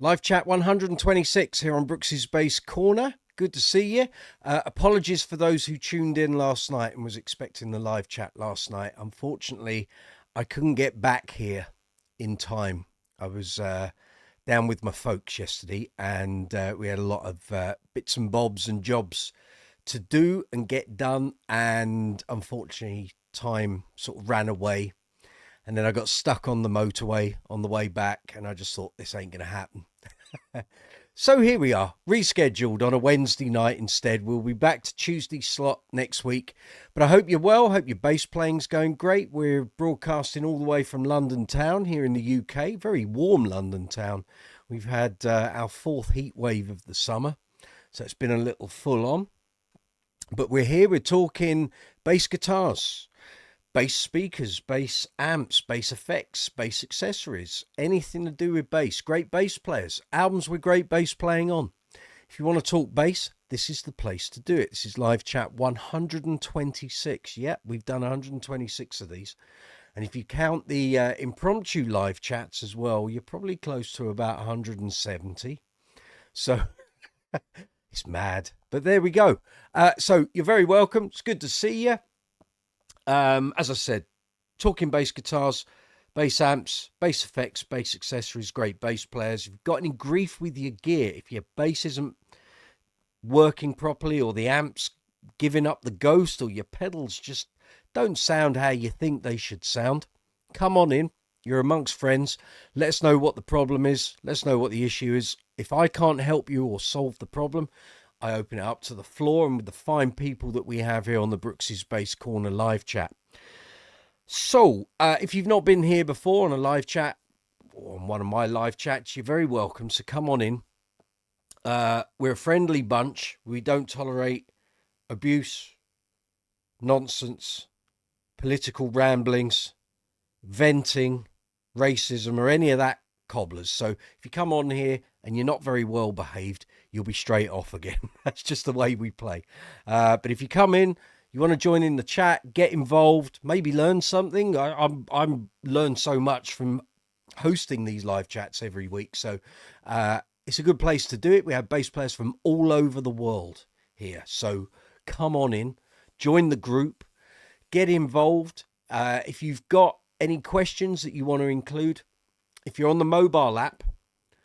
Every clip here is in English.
Live chat 126 here on Brooks's Bass Corner. Good to see you. Apologies for those who tuned in last night and was expecting the live chat last night. Unfortunately, I couldn't get back here in time. I was down with my folks yesterday, and we had a lot of bits and bobs and jobs to do and get done, and unfortunately time sort of ran away, and then I got stuck on the motorway on the way back, and I just thought this ain't gonna happen. So here we are, rescheduled on a Wednesday night instead. We'll be back to Tuesday slot next week, but I hope you're well. Hope your bass playing's going great. We're broadcasting all the way from London town here in the UK, very warm London town. We've had our fourth heat wave of the summer, so it's been a little full on. But we're here, we're talking bass guitars, bass speakers, bass amps, bass effects, bass accessories, anything to do with bass, great bass players, albums with great bass playing on. If you want to talk bass, this is the place to do it. This is live chat 126. Yeah, we've done 126 of these. And if you count the impromptu live chats as well, you're probably close to about 170. So it's mad, but there we go. So you're very welcome. It's good to see you. As I said, talking bass guitars, bass amps, bass effects, bass accessories, great bass players. If you've got any grief with your gear, if your bass isn't working properly, or the amp's giving up the ghost, or your pedals just don't sound how you think they should sound, come on in. You're amongst friends. Let us know what the problem is. Let us know what the issue is. If I can't help you or solve the problem, I open it up to the floor and with the fine people that we have here on the Brooks's Bass Corner live chat. So, if you've not been here before on a live chat, or on one of my live chats, you're very welcome. So come on in. We're a friendly bunch. We don't tolerate abuse, nonsense, political ramblings, venting, racism, or any of that cobblers. So if you come on here and you're not very well behaved, you'll be straight off again. That's just the way we play. But if you come in, you want to join in the chat, get involved, maybe learn something. I'm learned so much from hosting these live chats every week. So it's a good place to do it. We have bass players from all over the world here. So come on in, join the group, get involved. If you've got any questions that you want to include, if you're on the mobile app,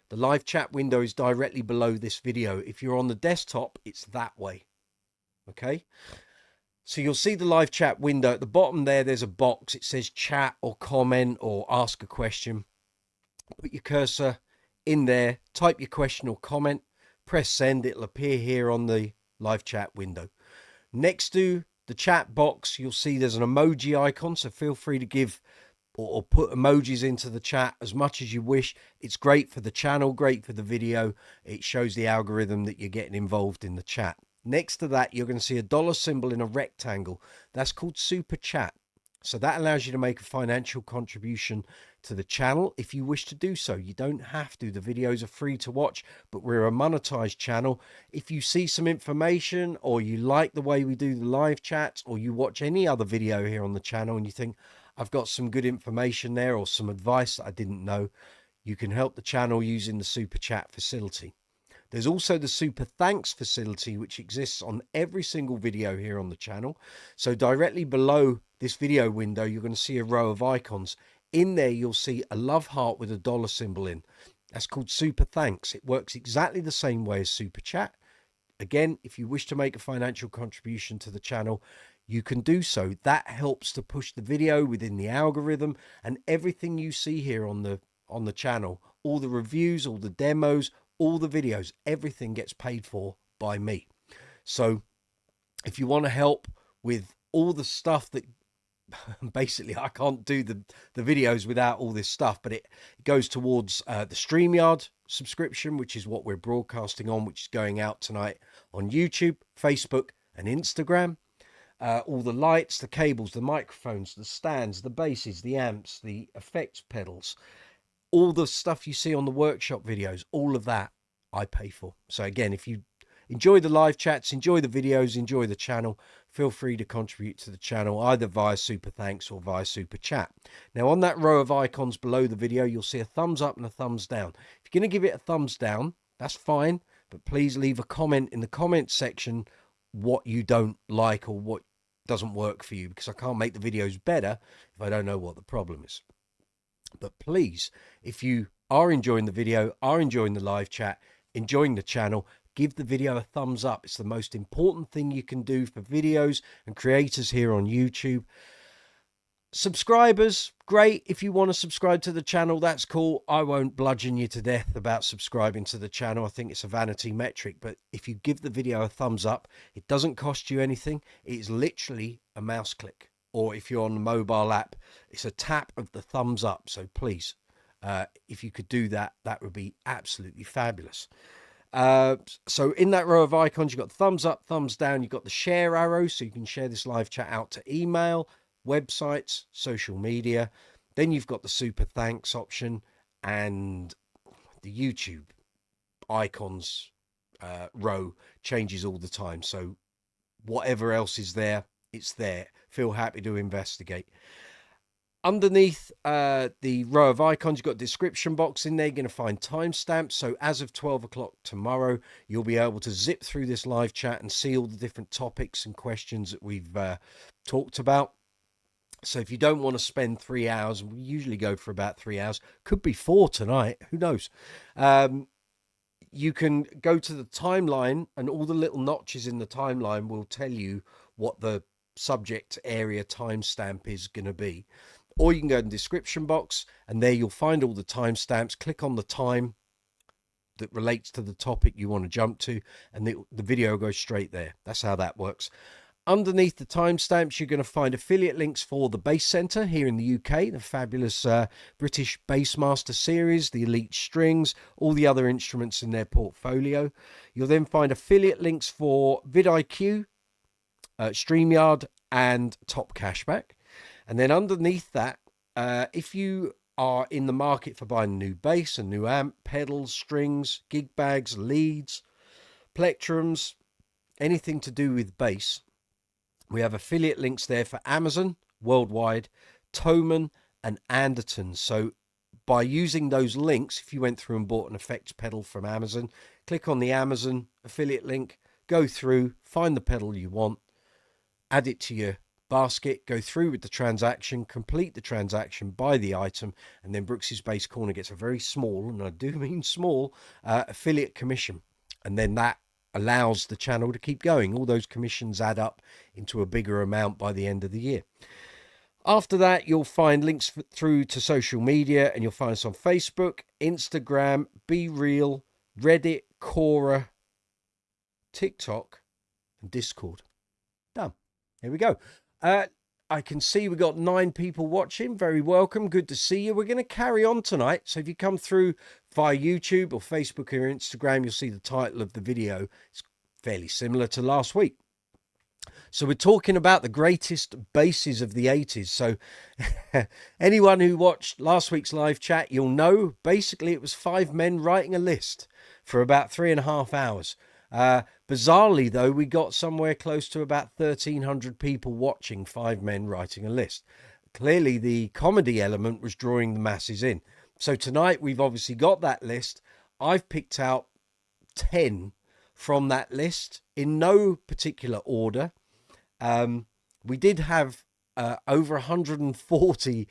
the live chat window is directly below this video. If you're on the desktop, it's that way. Okay. So you'll see the live chat window at the bottom there. There's a box. It says chat or comment or ask a question. Put your cursor in there, type your question or comment, press send. It'll appear here on the live chat window. Next to the chat box, you'll see there's an emoji icon. So feel free to give or put emojis into the chat as much as you wish. It's great for the channel, great for the video. It shows the algorithm that you're getting involved in the chat. Next to that, you're going to see a dollar symbol in a rectangle. That's called Super Chat. So that allows you to make a financial contribution to the channel if you wish to do so. You don't have to. The videos are free to watch, but we're a monetized channel. If you see some information, or you like the way we do the live chats, or you watch any other video here on the channel and you think, I've got some good information there or some advice that I didn't know, you can help the channel using the Super Chat facility. There's also the Super Thanks facility, which exists on every single video here on the channel. So directly below this video window, you're going to see a row of icons. In there, you'll see a love heart with a dollar symbol in. That's called Super Thanks. It works exactly the same way as Super Chat. Again, if you wish to make a financial contribution to the channel, you can do so. That helps to push the video within the algorithm, and everything you see here on the channel, all the reviews, all the demos, all the videos, everything gets paid for by me. So if you want to help with all the stuff that basically I can't do the videos without all this stuff, but it goes towards the StreamYard subscription, which is what we're broadcasting on, which is going out tonight on YouTube, Facebook and Instagram. All the lights, the cables, the microphones, the stands, the basses, the amps, the effects pedals, all the stuff you see on the workshop videos, all of that I pay for. So again, if you enjoy the live chats, enjoy the videos, enjoy the channel. Feel free to contribute to the channel either via super thanks or via super chat. Now on that row of icons below the video, you'll see a thumbs up and a thumbs down. If you're going to give it a thumbs down, that's fine, but please leave a comment in the comment section what you don't like or what doesn't work for you, because I can't make the videos better if I don't know what the problem is. But please, if you are enjoying the video, are enjoying the live chat, enjoying the channel, give the video a thumbs up. It's the most important thing you can do for videos and creators here on YouTube. Subscribers, great. If you want to subscribe to the channel, that's cool. I won't bludgeon you to death about subscribing to the channel. I think it's a vanity metric, but if you give the video a thumbs up, it doesn't cost you anything. It's literally a mouse click, or if you're on the mobile app, it's a tap of the thumbs up. So please, if you could do that, that would be absolutely fabulous. So in that row of icons, you've got thumbs up, thumbs down, you've got the share arrow, so you can share this live chat out to email, websites, social media. Then you've got the super thanks option and the YouTube icons row changes all the time. So whatever else is there, it's there. Feel happy to investigate. Underneath the row of icons, you've got a description box in there. You're going to find timestamps. So as of 12 o'clock tomorrow, you'll be able to zip through this live chat and see all the different topics and questions that we've talked about. So if you don't want to spend 3 hours, we usually go for about 3 hours, could be 4 tonight, who knows? You can go to the timeline, and all the little notches in the timeline will tell you what the subject area timestamp is going to be. Or you can go in the description box, and there you'll find all the timestamps. Click on the time that relates to the topic you want to jump to, and the video goes straight there. That's how that works. Underneath the timestamps, you're going to find affiliate links for the Bass Centre here in the UK, the fabulous British Bassmaster series, the Elite Strings, all the other instruments in their portfolio. You'll then find affiliate links for vidIQ, StreamYard, and Top Cashback. And then underneath that, if you are in the market for buying a new bass, a new amp, pedals, strings, gig bags, leads, plectrums, anything to do with bass, we have affiliate links there for Amazon worldwide, Thomann, and Anderton. So by using those links, if you went through and bought an effects pedal from Amazon, click on the Amazon affiliate link, go through, find the pedal you want, add it to your basket, go through with the transaction, complete the transaction, buy the item, and then Brooks's Bass Corner gets a very small, and I do mean small, affiliate commission. And then that allows the channel to keep going. All those commissions add up into a bigger amount by the end of the year. After that, you'll find links through to social media, and you'll find us on Facebook, Instagram, Be Real, Reddit, Quora, TikTok, and Discord. Done. Here we go. I can see we've got 9 people watching. Very welcome. Good to see you. We're going to carry on tonight. So if you come through via YouTube or Facebook or Instagram, you'll see the title of the video. It's fairly similar to last week. So we're talking about the greatest basses of the 80s. So anyone who watched last week's live chat, you'll know basically it was 5 men writing a list for about 3.5 hours. Bizarrely, though, we got somewhere close to about 1,300 people watching 5 men writing a list. Clearly, the comedy element was drawing the masses in. So tonight, we've obviously got that list. I've picked out 10 from that list in no particular order. We did have over 140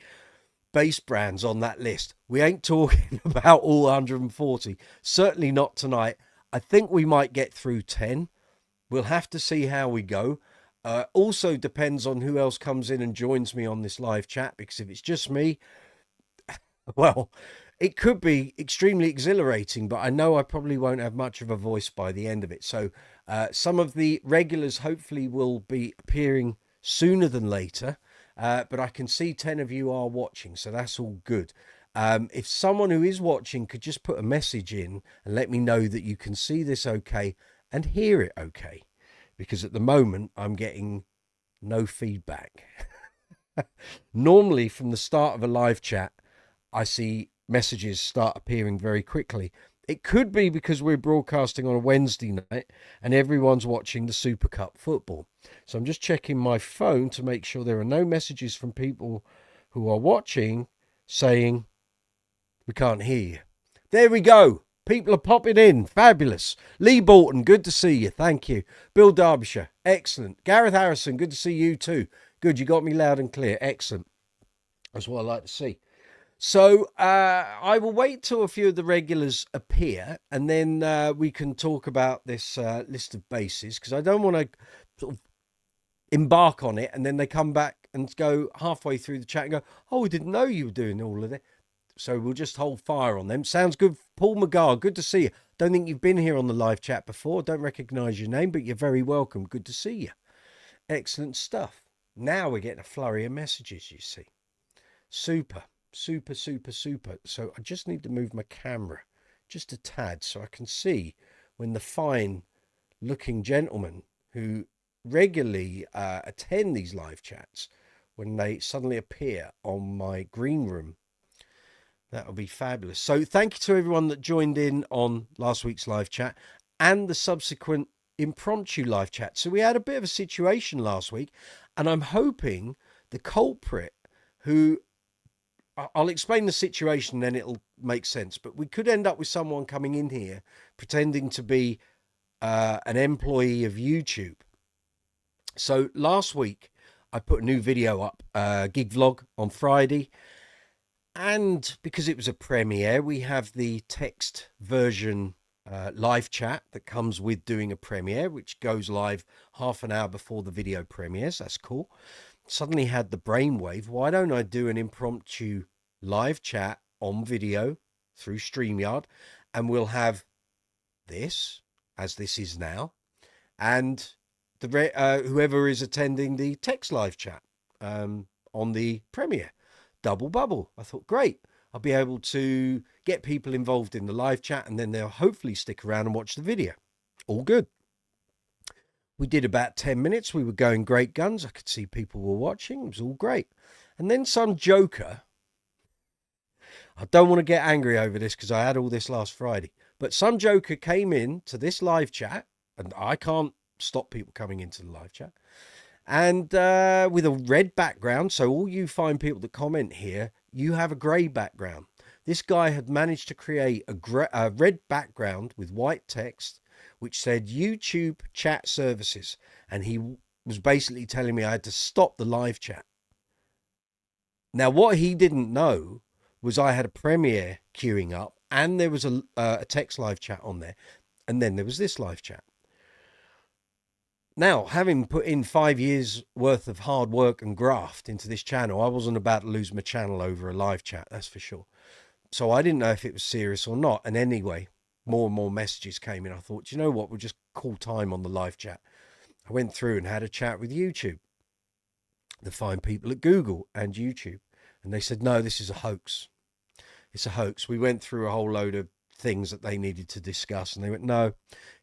bass brands on that list. We ain't talking about all 140. Certainly not tonight. I think we might get through 10. We'll have to see how we go. Also depends on who else comes in and joins me on this live chat, because if it's just me, well, it could be extremely exhilarating, but I know I probably won't have much of a voice by the end of it. So some of the regulars hopefully will be appearing sooner than later, but I can see 10 of you are watching, so that's all good. If someone who is watching could just put a message in and let me know that you can see this okay and hear it okay, because at the moment I'm getting no feedback. Normally from the start of a live chat, I see messages start appearing very quickly. It could be because we're broadcasting on a Wednesday night and everyone's watching the Super Cup football. So I'm just checking my phone to make sure there are no messages from people who are watching saying we can't hear you. There we go. People are popping in. Fabulous. Lee Bolton, good to see you. Thank you. Bill Derbyshire, excellent. Gareth Harrison, good to see you too. Good, you got me loud and clear. Excellent. That's what I like to see. So I will wait till a few of the regulars appear, and then we can talk about this list of basses, because I don't want to sort of embark on it and then they come back and go halfway through the chat and go, oh, we didn't know you were doing all of that. So we'll just hold fire on them. Sounds good. Paul McGar, good to see you. Don't think you've been here on the live chat before. Don't recognise your name, but you're very welcome. Good to see you. Excellent stuff. Now we're getting a flurry of messages, you see. Super. Super, super, super. So I just need to move my camera just a tad so I can see when the fine looking gentlemen who regularly attend these live chats, when they suddenly appear on my green room. That'll be fabulous. So thank you to everyone that joined in on last week's live chat and the subsequent impromptu live chat. So we had a bit of a situation last week, and I'm hoping the culprit, who I'll explain the situation, then it'll make sense. But we could end up with someone coming in here pretending to be an employee of YouTube. So last week I put a new video up, gig vlog on Friday. And because it was a premiere, we have the text version live chat that comes with doing a premiere, which goes live half an hour before the video premieres. That's cool. Suddenly had the brainwave. Why don't I do an impromptu live chat on video through StreamYard? And we'll have this, as this is now, and the whoever is attending the text live chat on the premiere. Double bubble. I thought, great, I'll be able to get people involved in the live chat, and then they'll hopefully stick around and watch the video. All good. We did about 10 minutes. We were going great guns. I could see people were watching. It was all great. And then some joker, I don't want to get angry over this because I had all this last Friday, but some joker came in to this live chat, and I can't stop people coming into the live chat, and with a red background. So all you fine people that comment here, you have a grey background. This guy had managed to create a red background with white text which said YouTube chat services, and he was basically telling me I had to stop the live chat. Now what he didn't know was I had a premiere queuing up, and there was a text live chat on there, and then there was this live chat. Now, having put in 5 years worth of hard work and graft into this channel, I wasn't about to lose my channel over a live chat, that's for sure. So I didn't know if it was serious or not. And anyway, more and more messages came in. I thought, you know what, we'll just call time on the live chat. I went through and had a chat with YouTube, the fine people at Google and YouTube. And they said, no, this is a hoax. It's a hoax. We went through a whole load of things that they needed to discuss, and they went, no,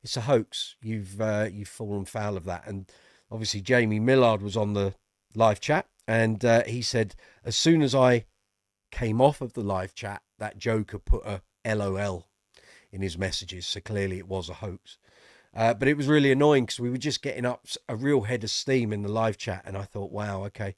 it's a hoax. You've fallen foul of that. And obviously Jamie Millard was on the live chat, and he said as soon as I came off of the live chat, that joker put a LOL in his messages, so clearly it was a hoax. But it was really annoying because we were just getting up a real head of steam in the live chat, and I thought, wow, okay.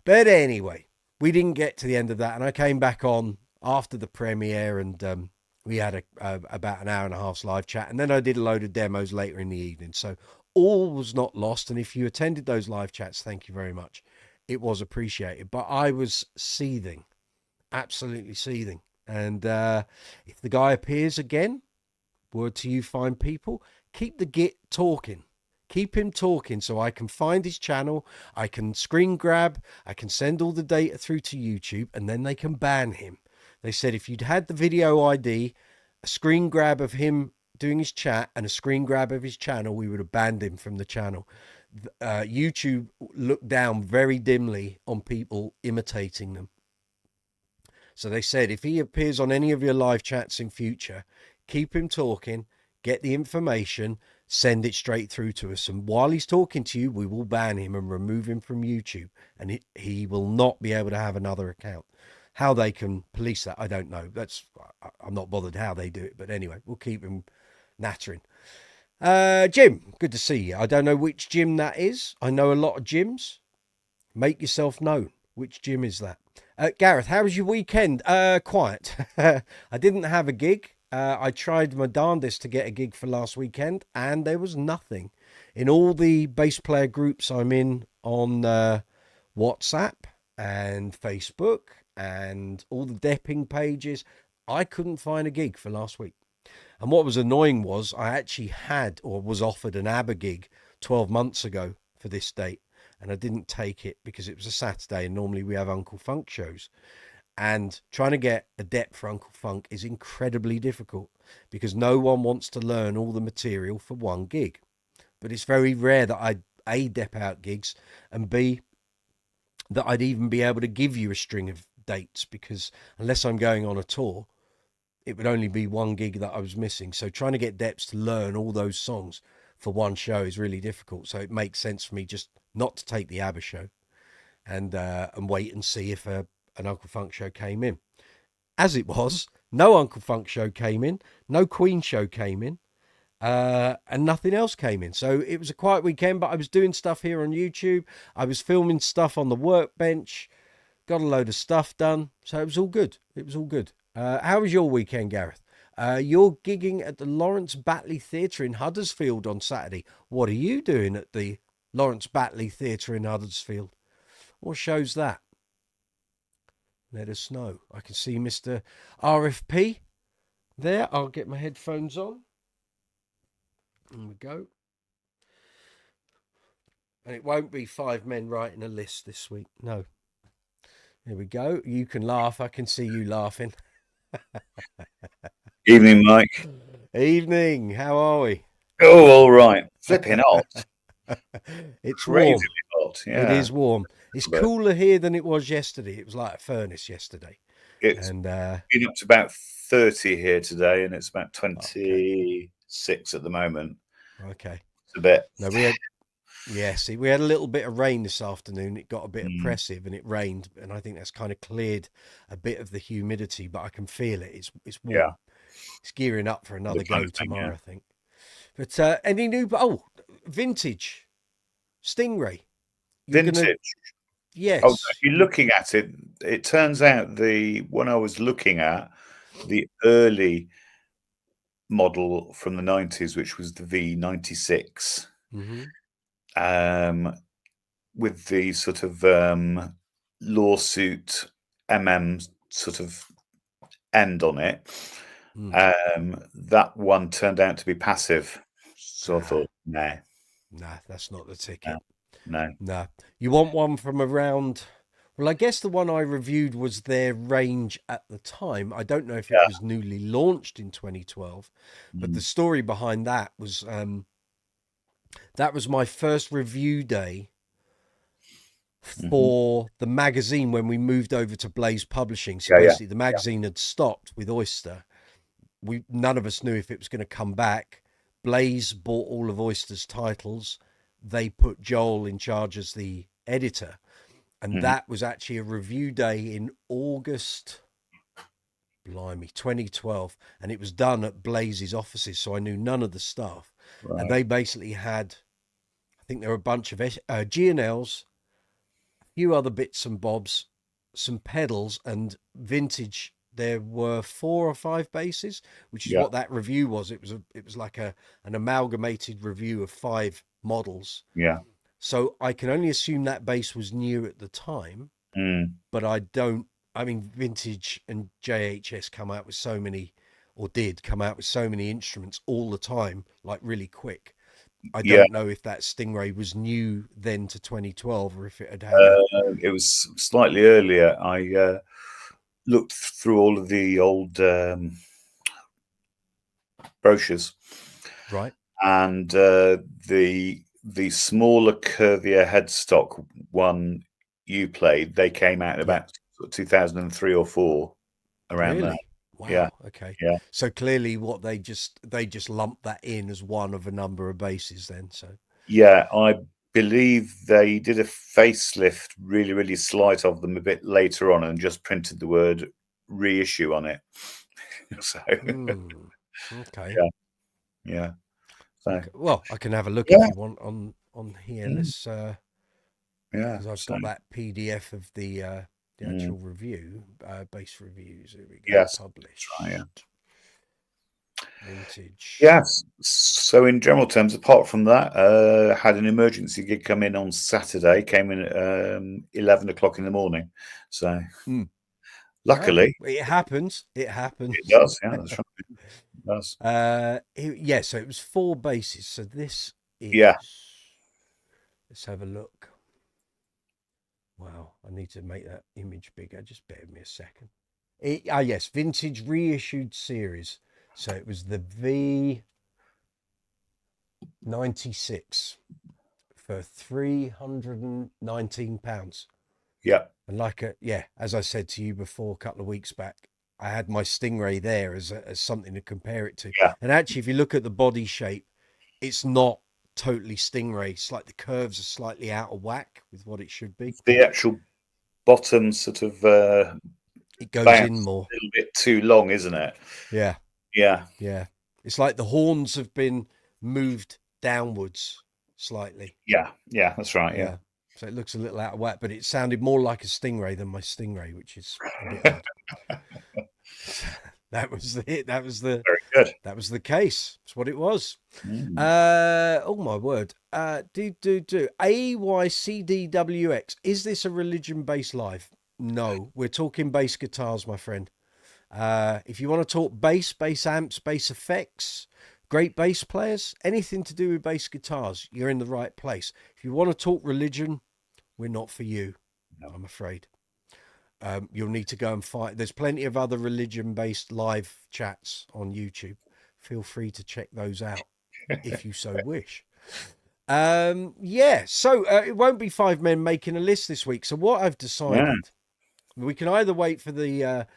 But anyway, we didn't get to the end of that, and I came back on after the premiere, and we had about an hour and a half's live chat, and then I did a load of demos later in the evening. So all was not lost, and if you attended those live chats, thank you very much. It was appreciated, but I was seething, absolutely seething. And if the guy appears again, word to you fine people, keep the git talking. Keep him talking so I can find his channel, I can screen grab, I can send all the data through to YouTube, and then they can ban him. They said if you'd had the video ID, a screen grab of him doing his chat, and a screen grab of his channel, we would have banned him from the channel. YouTube looked down very dimly on people imitating them. So they said if he appears on any of your live chats in future, keep him talking, get the information, send it straight through to us. And while he's talking to you, we will ban him and remove him from YouTube, and he will not be able to have another account. How they can police that, I don't know. I'm not bothered how they do it, but anyway, we'll keep him nattering. Jim, good to see you. I don't know which Jim that is. I know a lot of Jims. Make yourself known. Which Jim is that? Gareth, how was your weekend? Quiet. I didn't have a gig. I tried my darndest to get a gig for last weekend, and there was nothing. In all the bass player groups I'm in on WhatsApp and Facebook and all the depping pages, I couldn't find a gig for last week. And what was annoying was I actually had or was offered an ABBA gig 12 months ago for this date, and I didn't take it because it was a Saturday, and normally we have Uncle Funk shows. And trying to get a dep for Uncle Funk is incredibly difficult because no one wants to learn all the material for one gig. But it's very rare that I'd A, dep out gigs, and B, that I'd even be able to give you a string of dates, because unless I'm going on a tour, it would only be one gig that I was missing. So trying to get deps to learn all those songs for one show is really difficult. So it makes sense for me just not to take the ABBA show and wait and see if an Uncle Funk show came in. As it was, no Uncle Funk show came in, no Queen show came in, and nothing else came in. So it was a quiet weekend, but I was doing stuff here on YouTube. I was filming stuff on the workbench, got a load of stuff done. So it was all good. It was all good. How was your weekend, Gareth? You're gigging at the Lawrence Batley Theatre in Huddersfield on Saturday. What are you doing at the Lawrence Batley Theatre in Huddersfield? What show's that? Let us know. I can see Mr. RFP there. I'll get my headphones on. There we go. And it won't be 5 men writing a list this week. No. Here we go. You can laugh. I can see you laughing. Evening, Mike. Evening. How are we? Oh, all right. Flipping hot. It's Crazily warm. hot. Yeah. It is warm. It's cooler here than it was yesterday. It was like a furnace yesterday. It's been up to about 30 here today, and it's about 26 at the moment. Okay. It's a bit. No, we had a little bit of rain this afternoon. It got a bit oppressive, and it rained, and I think that's kind of cleared a bit of the humidity, but I can feel it. It's warm. Yeah. It's gearing up for another go tomorrow, I think. But any new? Oh, vintage Stingray. Vintage. Yes. Oh, if you're looking at it, it turns out the one I was looking at, the early model from the 90s, which was the V96, with the sort of lawsuit sort of end on it. That one turned out to be passive. So I thought, nah, that's not the ticket. No. You want one from around? Well, I guess the one I reviewed was their range at the time. I don't know if it was newly launched in 2012, but the story behind that was my first review day for the magazine when we moved over to Blaze Publishing. So basically the magazine had stopped with Oyster. None of us knew if it was going to come back. Blaze bought all of Oyster's titles. They put Joel in charge as the editor. And that was actually a review day in August, 2012. And it was done at Blaze's offices. So I knew none of the staff. Right. And they basically had, I think there were a bunch of G&Ls, a few other bits and bobs, some pedals, and vintage. There were 4 or 5 basses, which is what that review was. It was like an amalgamated review of 5 models. Yeah. So I can only assume that bass was new at the time, but I mean, Vintage and JHS come out with so many, or did come out with so many instruments all the time, like really quick. I don't know if that Stingray was new then to 2012 or if it had it was slightly earlier. I looked through all of the old brochures, right? And the smaller curvier headstock one you played, they came out in about 2003 or 4, around there. Wow. Yeah. Okay. Yeah. So clearly, what they just lumped that in as one of a number of basses then. So yeah, I believe they did a facelift, really, really slight of them a bit later on, and just printed the word reissue on it. So, Okay. yeah, yeah. So, Okay. Well, I can have a look yeah, if you want on here. Let's yeah. because I've So, got that PDF of the mm, actual review, bass reviews. Here we go. yes, that's right. Yeah. Published vintage. Yes. So, in general terms, apart from that, had an emergency gig come in on Saturday. Came in at 11 o'clock in the morning. So, Mm. Oh, luckily, it happens. It it happens. does. Yeah, that's right. It does. Yeah. So it was 4 basses. So this Yeah. is. Let's have a look. Wow, I need to make that image bigger. Just bear with me a second. Yes, vintage reissued series. So it was the V96 for £319. Yeah. And as I said to you before a couple of weeks back, I had my Stingray there as something to compare it to. Yeah. And actually, if you look at the body shape, it's not totally Stingray. It's like the curves are slightly out of whack with what it should be. The actual bottom sort of It goes in bounce more. a little bit too long, isn't it? Yeah. Yeah. Yeah. It's like the horns have been moved downwards slightly. Yeah. Yeah. That's right. Yeah. So it looks a little out of whack, but it sounded more like a Stingray than my Stingray, which is a bit odd. That was it. That was the Very good. That was the case. That's what it was. Oh my word. AYCDWX. Is this a religion based live? No, we're talking bass guitars, my friend. If you want to talk bass amps, bass effects, great bass players, anything to do with bass guitars, you're in the right place. If you want to talk religion, we're not for you, no. I'm afraid. You'll need to go and find. There's plenty of other religion-based live chats on YouTube. Feel free to check those out if you so wish. So it won't be 5 men making a list this week. So what I've decided, we can either wait for the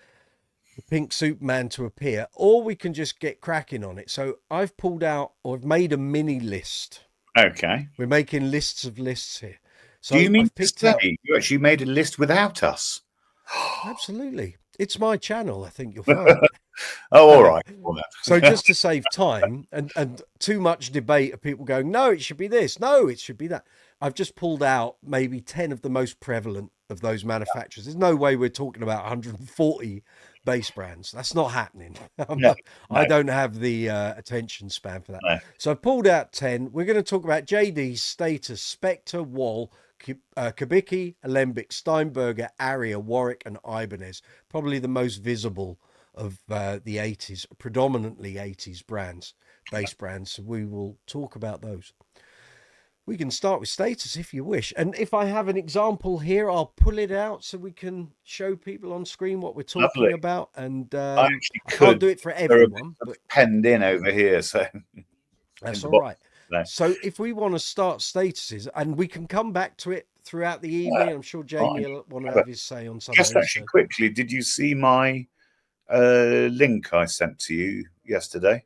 pink soup man to appear, or we can just get cracking on it. So I've pulled out, or I've made a mini list. Okay. We're making lists of lists here. So do you mean to say you actually made a list without us? Absolutely. It's my channel, I think you'll find. Oh, all right. So just to save time and too much debate of people going, no, it should be this, no, it should be that, I've just pulled out maybe 10 of the most prevalent of those manufacturers. There's no way we're talking about 140 bass brands. That's not happening. No. I don't have the attention span for that. No. So I pulled out 10. We're going to talk about Jaydee, Status, Spector, Wal, Kubicki, Alembic, Steinberger, Aria, Warwick, and Ibanez. Probably the most visible of the 80s, predominantly 80s brands, bass brands. So we will talk about those. We can start with Status if you wish. And if I have an example here, I'll pull it out so we can show people on screen what we're talking about. And I can't do it for everyone. But penned in over here, so that's all right. So if we want to start Statuses, and we can come back to it throughout the evening, I'm sure Jamie will want to have his say on something. Just actually quickly, did you see my link I sent to you yesterday?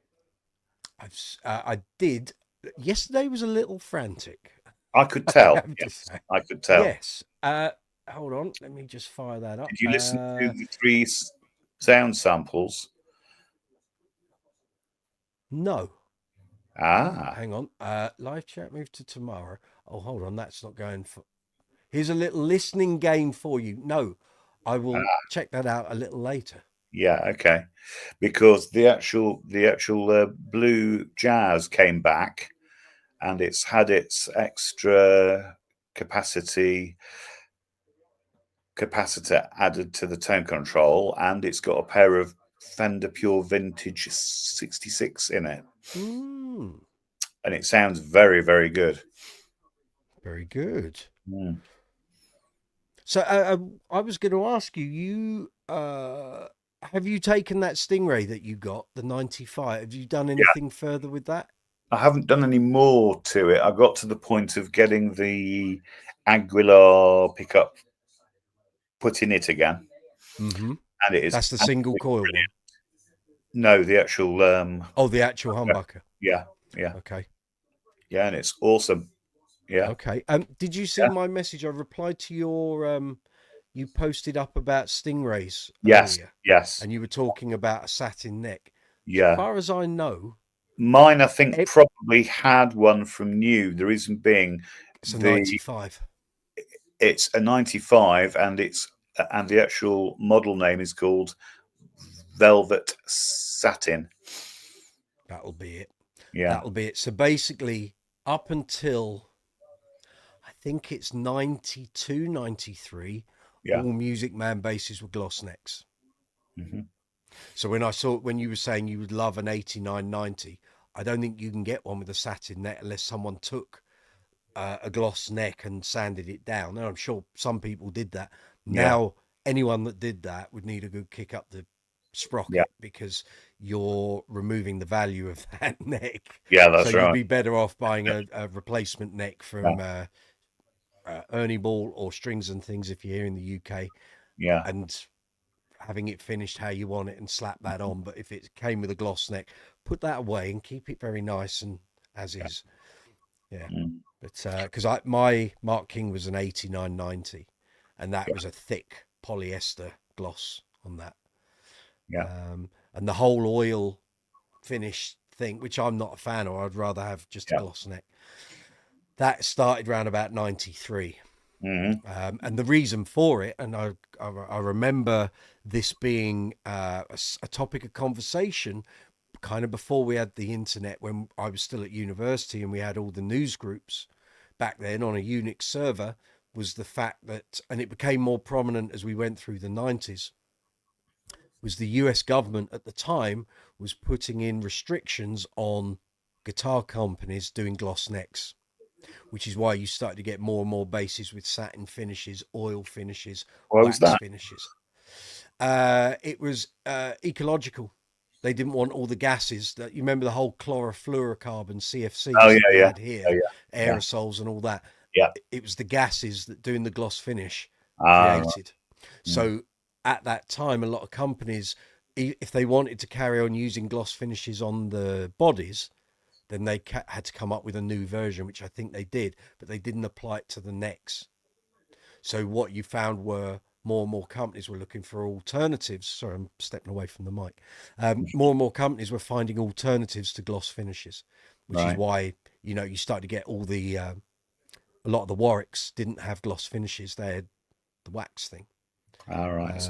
I did. Yesterday was a little frantic. I could tell. Yes, I could tell. Yes. Hold on. Let me just fire that up. Did you listen to the 3 sound samples? No. Hang on. Live chat moved to tomorrow. Oh, hold on. That's not going for. Here's a little listening game for you. No, I will check that out a little later. Yeah, okay. Because the actual Blue Jazz came back, and it's had its extra capacitor added to the tone control, and it's got a pair of Fender Pure Vintage 66 in it. And it sounds very, very good. Very good. So I was going to ask you, have you taken that Stingray that you got, the 95? Have you done anything further with that? I haven't done any more to it. I got to the point of getting the Aguilar pickup put in it again. And it is. That's the single coil one? No, the actual... the actual humbucker. Yeah. Okay. Yeah, and it's awesome. Yeah. Okay. Did you see Yeah. my message? I replied to your you posted up about stingrays Yes. earlier, Yes. and you were talking about a satin neck. As Yeah. far as I know, Mine, I think, it, probably had one from new. The reason being, it's a 95. it's a 95, and the actual model name is called Velvet Satin. That'll be it. Yeah. That'll be it. So basically, up until I think it's 92, 93, Yeah. all Music Man basses were gloss necks. Mm-hmm. So when you were saying you would love an 89, 90, I don't think you can get one with a satin neck unless someone took a gloss neck and sanded it down. And I'm sure some people did that. Yeah. Now, anyone that did that would need a good kick up the Yeah. sprocket because you're removing the value of that neck. Yeah, So that's you'd right. be better off buying a replacement neck from Yeah. Ernie Ball or Strings and Things if you're here in the UK, Yeah. and having it finished how you want it and slap that on. But if it came with a gloss neck, put that away and keep it very nice and as is. Yeah. Mm. But because my Mark King was an 8990, and that Yeah. was a thick polyester gloss on that. Yeah. And the whole oil finish thing, which I'm not a fan of, I'd rather have just a Yeah. gloss neck. That started around about 93. Mm-hmm. And the reason for it, and I remember this being a topic of conversation kind of before we had the internet, when I was still at university and we had all the news groups back then on a Unix server, was the fact that, and it became more prominent as we went through the 90s, was the US government at the time was putting in restrictions on guitar companies doing gloss necks, which is why you started to get more and more basses with satin finishes, oil finishes, Why was wax that? finishes. It was ecological. They didn't want all the gases that you remember, the whole chlorofluorocarbon CFCs Oh, that yeah, we yeah. had here, Oh, yeah. aerosols and all that. Yeah. It was the gases that doing the gloss finish Right. created. So at that time, a lot of companies, if they wanted to carry on using gloss finishes on the bodies, then they had to come up with a new version, which I think they did, but they didn't apply it to the necks. So what you found were more and more companies were looking for alternatives. Sorry, I'm stepping away from the mic. More and more companies were finding alternatives to gloss finishes, which is why, you start to get all the, a lot of the Warwicks didn't have gloss finishes. They had the wax thing. All right.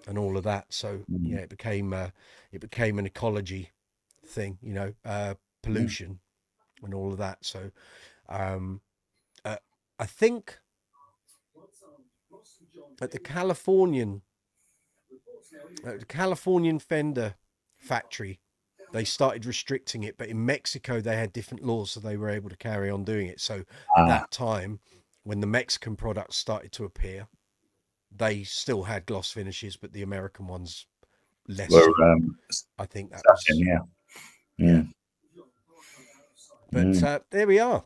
And all of that. So yeah, it became an ecology thing, pollution and all of that. So I think at the Californian Fender factory, they started restricting it, but in Mexico they had different laws, so they were able to carry on doing it. So at that time, when the Mexican products started to appear, they still had gloss finishes, but the American ones less. Were, I think that satin, was yeah. But there we are.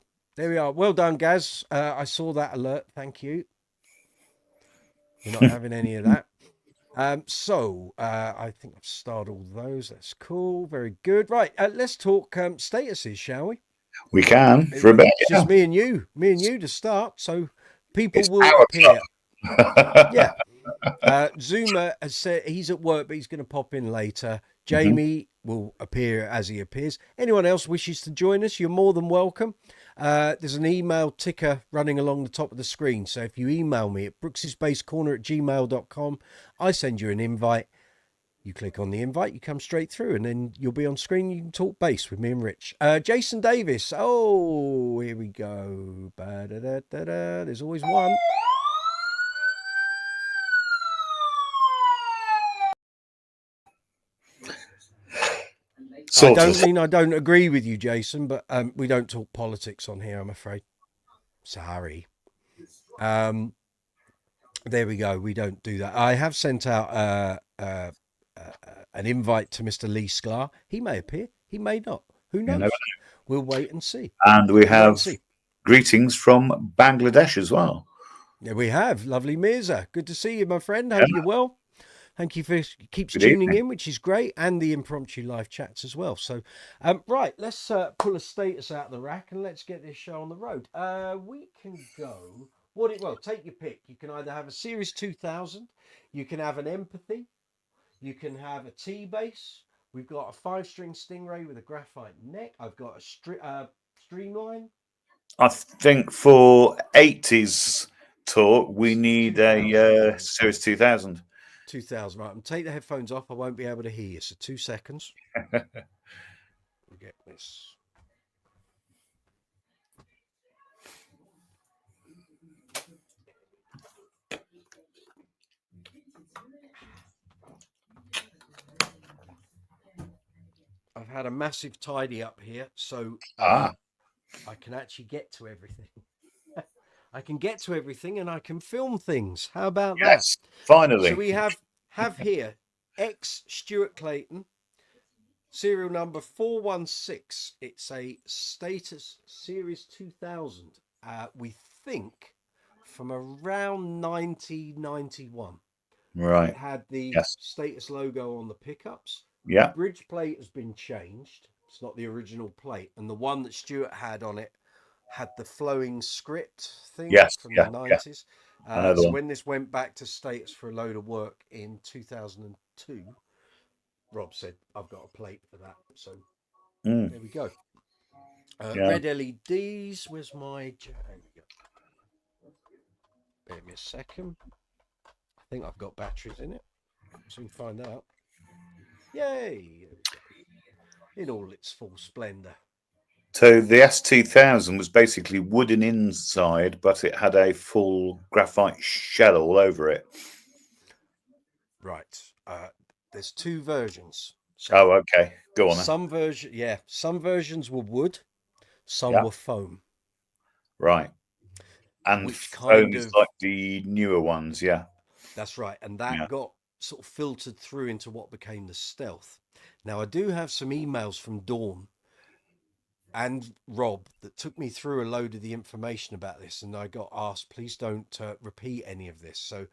Well done, Gaz. I saw that alert. Thank you. You're not having any of that. So I think I've starred all those. That's cool. Very good. Right. Let's talk statuses, shall we? We can for a bit. It's just me and you to start. So people It's will our appear. club. Yeah. Zuma has said he's at work, but he's going to pop in later. Jamie will appear as he appears. Anyone else wishes to join us, you're more than welcome. There's an email ticker running along the top of the screen. So if you email me at brooksysbasscorner@gmail.com, I send you an invite. You click on the invite, you come straight through, and then you'll be on screen. You can talk bass with me and Rich. Jason Davis. Oh, here we go. Ba-da-da-da-da. There's always one. I don't mean I don't agree with you, Jason, but we don't talk politics on here, I'm afraid. Sorry. There we go. We don't do that. I have sent out an invite to Mr. Lee Sklar. He may appear. He may not. Who knows? We'll wait and see. And we have greetings from Bangladesh as well. Yeah, we have. Lovely Mirza. Good to see you, my friend. Hope you're well. Thank you for keeps Good tuning evening. in, which is great, and the impromptu live chats as well. So, right, let's pull a status out of the rack and let's get this show on the road. We can go. Well, take your pick. You can either have a Series 2000, you can have an Empathy, you can have a T bass. We've got a 5-string Stingray with a graphite neck. I've got a Streamline. I think for 80s talk, we need 2000, a Series 2000. 2000. Right, and take the headphones off. I won't be able to hear you. So 2 seconds. We'll get this. I've had a massive tidy up here, so I can actually get to everything. I can get to everything and I can film things. How about Yes, that? finally. So we have here X Stuart Clayton, serial number 416. It's a Status Series 2000. We think from around 1991. Right. It had the Yes. Status logo on the pickups. Yeah. The bridge plate has been changed. It's not the original plate. And the one that Stuart had on it had the flowing script thing Yes. from Yeah. the Yeah. 90s. Another So one. when this went back to Status for a load of work in 2002, Rob said, I've got a plate for that. So there we go. Yeah. Red LEDs. Where's my... Bear me a second. I think I've got batteries in it. So we can find out. Yay! In all its full splendour. So the S2000 was basically wooden inside, but it had a full graphite shell all over it. Right. There's 2 versions. So oh, okay. Go on. Some versions were wood, some Yeah. were foam. Right. And which foam kind is of like the newer ones, yeah. that's right, and that got sort of filtered through into what became the Stealth. Now I do have some emails from Dawn and Rob that took me through a load of the information about this, and I got asked, please don't repeat any of this. So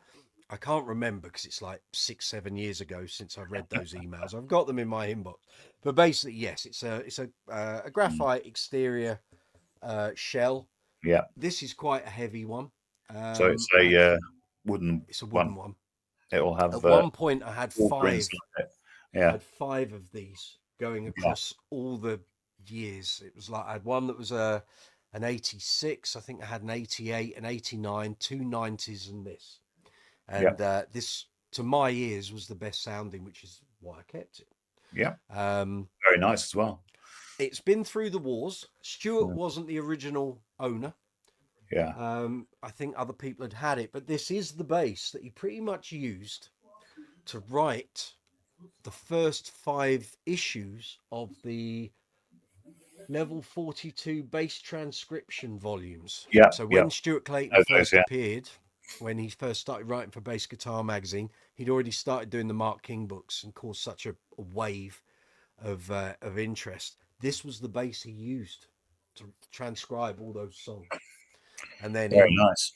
I can't remember because it's like 6-7 years ago since I read those emails. I've got them in my inbox, but basically, yes, it's a graphite exterior shell. Yeah. This is quite a heavy one. So it's a wooden. It's a wooden one. It'll have. At one point, I had 5. Like yeah. I had 5 of these going across all the years. It was like I had one that was an 86. I think I had an 88, an 89, 2 90s, and this. And this, to my ears, was the best sounding, which is why I kept it. Yeah. Very nice as well. It's been through the wars. Stuart wasn't the original owner. Yeah. I think other people had it, but this is the bass that he pretty much used to write the first 5 issues of the Level 42 bass transcription volumes. Yeah. So when Stuart Clayton first yeah. appeared, when he first started writing for Bass Guitar magazine, he'd already started doing the Mark King books and caused such a wave of interest. This was the bass he used to transcribe all those songs. And then Very in nice.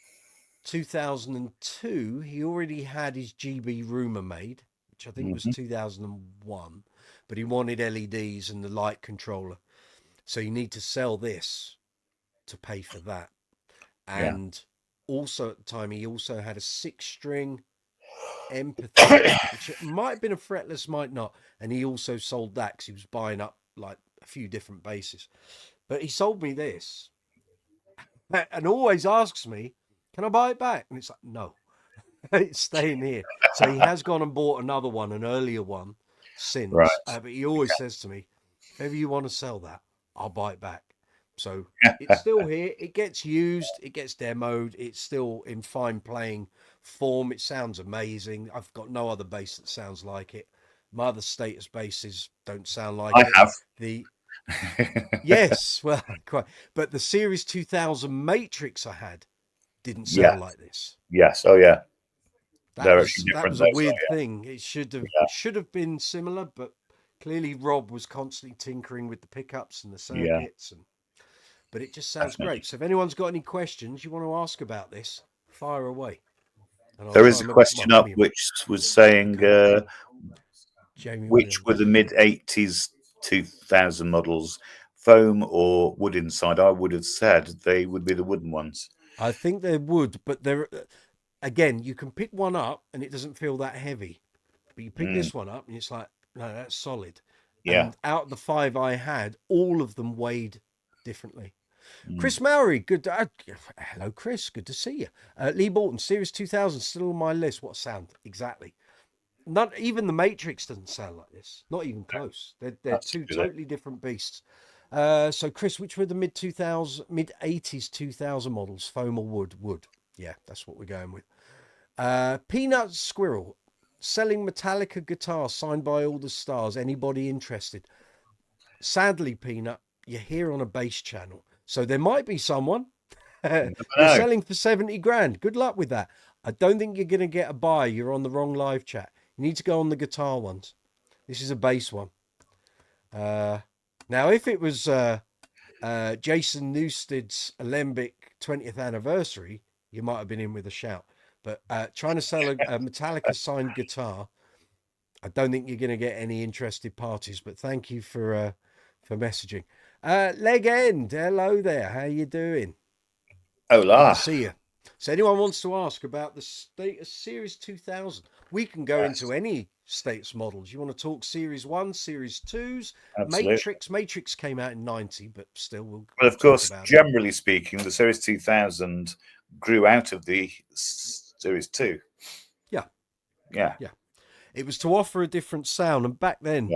2002, he already had his GB Rumor made, which I think was 2001, but he wanted LEDs and the light controller. So you need to sell this to pay for that. And also at the time, he also had a 6-string Empathy, which might have been a fretless, might not. And he also sold that because he was buying up like a few different basses. But he sold me this and always asks me, can I buy it back? And it's like, no, it's staying here. So he has gone and bought another one, an earlier one since. Right. But he always says to me, if ever you want to sell that, I'll buy it back. So it's still here. It gets used. It gets demoed. It's still in fine playing form. It sounds amazing. I've got no other bass that sounds like it. My other Status basses don't sound like it. I have. Yes, well, quite. But the Series 2000 Matrix I had didn't sound like this. Yes. Oh, yeah. That was a weird thing. It should have been similar, but clearly Rob was constantly tinkering with the pickups and the circuits, but it just sounds great. So if anyone's got any questions you want to ask about this, fire away. And I'll There try is and a remember. question Well, up which was saying Jamie which were Williams. the mid-80s 2000 models, foam or wood inside. I would have said they would be the wooden ones. I think they would, but they're again, you can pick one up and it doesn't feel that heavy. But you pick this one up and it's like, no, that's solid. Yeah. And out of the 5 I had, all of them weighed differently. Mm. Chris Mowry, good. Hello, Chris. Good to see you. Lee Bolton, Series 2000, still on my list. What sound? Exactly. Not even the Matrix doesn't sound like this. Not even close. They're two totally different beasts. So Chris, which were the mid 80s 2000 models? Foam or wood? Wood. Yeah, that's what we're going with. Peanut Squirrel, selling Metallica guitar signed by all the stars. Anybody interested? Sadly, Peanut, you're here on a bass channel, so there might be someone. You're selling for 70 grand. Good luck with that. I don't think you're going to get a buy. You're on the wrong live chat. You need to go on the guitar ones. This is a bass one. Now, if it was Jason Newsted's Alembic 20th anniversary, you might have been in with a shout. But trying to sell a Metallica signed guitar, I don't think you're going to get any interested parties. But thank you for messaging. Leg End, hello there. How you doing? Hola. Good to see you. So anyone wants to ask about the Status Series 2000, we can go into any Status models. You want to talk Series 1, Series 2s, Absolutely. Matrix came out in 90, but still we'll of course, generally speaking, the Series 2000 grew out of the Series 2. Yeah. Yeah. Yeah. It was to offer a different sound. And back then,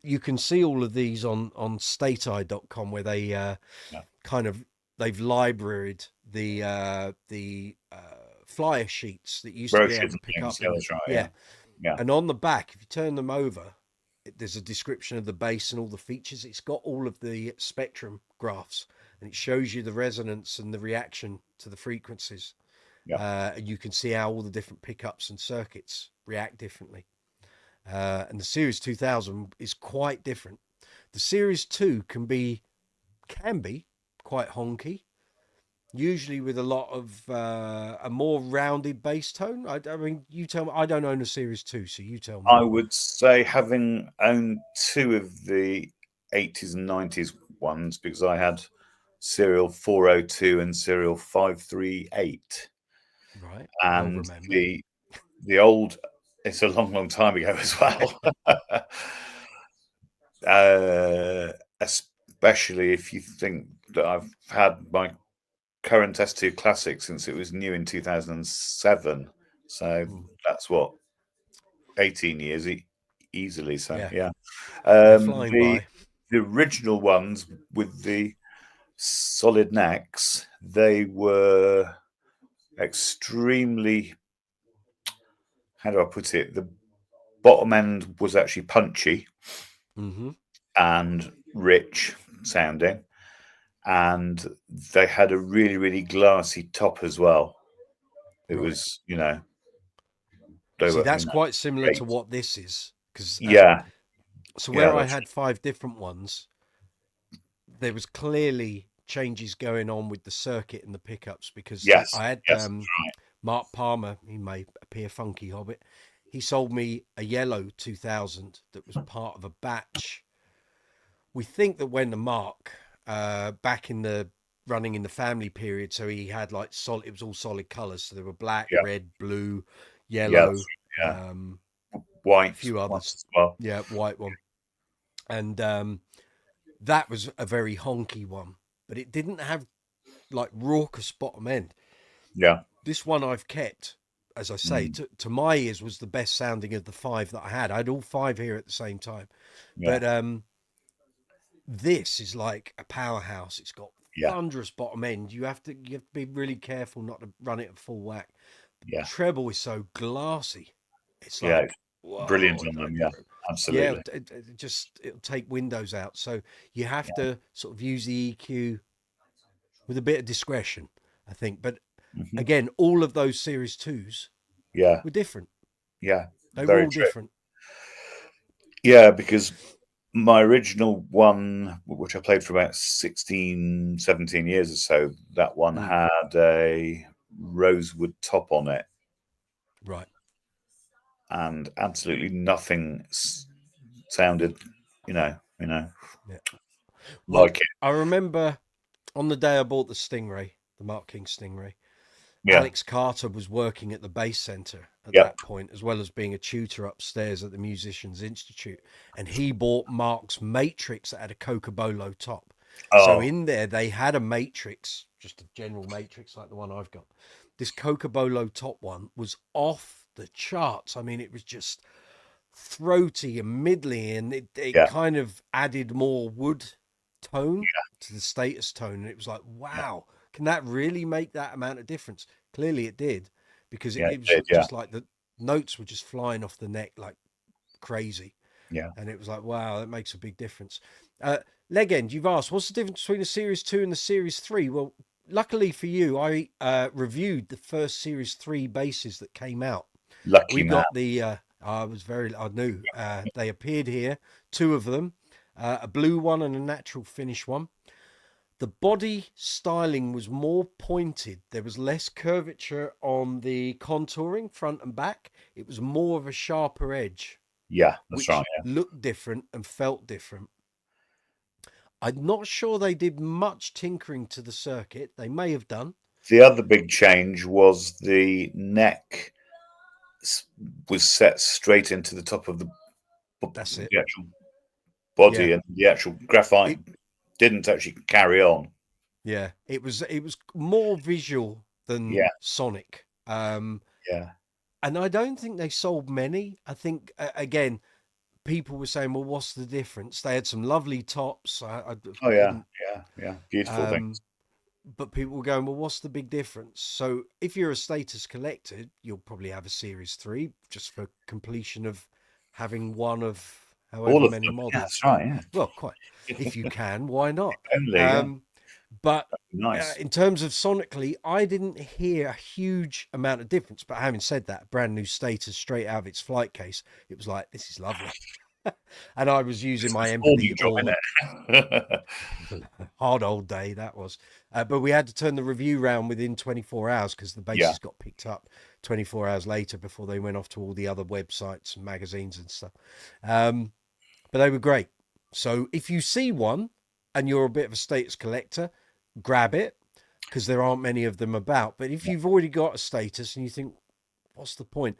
you can see all of these on stateye.com where they kind of, they've libraried the flyer sheets that used to be able to pick up. Yeah. And on the back, if you turn them over, there's a description of the bass and all the features. It's got all of the spectrum graphs, and it shows you the resonance and the reaction to the frequencies. And you can see how all the different pickups and circuits react differently. And the Series 2000 is quite different. The Series 2 can be quite honky, usually with a lot of a more rounded bass tone. I mean, you tell me. I don't own a Series 2, so you tell me. I would say, having owned 2 of the 80s and 90s ones, because I had Serial 402 and Serial 538. Right. And the old, it's a long time ago as well. Especially if you think that I've had my current S2 Classic since it was new in 2007. So that's what, 18 years easily. So yeah. The original ones with the solid necks, they were extremely, how do I put it? The bottom end was actually punchy and rich sounding, and they had a really, really glassy top as well. It was, that's quite similar to what this is, because so where I had 5 different ones, there was clearly changes going on with the circuit and the pickups, because I had Mark Palmer, he may appear funky hobbit, he sold me a yellow 2000 that was part of a batch. We think that when the Mark back in the running in the family period, so he had like solid, it was all solid colors, so there were black, red, blue, yellow, white, a few others as well. White one. And that was a very honky one, but it didn't have like raucous bottom end. This one I've kept, as I say, to my ears was the best sounding of the 5 that I had. I had all 5 here at the same time. But this is like a powerhouse. It's got thunderous bottom end. You have to be really careful not to run it at full whack. The treble is so glassy. It's like brilliant on them. Yeah, absolutely. It'll take windows out. So you have to sort of use the EQ with a bit of discretion, I think. But again, all of those Series 2s were different. Yeah, they were all different. Yeah, because my original one, which I played for about 16, 17 years or so, that one had a rosewood top on it, Right. and absolutely nothing sounded, Yeah. like it. I remember on the day I bought the Stingray, the Mark King Stingray, Yeah. Alex Carter was working at the Bass Centre at Yep. that point, as well as being a tutor upstairs at the Musicians Institute. And he bought Mark's Matrix that had a Cocobolo top. So Oh, in there, they had a Matrix, just a general Matrix like the one I've got. This Cocobolo top one was off the charts. I mean, it was just throaty and middly, and it yeah. kind of added more wood tone to the status tone. And it was like, wow, can that really make that amount of difference? Clearly it did, because Yeah, it was did, yeah. just like the notes were just flying off the neck like crazy. Yeah. And it was like, wow, that makes a big difference. Legend, you've asked, what's the difference between the Series 2 and the Series 3? Well, luckily for you, I reviewed the first Series 3 basses that came out. Lucky We man. got the, I knew they appeared here, 2 of them, a blue one and a natural finish one. The body styling was more pointed. There was less curvature on the contouring front and back. It was more of a sharper edge. Yeah, that's which right. Yeah. looked different and felt different. I'm not sure they did much tinkering to the circuit. They may have done. The other big change was the neck was set straight into the top of the actual body, and the actual graphite didn't actually carry on. Yeah, it was more visual than sonic. And I don't think they sold many. I think again, people were saying, well, what's the difference? They had some lovely tops. Beautiful things. But people were going, well, what's the big difference? So if you're a status collector, you'll probably have a Series 3 just for completion of having one of however many models. Yeah, that's right, yeah. Well, quite. If you can, why not? But nice. In terms of sonically, I didn't hear a huge amount of difference. But having said that, brand new status straight out of its flight case, it was like, this is lovely. And I was using my empathy hard old day that was, but we had to turn the review round within 24 hours because the basses got picked up 24 hours later before they went off to all the other websites and magazines and stuff. But they were great. So if you see one and you're a bit of a status collector, grab it, because there aren't many of them about. But if you've already got a status and you think, what's the point?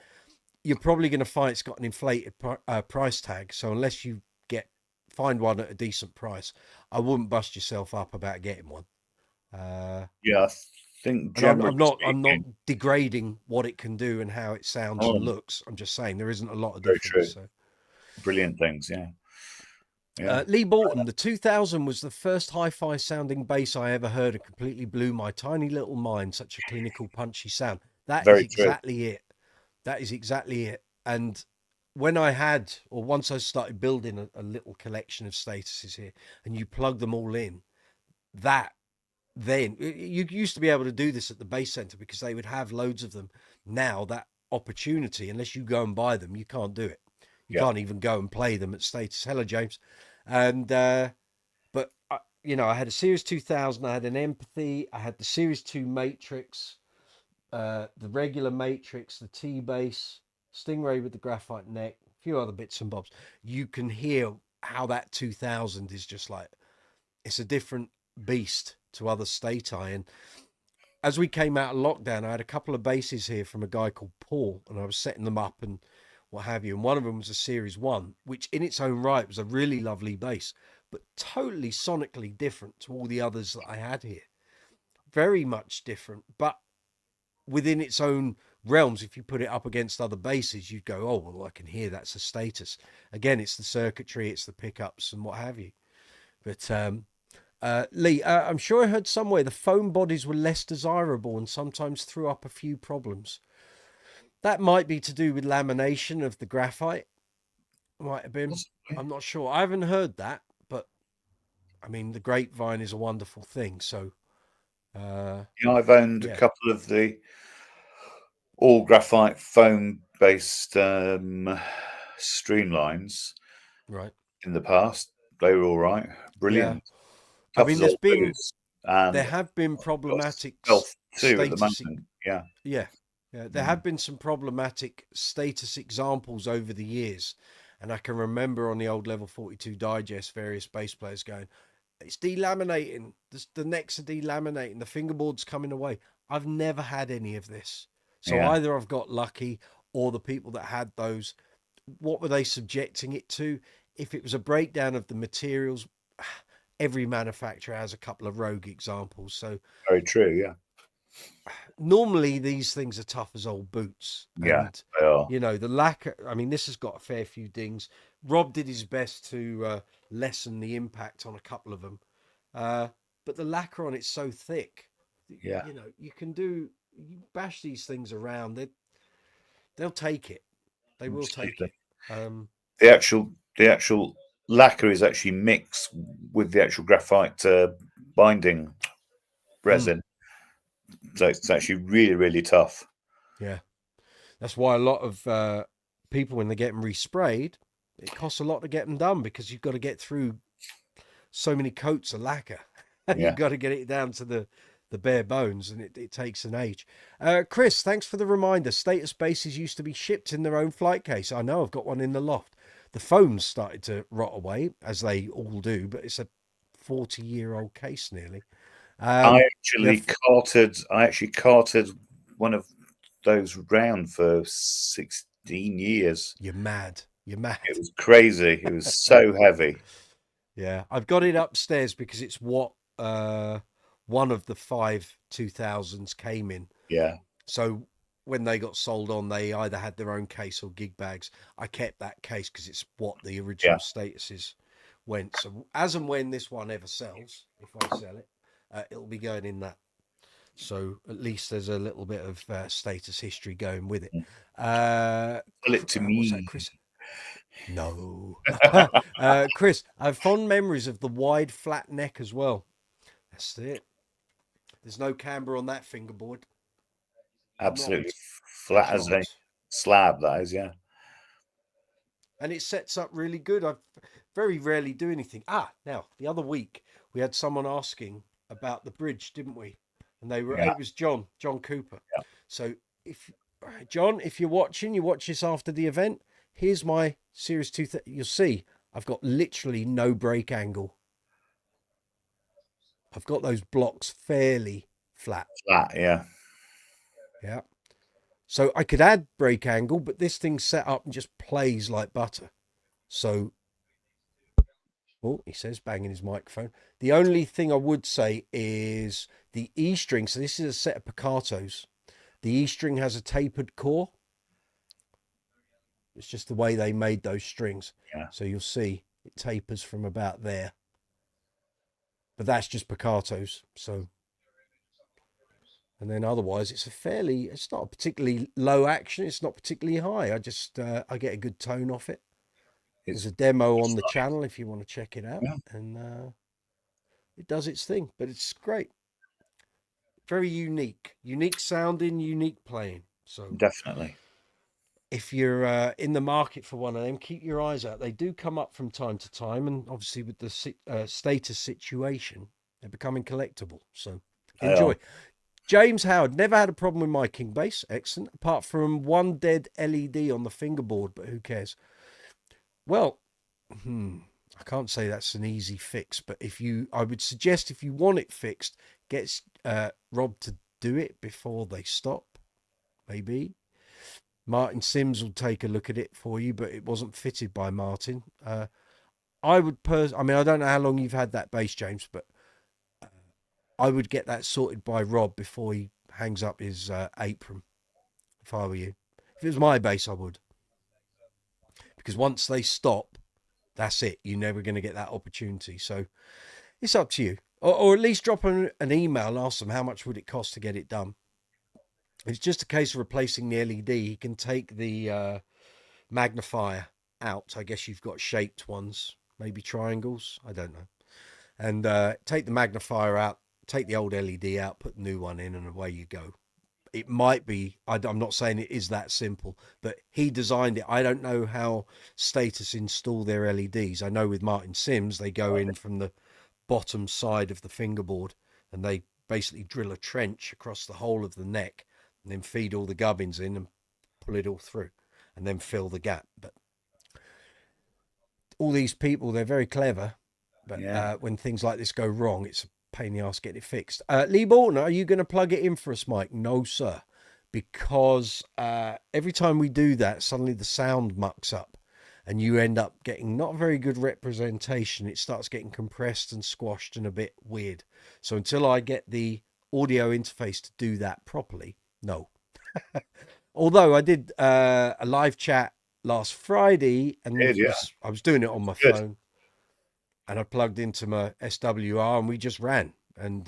You're probably going to find it's got an inflated price tag. So unless you find one at a decent price, I wouldn't bust yourself up about getting one. I think I'm not degrading what it can do and how it sounds and looks. I'm just saying there isn't a lot of difference. So. Brilliant things, yeah. Lee Bolton, the 2000 was the first hi-fi sounding bass I ever heard. It completely blew my tiny little mind. Such a clinical, punchy sound. That is exactly it. That is exactly it. And when once I started building a little collection of statuses here, and you plug them all in, then you used to be able to do this at the Bass Centre because they would have loads of them. Now that opportunity, unless you go and buy them, you can't do it. You can't even go and play them at status. Hello, James. And but I had a Series 2000, I had an Empathy, I had the Series 2 Matrix, the regular Matrix, the T-Bass, Stingray with the graphite neck, a few other bits and bobs. You can hear how that 2000 is just like, it's a different beast to other Stati. And as we came out of lockdown, I had a couple of basses here from a guy called Paul, and I was setting them up and what have you. And one of them was a Series 1, which in its own right was a really lovely bass, but totally sonically different to all the others that I had here. Very much different, but within its own realms. If you put it up against other basses, you'd go, oh, well, I can hear that's a status. Again, it's the circuitry, it's the pickups and what have you. But Lee, I'm sure I heard somewhere the foam bodies were less desirable and sometimes threw up a few problems. That might be to do with lamination of the graphite. Might have been. I'm not sure. I haven't heard that, but I mean, the grapevine is a wonderful thing. So, I've owned a couple of the all graphite foam based streamlines. Right. In the past, they were all right. Brilliant. Yeah. I mean, there have been problematic too at the moment. Yeah. Yeah. Yeah. There have been some problematic status examples over the years. And I can remember on the old Level 42 Digest, various bass players going, it's delaminating. The necks are delaminating. The fingerboard's coming away. I've never had any of this. So Yeah. either I've got lucky or the people that had those, what were they subjecting it to? If it was a breakdown of the materials, every manufacturer has a couple of rogue examples. So Very true. Yeah. normally these things are tough as old boots. Yeah. And, They are. you know, the lacquer, I mean, this has got a fair few dings. Rob did his best to lessen the impact on a couple of them. But the lacquer on it's so thick, Yeah. you know, you bash these things around, they'll take it. They will take Absolutely. it. The actual lacquer is actually mixed with the actual graphite binding resin, so it's actually really, really tough. Yeah. That's why a lot of people, when they get them resprayed, it costs a lot to get them done because you've got to get through so many coats of lacquer. Yeah. You've got to get it down to the bare bones, and it takes an age. Chris, thanks for the reminder. Status Basses used to be shipped in their own flight case. I know, I've got one in the loft. The foam's started to rot away, as they all do, but it's a 40-year-old case nearly. I actually carted one of those round for 16 years. You're mad. You're mad. It was crazy. It was so heavy. Yeah, I've got it upstairs because it's what one of the 5 2000s came in. Yeah. So when they got sold on, they either had their own case or gig bags. I kept that case because it's what the original statuses went. So as and when this one ever sells, if I sell it, it'll be going in that. So at least there's a little bit of status history going with it. Tell it to me. What's that, Chris? No. Chris, I have fond memories of the wide flat neck as well. That's it. There's no camber on that fingerboard. Absolutely flat as a slab, that is, yeah. And it sets up really good. I very rarely do anything. Now, the other week, we had someone asking about the bridge, didn't we? And they were, it was John Cooper. Yeah. So John, if you're watching, you watch this after the event, here's my Series 2. You'll see I've got literally no brake angle. I've got those blocks fairly flat. Flat, yeah. Yeah. So I could add brake angle, but this thing's set up and just plays like butter. So, oh, he says, banging his microphone. The only thing I would say is the E string. So this is a set of piccatos. The E string has a tapered core. It's just the way they made those strings. Yeah. So you'll see it tapers from about there. But that's just piccatos. So, and then otherwise it's it's not a particularly low action. It's not particularly high. I just, I get a good tone off it. There's a demo on the channel if you want to check it out. Yeah. And it does its thing, but it's great. Very unique sounding, unique playing. So definitely. If you're in the market for one of them, keep your eyes out. They do come up from time to time, and obviously with the status situation, they're becoming collectible. So enjoy. James Howard, never had a problem with my King bass. Excellent. Apart from one dead LED on the fingerboard, but who cares? Well, I can't say that's an easy fix, but I would suggest if you want it fixed, get Rob to do it before they stop. Maybe Martin Sims will take a look at it for you, but it wasn't fitted by Martin. I mean, I don't know how long you've had that bass, James, but I would get that sorted by Rob before he hangs up his apron, if I were you. If it was my bass, I would. Because once they stop, that's it. You're never going to get that opportunity. So it's up to you. Or at least drop an email and ask them how much would it cost to get it done. It's just a case of replacing the LED. You can take the magnifier out. I guess you've got shaped ones, maybe triangles. I don't know. And take the magnifier out, take the old LED out, put the new one in, and away you go. It might be, I'm not saying it is that simple, but he designed it. I don't know how Status install their LEDs. I know with Martin Sims, they go in from the bottom side of the fingerboard and they basically drill a trench across the whole of the neck. and then feed all the gubbins in and pull it all through, and then fill the gap. But all these people, they're very clever, but when things like this go wrong, it's a pain in the ass getting it fixed. Lee Borton, are you going to plug it in for us, Mike? No, sir, because every time we do that, suddenly the sound mucks up and you end up getting not a very good representation. It starts getting compressed and squashed and a bit weird. So until I get the audio interface to do that properly, no. Although I did a live chat last Friday, and I was doing it on my phone, and I plugged into my SWR, and we just ran, and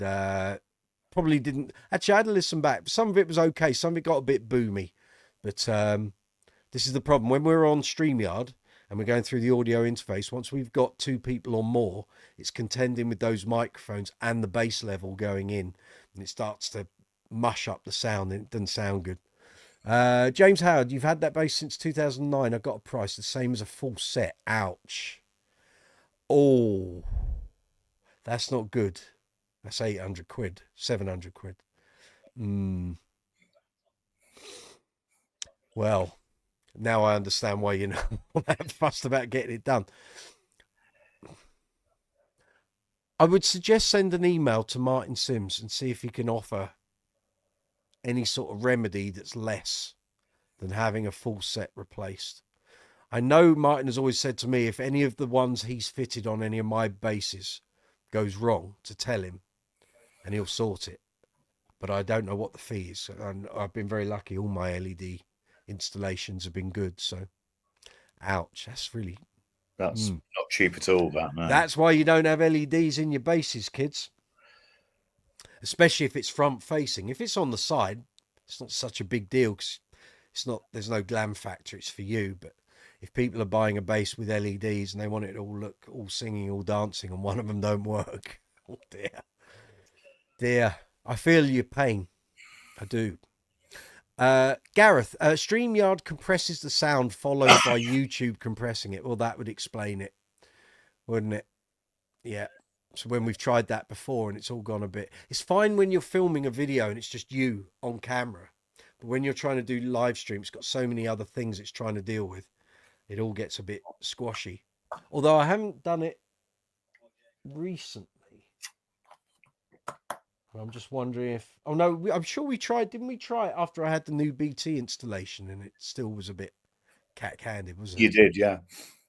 probably didn't. Actually, I had to listen back. Some of it was okay. Some of it got a bit boomy, but this is the problem when we're on StreamYard and we're going through the audio interface. Once we've got 2 people or more, it's contending with those microphones and the bass level going in, and it starts to mush up the sound, and it doesn't sound good. James Howard, you've had that bass since 2009. I got a price the same as a full set. Ouch. Oh, that's not good. That's 800 quid, 700 quid. Well, now I understand why you're not that fussed about getting it done. I would suggest send an email to Martin Sims and see if he can offer any sort of remedy that's less than having a full set replaced. I know Martin has always said to me, if any of the ones he's fitted on any of my basses goes wrong, to tell him and he'll sort it. But I don't know what the fee is. And I've been very lucky. All my LED installations have been good. So, ouch. That's really... That's not cheap at all, that, man. That's why you don't have LEDs in your basses, kids. Especially if it's front facing. If it's on the side, it's not such a big deal because there's no glam factor. It's for you. But if people are buying a bass with LEDs and they want it to all look all singing, all dancing, and one of them don't work, oh dear, I feel your pain. I do. Gareth, StreamYard compresses the sound followed by YouTube compressing it. Well, that would explain it, wouldn't it? Yeah. So when we've tried that before and it's all gone a bit... It's fine when you're filming a video and it's just you on camera. But when you're trying to do live stream, it's got so many other things it's trying to deal with. It all gets a bit squashy. Although I haven't done it recently. I'm just wondering if... Oh, no, I'm sure we tried... Didn't we try it after I had the new BT installation and it still was a bit cat-handed, wasn't it? You did, yeah.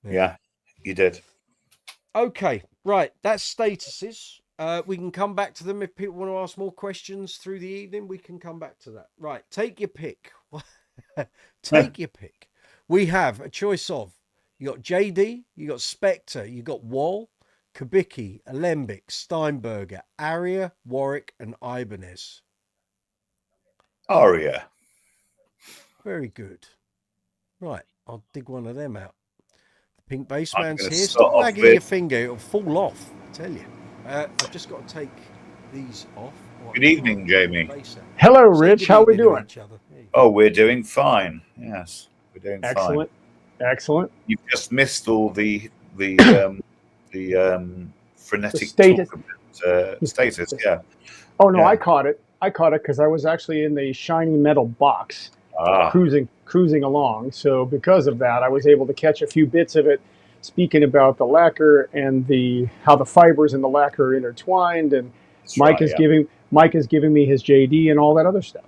Yeah, you did. Okay, right. That's statuses. We can come back to them if people want to ask more questions through the evening. We can come back to that. Right, take your pick. Take your pick. We have a choice of... You got Jaydee, you got Spector, you got Wal, Kubicki, Alembic, Steinberger, Aria, Warwick, and Ibanez. Aria. Very good. Right, I'll dig one of them out. The pink bassman's here. Stop wagging your finger, it'll fall off, I tell you. I've just got to take these off. Good evening, Jamie. Hello, Rich. How are we doing? Oh, we're doing fine. Yes, we're doing excellent. Fine. Excellent. You've just missed all the frenetic status. Status, yeah. Oh no, yeah. I caught it because I was actually in the shiny metal box, cruising along. So because of that, I was able to catch a few bits of it, speaking about the lacquer and how the fibers in the lacquer are intertwined. And That's Mike is giving me his JD and all that other stuff.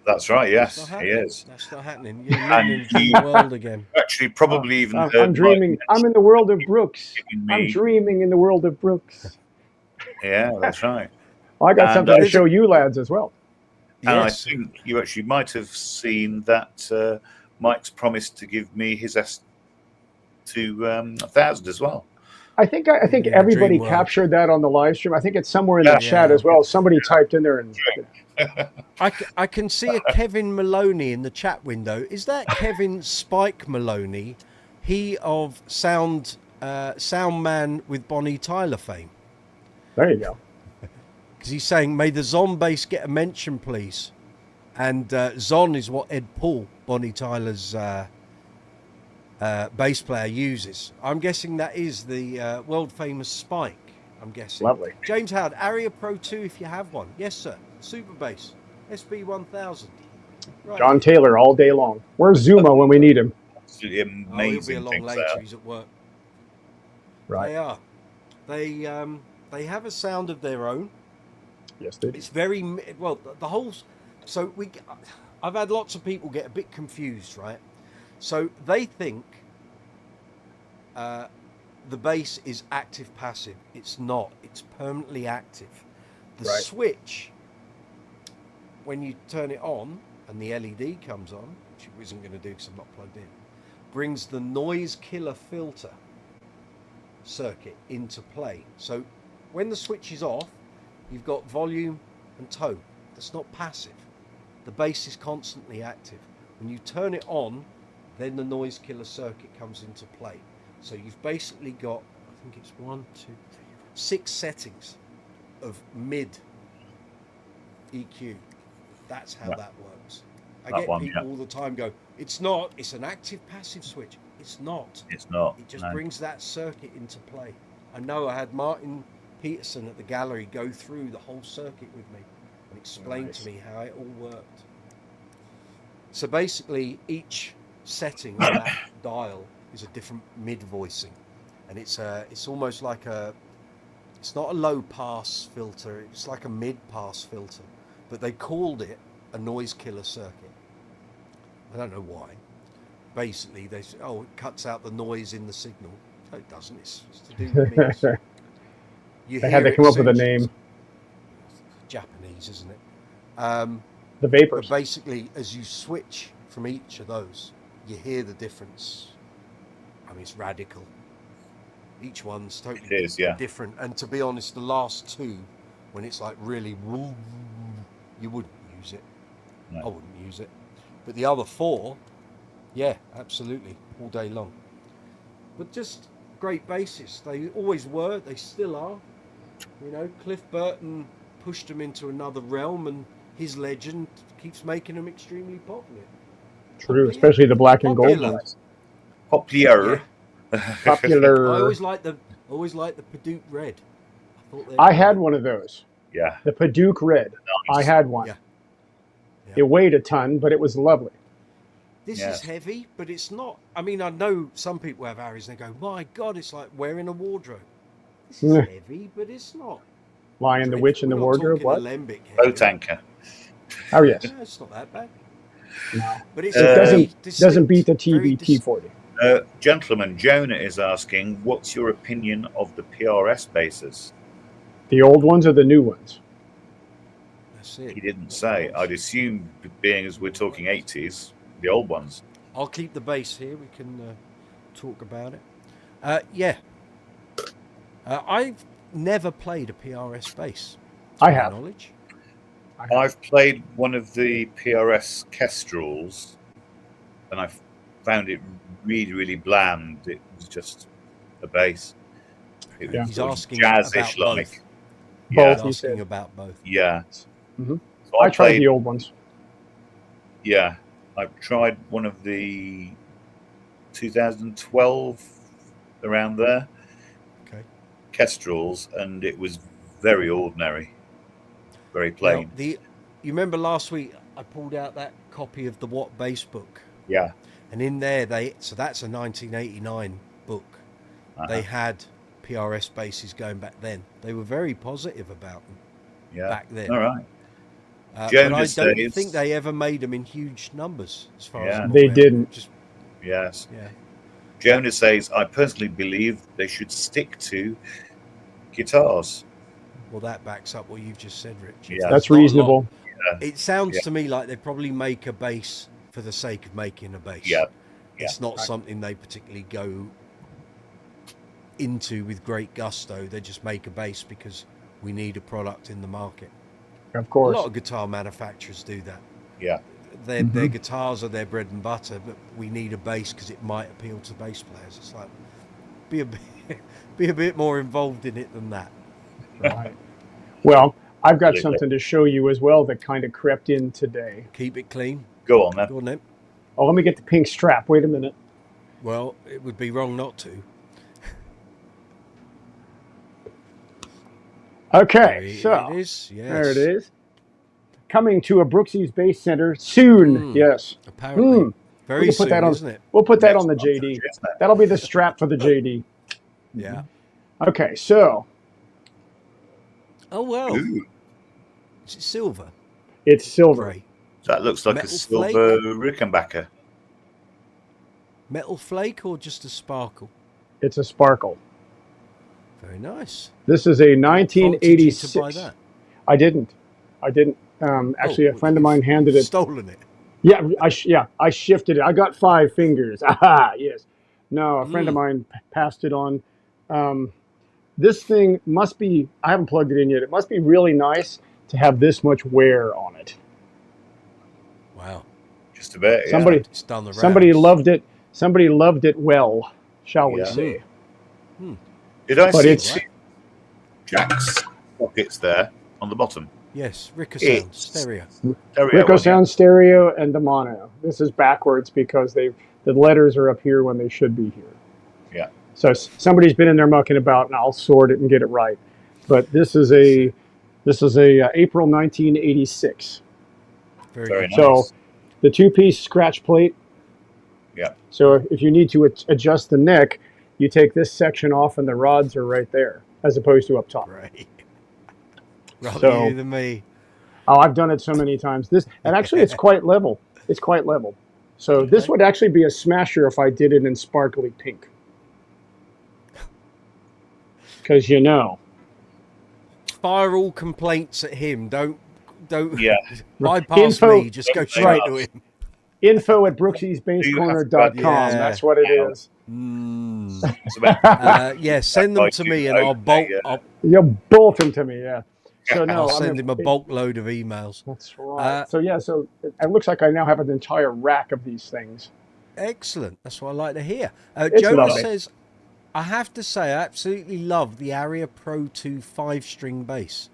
That's right. Yes, he is. That's not happening. You're living in the world again. Actually, probably even. I'm dreaming. I'm in the world of Brooks. I'm dreaming in the world of Brooks. Yeah, that's right. Well, I got something to show you lads as well. And yes. I think you actually might have seen that Mike's promised to give me his S2000 as well. I think everybody captured that on the live stream. I think it's somewhere in the chat as well. Somebody typed in there and. I can see a Kevin Maloney in the chat window. Is that Kevin Spike Maloney? He of sound man with Bonnie Tyler fame. There you go. Because he's saying, may the Zon bass get a mention, please. And Zon is what Ed Paul, Bonnie Tyler's bass player, uses. I'm guessing that is the world famous Spike. I'm guessing. Lovely. James Howard, Aria Pro II if you have one. Yes, sir. Super bass, SB 1000. Right. John Taylor all day long. Where's Zuma when we need him? Absolutely Oh, he'll be amazing along things later. there. He's at work. Right. They are. They have a sound of their own. Yes, they do. It's very well. The whole. So I've had lots of people get a bit confused, right? So they think the bass is active passive. It's not. It's permanently active. The Right. switch, when you turn it on and the LED comes on, which it isn't going to do because I'm not plugged in, brings the noise killer filter circuit into play. So when the switch is off, you've got volume and tone. That's not passive. The bass is constantly active. When you turn it on, then the noise killer circuit comes into play. So you've basically got, I think it's 6 settings of mid EQ. That's how that works. I get people all the time go, it's not, it's an active passive switch. It's not. It's not. It just brings that circuit into play. I know I had Martin Peterson at the gallery go through the whole circuit with me and explain to me how it all worked. So basically each setting on that dial is a different mid voicing, and it's almost like it's not a low pass filter, it's like a mid pass filter, but they called it a noise killer circuit. I don't know why. Basically they say, oh, it cuts out the noise in the signal. No, it doesn't. It's to do with mix. They had to come up with a name. Japanese, isn't it? The vapors. But basically, as you switch from each of those, you hear the difference. I mean, it's radical. Each one's totally different. And to be honest, the last two, when it's like really, you wouldn't use it. No. I wouldn't use it. But the other 4, yeah, absolutely, all day long. But just great basses. They always were. They still are. You know, Cliff Burton pushed them into another realm, and his legend keeps making them extremely popular. True, especially the black and gold ones. Popular. Yeah. Popular. I always like the Paduke Red. I had one of those. Yeah. The Paduke Red. Nice. I had one. Yeah. Yeah. It weighed a ton, but it was lovely. This is heavy, but it's not. I mean, I know some people have Aries and they go, my God, it's like wearing a wardrobe. This is heavy, but it's not. Lion the Witch in the Wardrobe, what? Alembic boat anchor. Oh, yes. No, it's not that bad. No. But it doesn't beat the T40. Gentleman, Jonah is asking, what's your opinion of the PRS basses? The old ones or the new ones? That's it. He didn't say. I'd assume, being as we're talking 80s, the old ones. I'll keep the bass here. We can talk about it. Yeah. I've never played a PRS bass. I have. Knowledge. I've played one of the PRS Kestrels, and I found it really, really bland. It was just a bass. It was He's asking jazzish, about like. Both. He's asking about both. Yeah. Mm-hmm. So I tried the old ones. Yeah. I've tried one of the 2012, around there. Okay. Kestrels, and it was very ordinary. Very plain. Now, you remember last week I pulled out that copy of the Watt bass book. Yeah. And in there so that's a 1989 book. They had PRS basses going back then. They were very positive about them back then. All right. But I don't think they ever made them in huge numbers, as far as I'm they aware. didn't. Yes. Yeah. Jonah says, I personally believe they should stick to guitars. Well, that backs up what you've just said, Rich. Yeah, that's reasonable. It sounds to me like they probably make a bass for the sake of making a bass. Yeah. It's not something they particularly go into with great gusto. They just make a bass because we need a product in the market. Of course. A lot of guitar manufacturers do that. Yeah. Their guitars are their bread and butter, but we need a bass because it might appeal to bass players. It's like, be a bit more involved in it than that. Right. Well, I've got something to show you as well that kind of crept in today. Keep it clean. Go on, then. Go on, then. Oh, let me get the pink strap. Wait a minute. Well, it would be wrong not to. Okay, so it is. Yes. There it is. coming to a Brooksy's Bass Center soon. Yes. Apparently. Very soon, isn't it? We'll put that on the JD. That'll be the strap for the JD. Yeah. Okay, so. Oh, well. Ooh. Is it silver? It's silver. Grey. That looks like Metal a silver Rickenbacker. Metal flake or just a sparkle? It's a sparkle. Very nice. This is a 1986. To buy that? I didn't. Actually, a friend of mine handed it. Stolen it. Yeah, I shifted it. I got 5 fingers. Aha, yes. No, a friend of mine passed it on. This thing must be, I haven't plugged it in yet. It must be really nice to have this much wear on it. Wow. Just a bit, It's done the somebody rounds. loved it. Somebody loved it well, shall we say. Did I But see it's- Jack's pockets there on the bottom? Yes, Ricker Sound, stereo. Rico Sound Stereo and the mono. This is backwards because the letters are up here when they should be here. Yeah. So somebody's been in there mucking about, and I'll sort it and get it right. But this is a April 1986. Very nice. So the 2-piece scratch plate. Yeah. So if you need to adjust the neck, you take this section off, and the rods are right there, as opposed to up top. Right. Rather So- you than me. Oh, I've done it so many times. And actually, it's quite level. It's quite level. So this would actually be a smasher if I did it in sparkly pink. Because Fire all complaints at him. Don't Yeah. bypass Info- me. Just go straight to him. info at brooksy'sbasscorner.com. Yeah. That's what it is. It's about Yeah, send them to me and I'll bolt. You'll bolt them to me, yeah. So no, I'll send him a bulk load of emails. That's right. So it looks like I now have an entire rack of these things. Excellent. That's what I like to hear. It's Jonah lovely. says, I have to say, I absolutely love the Aria Pro II 5-string bass.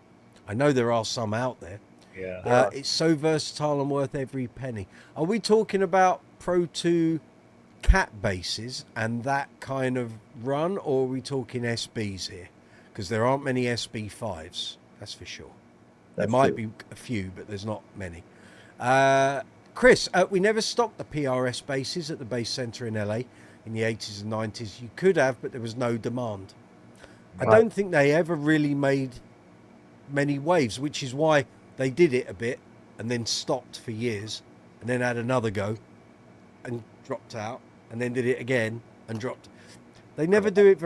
I know there are some out there. Yeah. It's so versatile and worth every penny. Are we talking about Pro 2 cat basses and that kind of run, or are we talking SBs here? Because there aren't many SB5s, that's for sure. There might be a few, but there's not many. Chris, we never stocked the PRS basses at the Bass Centre in LA in the 80s and 90s. You could have, but there was no demand. I don't think they ever really made many waves, which is why they did it a bit and then stopped for years and then had another go and dropped out and then did it again and dropped. They never do it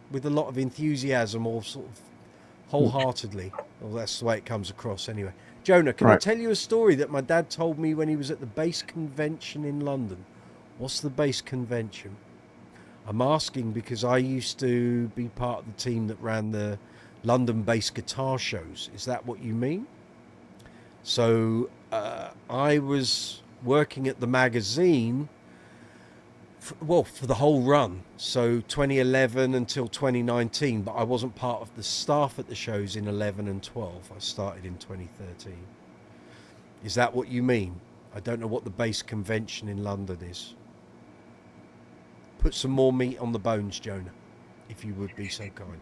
with a lot of enthusiasm or sort of wholeheartedly. Well, that's the way it comes across anyway. Jonah, can I tell you a story that my dad told me when he was at the bass convention in London? What's the bass convention? I'm asking because I used to be part of the team that ran the London bass guitar shows. Is that what you mean? So I was working at the magazine for the whole run, so 2011 until 2019, but I wasn't part of the staff at the shows in 11 and 12. I started in 2013. Is that what you mean? I don't know what the bass convention in London is. Put some more meat on the bones, Jonah, if you would be so kind.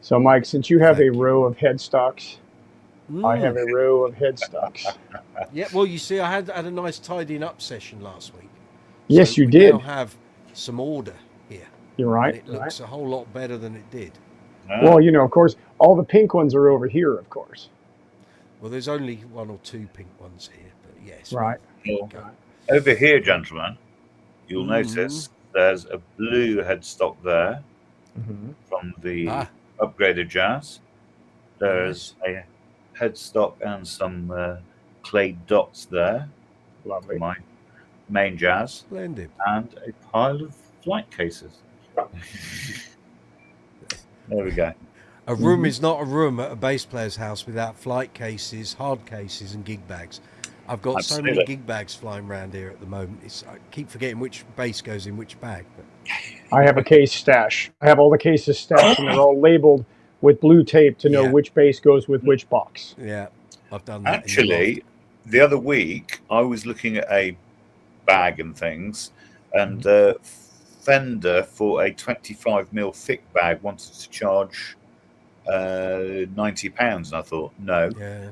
So, Mike, since you have a row of headstocks, I have a row of headstocks. Yeah, well, you see, I had a nice tidying up session last week. Yes, you we did. now have some order here. You're right. And it looks a whole lot better than it did. Well, of course, all the pink ones are over here, of course. Well, there's only 1 or 2 pink ones here, but yes. Right. Over here, gentlemen, you'll notice there's a blue headstock there from the upgraded Jazz. There's a headstock and some clay dots there. Lovely. For my main Jazz. Splendid. And a pile of flight cases. There we go. A room is not a room at a bass player's house without flight cases, hard cases, and gig bags. I've got so many gig bags flying around here at the moment. I keep forgetting which bass goes in which bag. But I have a case stash. I have all the cases stashed, and they're all labeled with blue tape to know which bass goes with which box. Yeah, I've done that. Actually, the other week, I was looking at a bag and things, and Fender, for a 25mm thick bag, wanted to charge £90, and I thought, no. Yeah.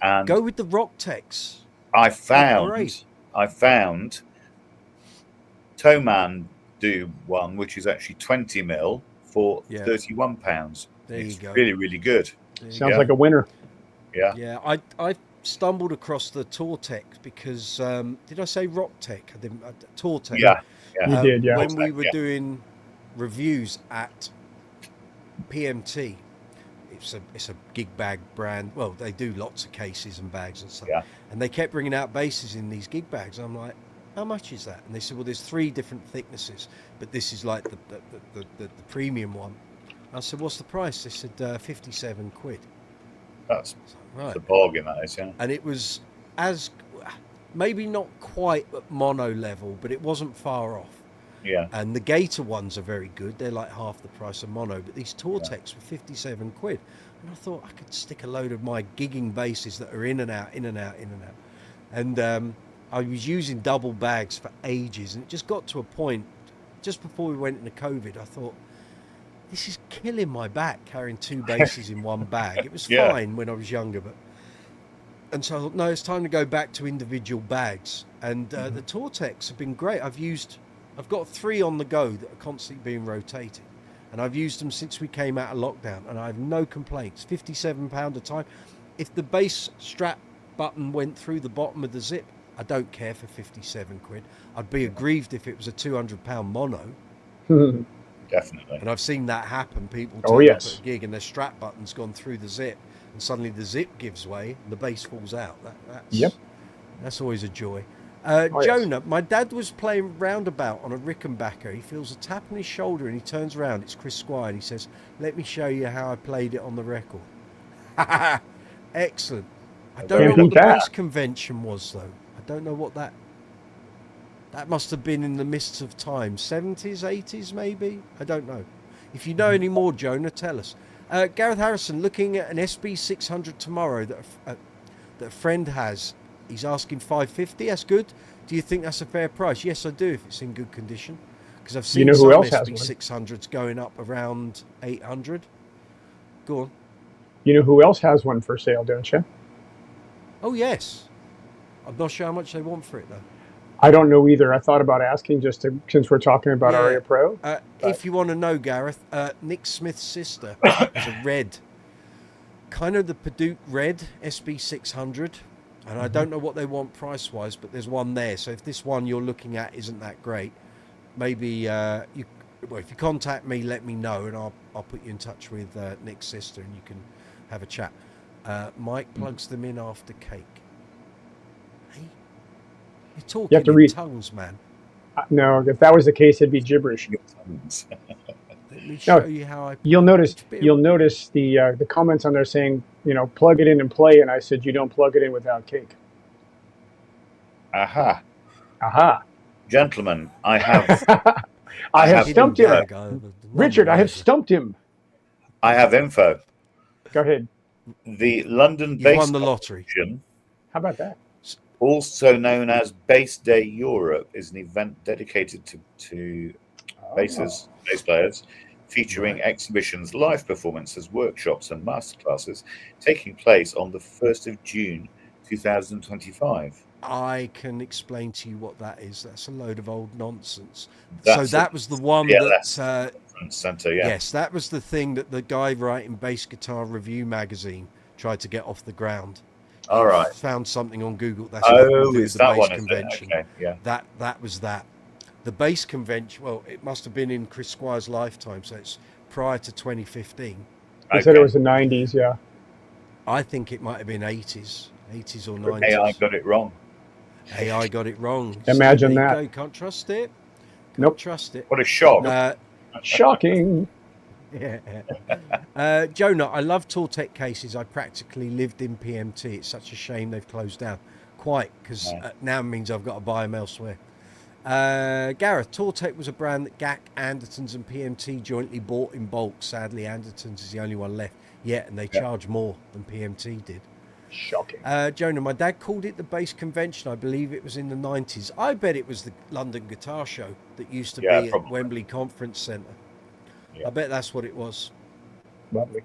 And go with the Rock Techs. I great. found Toman do one, which is actually 20mm for £31. There you go. Really, really good. Sounds like a winner. Yeah. Yeah, I stumbled across the Tortec because did I say Rock Tech? I didn't. Tortec. Yeah. You did, yeah. When we were doing reviews at PMT, it's a gig bag brand. Well, they do lots of cases and bags and stuff. Yeah. And they kept bringing out basses in these gig bags. I'm like, how much is that? And they said, well, there's 3 different thicknesses, but this is like the premium one. I said, what's the price? They said 57 quid. That's right. The bargain, that is, yeah. And it was maybe not quite at mono level, but it wasn't far off. Yeah. And the Gator ones are very good. They're like half the price of mono, but these Tortecs were 57 quid. And I thought I could stick a load of my gigging basses that are in and out. And I was using double bags for ages, and it just got to a point, just before we went into COVID, I thought, this is killing my back, carrying 2 basses in one bag. It was fine when I was younger, and so I thought, no, it's time to go back to individual bags. And the Tortecs have been great. I've got 3 on the go that are constantly being rotated, and I've used them since we came out of lockdown, and I have no complaints. £57 a time. If the bass strap button went through the bottom of the zip, I don't care for 57 quid. I'd be aggrieved if it was a £200 mono. Definitely. And I've seen that happen. People turn up at a gig and their strap button's gone through the zip, and suddenly the zip gives way and the bass falls out. That's always a joy. Jonah, my dad was playing roundabout on a Rickenbacker. He feels a tap on his shoulder and he turns around. It's Chris Squire, and he says, let me show you how I played it on the record. Excellent. I don't know what the bass convention was, though. I don't know what that must have been in the mists of time. 70s, 80s, maybe? I don't know. If you know any more, Jonah, tell us. Gareth Harrison, looking at an SB600 tomorrow that a friend has. He's asking $550. That's good. Do you think that's a fair price? Yes, I do, if it's in good condition. Because I've seen some SB600s going up around 800. Go on. You know who else has one for sale, don't you? Oh, yes. I'm not sure how much they want for it, though. I don't know either. I thought about asking since we're talking about Aria Pro. If you want to know, Gareth, Nick Smith's sister has a red, kind of the Paduke red SB600. And I don't know what they want price-wise, but there's one there. So if this one you're looking at isn't that great, maybe if you contact me, let me know, and I'll put you in touch with Nick's sister, and you can have a chat. Mike plugs them in after cake. Hey, you're talking you have to read tongues, man. No, if that was the case, it'd be gibberish. Let me show you how I. You'll notice the comments on there saying, plug it in and play, and I said you don't plug it in without cake. Aha. Gentlemen, I have. I have stumped him. Richard, I have stumped him. I have info. Go ahead. The London You Bass won the lottery. How about that? Also known as Bass Day Europe, is an event dedicated to bass players, featuring exhibitions, live performances, workshops, and masterclasses taking place on the 1st of June, 2025. I can explain to you what that is. That's a load of old nonsense. That's so that was the one that center, yes, that was the thing that the guy writing Bass Guitar Review magazine tried to get off the ground. All right. Found something on Google. That's is the that bass one? convention. Okay, yeah. That was that. The bass convention. Well, it must have been in Chris Squire's lifetime, so it's prior to 2015. They said it was the 90s. Yeah. I think it might have been 80s or 90s. AI got it wrong. AI got it wrong. Imagine that. You can't trust it. Nope. Trust it. What a shock. Shocking. Yeah. Jonah, I love Tortec cases. I practically lived in PMT. It's such a shame they've closed down. Quite, because now means I've got to buy them elsewhere. Gareth, Tortec was a brand that GAC, Andertons and PMT jointly bought in bulk. Sadly, Andertons is the only one left. Yeah, and they charge more than PMT did. Shocking. Jonah, my dad called it the bass convention. I believe it was in the 90s. I bet it was the London Guitar Show that used to be at Wembley Conference Centre. I bet that's what it was. Lovely.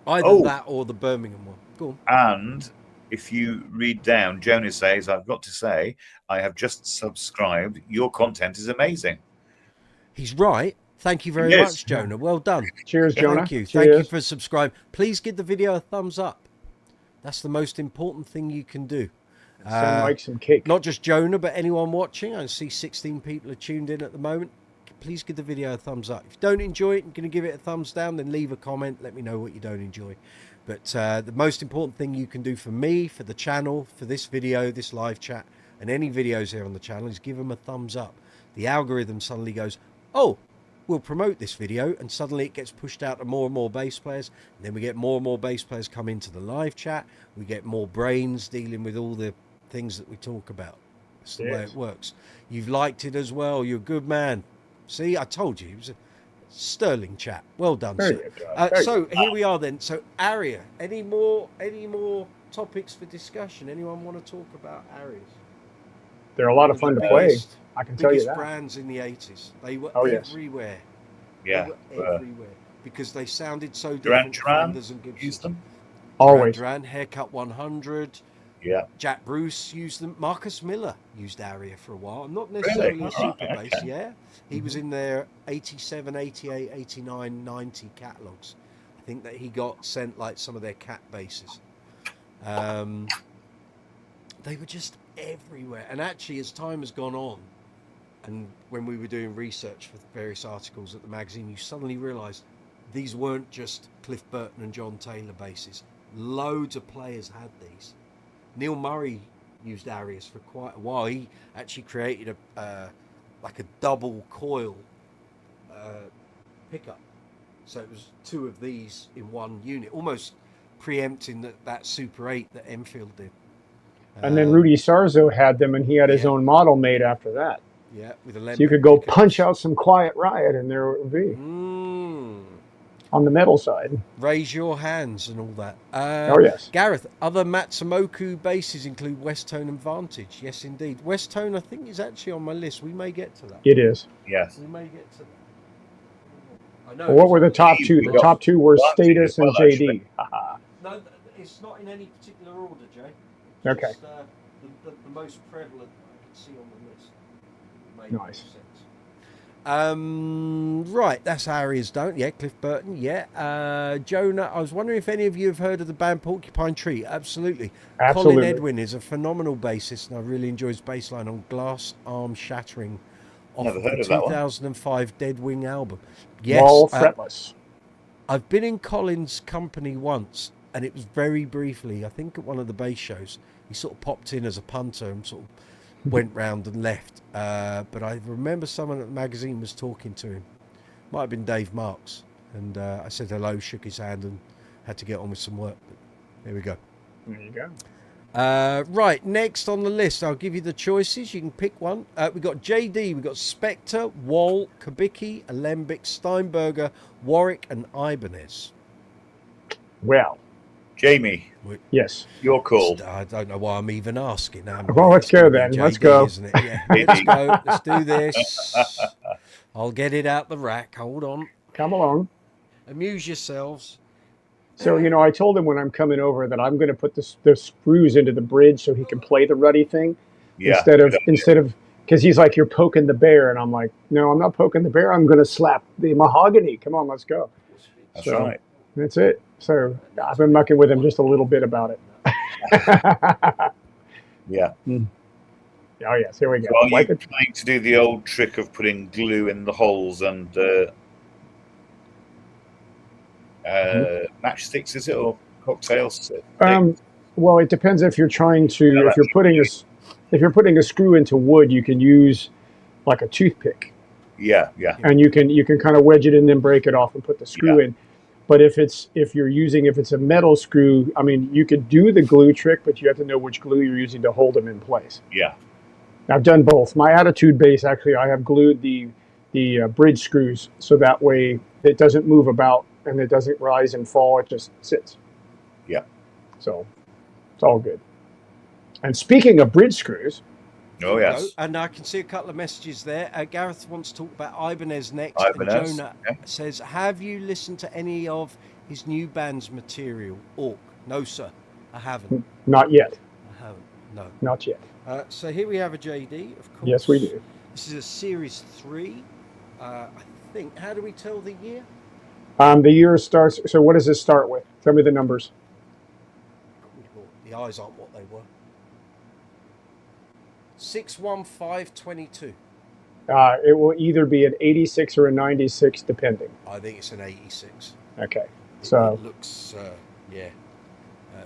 Either that or the Birmingham one. Go on. And if you read down, Jonah says, I've got to say, I have just subscribed. Your content is amazing. He's right. Thank you very Yes. much, Jonah. Well done. Cheers, Jonah. Thank you. Cheers. Thank you for subscribing. Please give the video a thumbs up. That's the most important thing you can do. Send Mike some cake. Not just Jonah, but anyone watching. I see 16 people are tuned in at the moment. Please give the video a thumbs up. If you don't enjoy it and going to give it a thumbs down, then leave a comment. Let me know what you don't enjoy. But the most important thing you can do for me, for the channel, for this video, this live chat, and any videos here on the channel is give them a thumbs up. The algorithm suddenly goes, oh, we'll promote this video, and suddenly it gets pushed out to more and more bass players. And then we get more and more bass players come into the live chat. We get more brains dealing with all the things that we talk about. That's the way it works. You've liked it as well. You're a good man. See, I told you. It was a sterling chat. Well done, sir. So here we are then. So Aria, any more topics for discussion? Anyone want to talk about Arias? They're a lot of fun to play. I can tell you that. Brands in the 80s. They were everywhere. Yeah. They were everywhere because they sounded so different. Duran used them. Always. Duran, Haircut 100. Yeah. Jack Bruce used them. Marcus Miller used Aria for a while. Not necessarily a super bass, yeah. He was in their 87, 88, 89, 90 catalogues. I think that he got sent like some of their cat basses. They were just everywhere. And actually, as time has gone on, and when we were doing research for various articles at the magazine, you suddenly realised these weren't just Cliff Burton and John Taylor basses. Loads of players had these. Neil Murray used Arias for quite a while. He actually created like a double coil pickup. So it was two of these in one unit, almost preempting that Super 8 that Enfield did. And then Rudy Sarzo had them, and he had his own model made after that. Yeah, with Alembic. So you could go punch out some Quiet Riot, and there it would be. On the metal side. Raise your hands and all that. Oh, yes. Gareth, other Matsumoku basses include West Tone and Vantage. Yes, indeed. West Tone, I think, is actually on my list. We may get to that. It is. Yes. We may get to that. I know. Well, what were the top two? The top two were Status and Jaydee. No, it's not in any particular order, Jay. It's okay. Just, the most prevalent I can see on the list. Nice. Right, that's Arias don't. Yeah, Cliff Burton. Yeah. Jonah, I was wondering if any of you have heard of the band Porcupine Tree. Absolutely. Colin Edwin is a phenomenal bassist, and I really enjoy his bass line on Glass Arm Shattering off the 2005 Dead Wing album. Yes. Wal Fretless. I've been in Colin's company once, and it was very briefly, I think at one of the bass shows. He sort of popped in as a punter and sort of went round and left. But I remember someone at the magazine was talking to him. Might have been Dave Marks. And I said hello, shook his hand, and had to get on with some work. But there we go. There you go. Right, next on the list, I'll give you the choices. You can pick one. We've got Jaydee, we've got Spector, Wal, Kubicki, Alembic, Steinberger, Warwick, and Ibanez. Well. Jamie. Yes. You're cool. I don't know why I'm even asking now. Well, let's go then. Let's go. Isn't it? Yeah, let's go. Let's do this. I'll get it out the rack. Hold on. Come along. Amuse yourselves. So, you know, I told him when I'm coming over that I'm going to put the screws into the bridge so he can play the ruddy thing. Yeah. Instead of, because he's like, you're poking the bear. And I'm like, no, I'm not poking the bear. I'm going to slap the mahogany. Come on, let's go. That's right. That's it. So I've been mucking with him just a little bit about it. Yeah. Oh, yes. Here we go. Well, you're trying to do the old trick of putting glue in the holes and matchsticks, is it, or cocktails? Well, it depends if you're trying to. If you're putting a screw into wood, you can use like a toothpick. Yeah. And you can kind of wedge it in, then break it off and put the screw in. But if it's a metal screw, I mean, you could do the glue trick, but you have to know which glue you're using to hold them in place. Yeah. I've done both. My Attitude bass, actually, I have glued the bridge screws so that way it doesn't move about and it doesn't rise and fall. It just sits. Yeah. So it's all good. And speaking of bridge screws. Oh, yes. And I can see a couple of messages there. Gareth wants to talk about Ibanez next. Ibanez, and Jonah says, have you listened to any of his new band's material, Orc? No, sir. I haven't. Not yet. I haven't. No. Not yet. So here we have a Jaydee, of course. Yes, we do. This is a Series 3. I think. How do we tell the year? The year starts. So what does this start with? Tell me the numbers. The eyes aren't what they were. 61522. It will either be an 86 or a 96, depending. I think it's an 86. Okay. So it looks, yeah.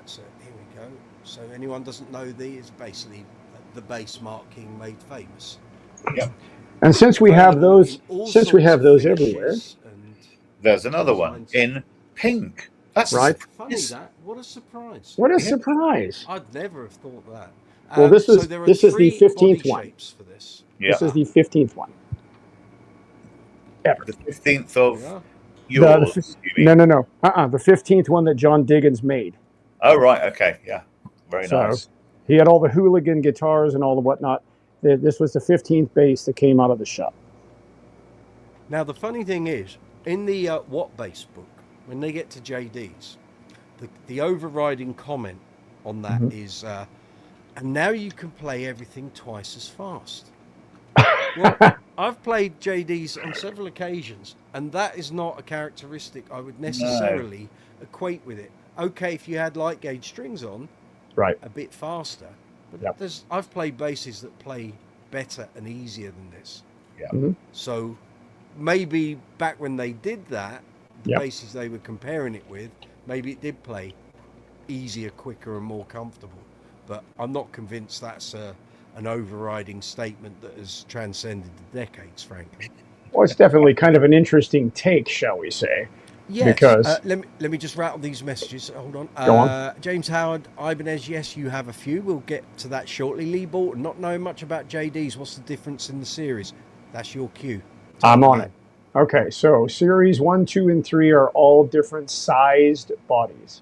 So here we go. So anyone doesn't know, these basically the bass marking made famous. Yep. And since we have those, everywhere, there's another one in pink. That's right. Funny that. What a surprise! What a surprise! I'd never have thought that. Well, this is so this is the 15th one. For this. Yeah. This is the 15th one. Ever. The 15th of yours. No. The 15th one that John Diggins made. Oh right. Okay. Yeah. Very nice. He had all the hooligan guitars and all the whatnot. This was the 15th bass that came out of the shop. Now the funny thing is, in the What Bass book, when they get to Jaydee's, the overriding comment on that is, and now you can play everything twice as fast. Well, I've played Jaydee's on several occasions, and that is not a characteristic I would necessarily equate with it. Okay, if you had light gauge strings on, right, a bit faster, but I've played basses that play better and easier than this. Yeah. So maybe back when they did that, the basses they were comparing it with, maybe it did play easier, quicker, and more comfortable. But I'm not convinced that's an overriding statement that has transcended the decades, frankly. Well, it's definitely kind of an interesting take, shall we say. Yes. Because let me just rattle these messages. Hold on. Go on. James Howard, Ibanez, yes, you have a few. We'll get to that shortly. Lee Bolton, not knowing much about Jaydee's, what's the difference in the series? That's your cue. I'm on it. Okay, so series 1, 2, and 3 are all different sized bodies.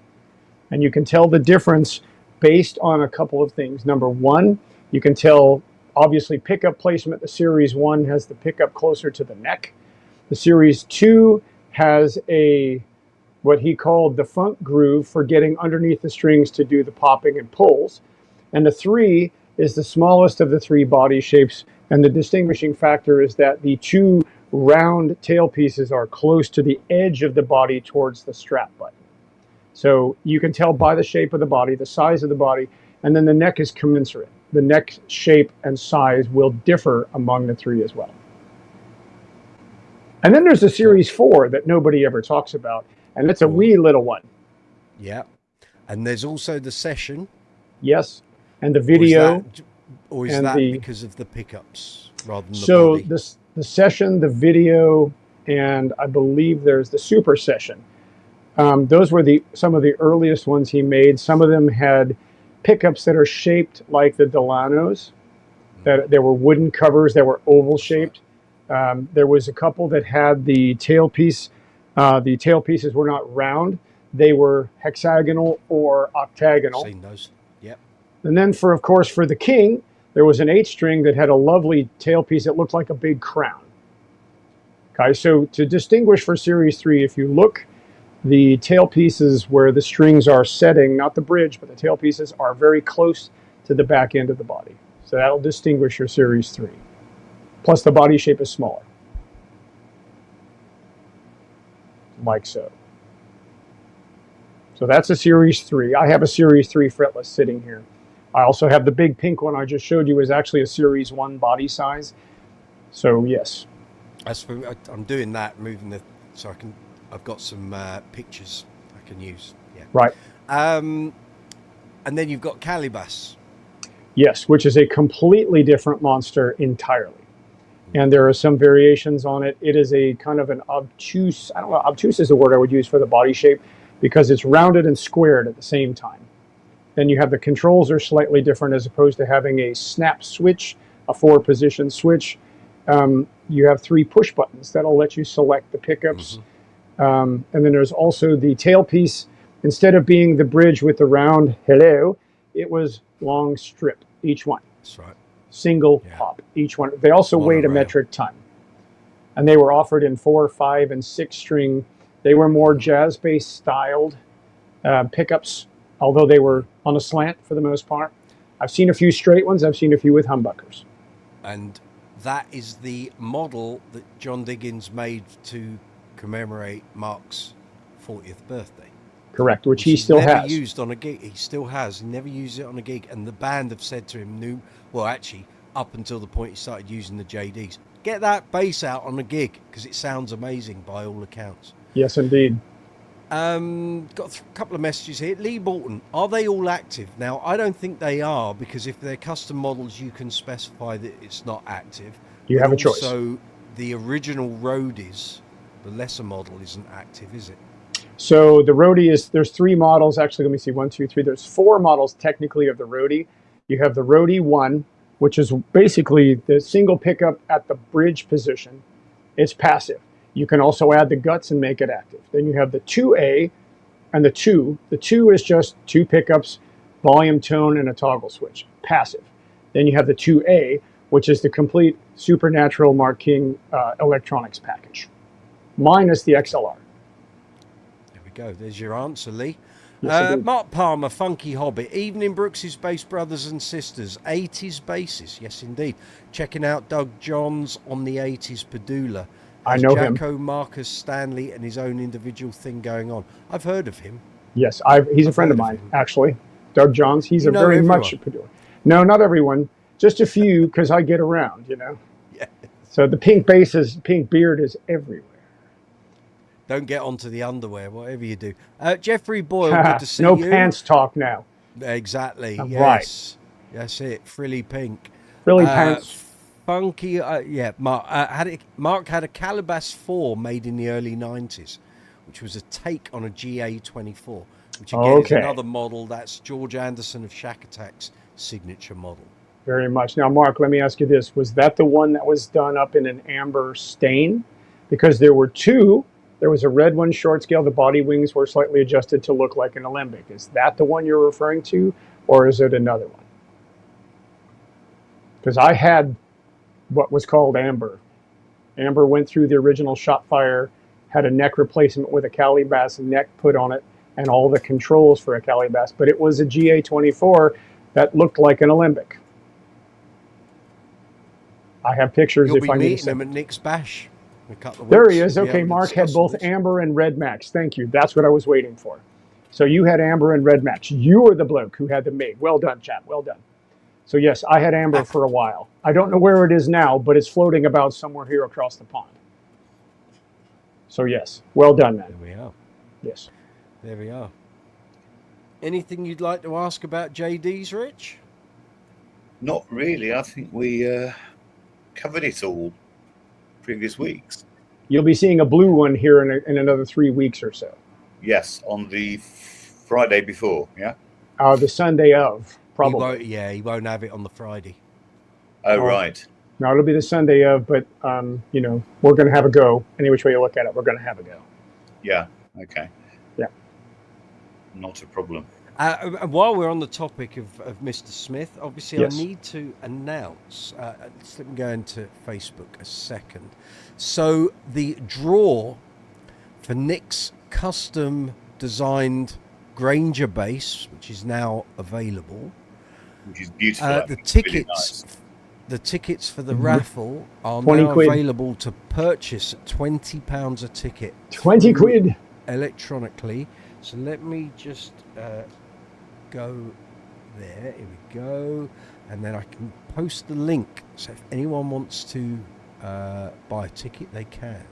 And you can tell the difference based on a couple of things. Number one, you can tell, obviously, pickup placement. The Series 1 has the pickup closer to the neck. The Series 2 has what he called the funk groove for getting underneath the strings to do the popping and pulls. And the 3 is the smallest of the 3 body shapes. And the distinguishing factor is that the 2 round tail pieces are close to the edge of the body towards the strap button. So you can tell by the shape of the body, the size of the body, and then the neck is commensurate. The neck shape and size will differ among the 3 as well. And then there's the Series 4 that nobody ever talks about, and it's a wee little one. Yeah. And there's also the Session. Yes. And the video. Or is that because of the pickups rather than the body? So the Session, the video, and I believe there's the Super Session. Those were some of the earliest ones he made. Some of them had pickups that are shaped like the Delanos. There were wooden covers that were oval shaped. There was a couple that had the tailpiece. The tailpieces were not round. They were hexagonal or octagonal. Seen those. Yep. And then for the King, there was an 8-string that had a lovely tailpiece that looked like a big crown. Okay, so to distinguish for Series 3, if you look, the tailpieces where the strings are setting, not the bridge, but the tailpieces are very close to the back end of the body. So that'll distinguish your Series 3. Plus the body shape is smaller. Like so. So that's a Series 3. I have a Series 3 fretless sitting here. I also have the big pink one I just showed you is actually a Series 1 body size. So yes. I'm doing that, moving so I've got some pictures I can use. Yeah. Right. And then you've got Calibas. Yes, which is a completely different monster entirely. And there are some variations on it. It is a kind of an obtuse, I don't know, obtuse is the word I would use for the body shape because it's rounded and squared at the same time. Then you have the controls are slightly different as opposed to having a snap switch, a 4-position switch. You have 3 push buttons that'll let you select the pickups. And then there's also the tailpiece. Instead of being the bridge with the round hello, it was long strip, each one. That's right. Single pop, each one. They also weighed a metric ton. And they were offered in 4, 5, and 6 string. They were more jazz bass styled pickups. although they were on a slant for the most part. I've seen a few straight ones. I've seen a few with humbuckers. And that is the model that John Diggins made to commemorate Mark's 40th birthday. Correct, which he still never has. used on a gig. He still has. He never used it on a gig. And the band have said to him, well, actually, up until the point he started using the Jaydees, get that bass out on a gig because it sounds amazing by all accounts. Yes, indeed. Got a couple of messages here. Lee Bolton, are they all active? Now, I don't think they are, because if they're custom models, you can specify that it's not active. You have a choice. So the original Roadies, the lesser model, isn't active, is it? So the Roadie is, there's 3 models. Actually, let me see, 1, 2, 3. There's 4 models technically of the Roadie. You have the Roadie 1, which is basically the single pickup at the bridge position. It's passive. You can also add the guts and make it active. Then you have the 2A and the 2. The 2 is just 2 pickups, volume, tone, and a toggle switch, passive. Then you have the 2A, which is the complete Supernatural Mark King electronics package, minus the XLR. There we go. There's your answer, Lee. Yes, Mark Palmer, Funky Hobbit, Evening Brooks's Bass Brothers and Sisters, 80s Basses. Yes, indeed. Checking out Doug Johns on the 80s Padula. I know him. Jacko Marcus Stanley and his own individual thing going on. I've heard of him. Yes, he's a friend of mine, actually. Doug Johns. He's a very much a Padula. No, not everyone. Just a few, because I get around, you know. Yeah. So the pink bases, pink beard is everywhere. Don't get onto the underwear, whatever you do. Jeffrey Boyle, good to see no you. No pants talk now. Exactly. Yes. Right. That's it. Frilly pink. Frilly pants. Funky. Yeah. Mark had a Calibas 4 made in the early 90s, which was a take on a GA24, which again is another model. That's George Anderson of Shack Attack's signature model. Very much. Now, Mark, let me ask you this. Was that the one that was done up in an amber stain? Because there were 2. There was a red one, short scale. The body wings were slightly adjusted to look like an Alembic. Is that the one you're referring to, or is it another one? Because I had what was called amber. Amber went through the original Shotfire, had a neck replacement with a Calibas neck put on it, and all the controls for a Calibas. But it was a GA24 that looked like an Alembic. I have pictures. You'll if be I need meeting him at Nick's Bash. There he is. Okay, Mark had both amber and red max. Thank you. That's what I was waiting for. So you had amber and red max. You were the bloke who had them made. Well done, chap. Well done. So yes, I had amber for a while. I don't know where it is now, but it's floating about somewhere here across the pond. So yes, well done, man. There we are. Yes. There we are. Anything you'd like to ask about Jaydees, Rich? Not really. I think we covered it all previous weeks. You'll be seeing a blue one here in another 3 weeks or so. Yes, on the Friday before, yeah? The Sunday of, probably. He won't have it on the Friday. Oh, right. No, it'll be the Sunday of, but, you know, we're going to have a go. Any which way you look at it, we're going to have a go. Yeah, okay. Yeah. Not a problem. And while we're on the topic of Mr. Smith, obviously Yes. I need to announce, let's let me go into Facebook a second. So the draw for Nick's custom designed Grainger bass, which is now available. Which is beautiful. The tickets, really nice. The tickets for the raffle are 20 now quid. available to purchase at £20 a ticket. 20 quid. Electronically. So let me just go there. Here we go. And then I can post the link. So if anyone wants to buy a ticket, they can.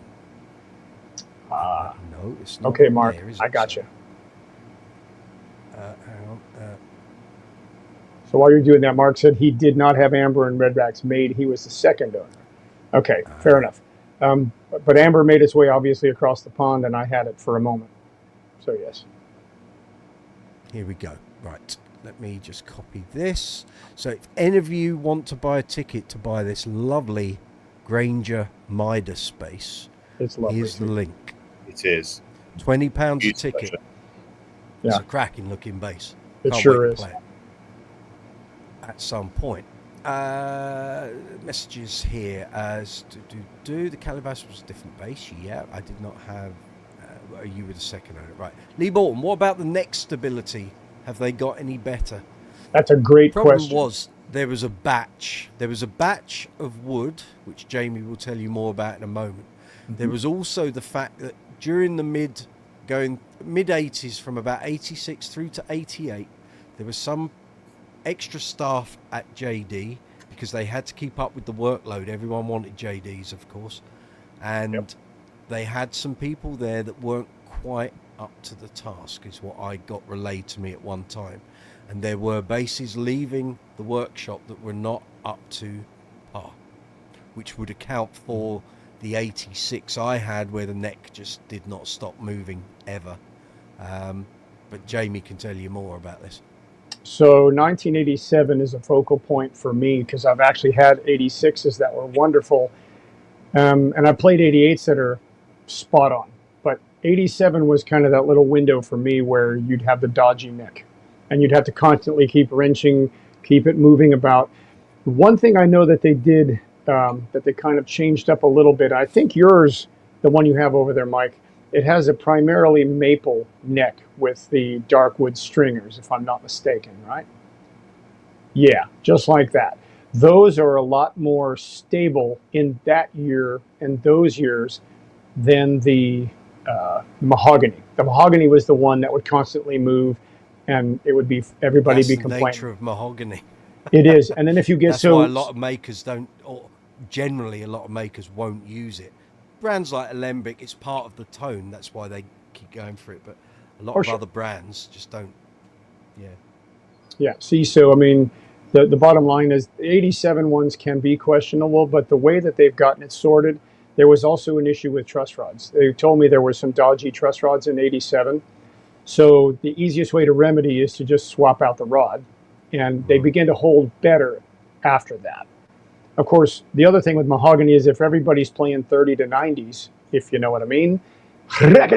No, it's not. Okay, Mark, there, I got you. Hang on. So while you're doing that, Mark said he did not have amber and red racks made. He was the second owner. Okay, fair enough. But amber made its way obviously across the pond, and I had it for a moment. So yes. Here we go. Right. Let me just copy this. So if any of you want to buy a ticket to buy this lovely Grainger Midas bass, It's lovely. here's the link. It is. £20 a Huge ticket. pleasure. It's Yeah. a cracking looking bass. It Can't sure wait to is. play it at some point. Messages here as the Calibas was a different bass. Yeah, I did not have. You were the second owner, right? Lee Bolton, what about the neck stability Have they got any better? That's a great Problem question. was there was a batch of wood, which Jamie will tell you more about in a moment. There was also the fact that during the mid 80s, from about 86 through to 88, there was some extra staff at Jaydee because they had to keep up with the workload. Everyone wanted Jaydees, of course, and they had some people there that weren't quite up to the task, is what I got relayed to me at one time. And there were basses leaving the workshop that were not up to par, which would account for the 86 I had, where the neck just did not stop moving ever. But Jamie can tell you more about this. So 1987 is a focal point for me because I've actually had 86s that were wonderful. And I played 88s that are spot on. But 87 was kind of that little window for me where you'd have the dodgy neck. And you'd have to constantly keep wrenching, keep it moving about. One thing I know that they did, that they kind of changed up a little bit, I think yours, the one you have over there, Mike, it has a primarily maple neck with the dark wood stringers, if I'm not mistaken, right? Yeah, just like that. Those are a lot more stable in that year and those years than the mahogany. The mahogany was the one that would constantly move, and it would be everybody be complaining. That's the nature of mahogany. It is, and then if you get that's why a lot of makers don't, or generally a lot of makers won't use it. Brands like Alembic, it's part of the tone. That's why they keep going for it. But a lot of other brands just don't. Yeah. Yeah. See, so I mean, the bottom line is the 87 ones can be questionable, but the way that they've gotten it sorted, there was also an issue with truss rods. They told me there were some dodgy truss rods in 87. So the easiest way to remedy is to just swap out the rod, and they begin to hold better after that. Of course, the other thing with mahogany is if everybody's playing 30 to 90s, if you know what I mean, okay,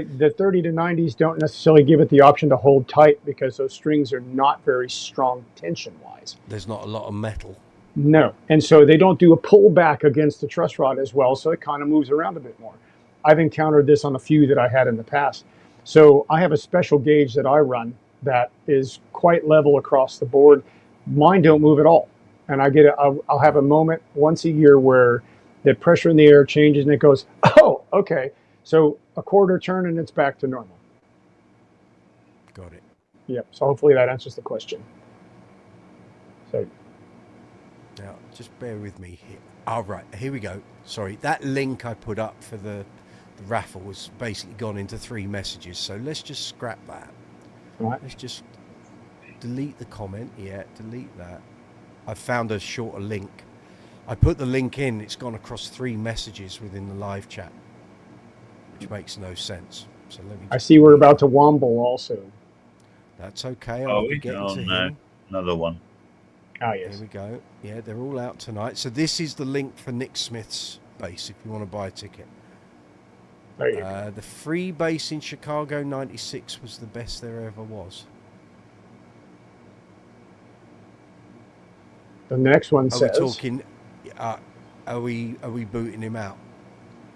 the 30 to 90s don't necessarily give it the option to hold tight because those strings are not very strong tension-wise. There's not a lot of metal. No, and so they don't do a pullback against the truss rod as well, so it kind of moves around a bit more. I've encountered this on a few that I had in the past. So I have a special gauge that I run that is quite level across the board. Mine don't move at all. And I'll have a moment once a year where the pressure in the air changes and it goes, oh, okay. So a quarter turn and it's back to normal. Got it. Yep. So hopefully that answers the question. So now just bear with me here. All right, here we go. Sorry, that link I put up for the raffle was basically gone into 3 messages. So let's just scrap that. All right. Let's just delete the comment. Yeah, delete that. I found a shorter link. I put the link in, it's gone across 3 messages within the live chat, which makes no sense. So let me. I see we're about to womble also. That's okay. I'll be getting to him. Another one. Oh, yes. There we go. Yeah, they're all out tonight. So this is the link for Nick Smith's bass if you want to buy a ticket. There you go. The free bass in Chicago '96 was the best there ever was. The next one says, Are we talking? Are we booting him out?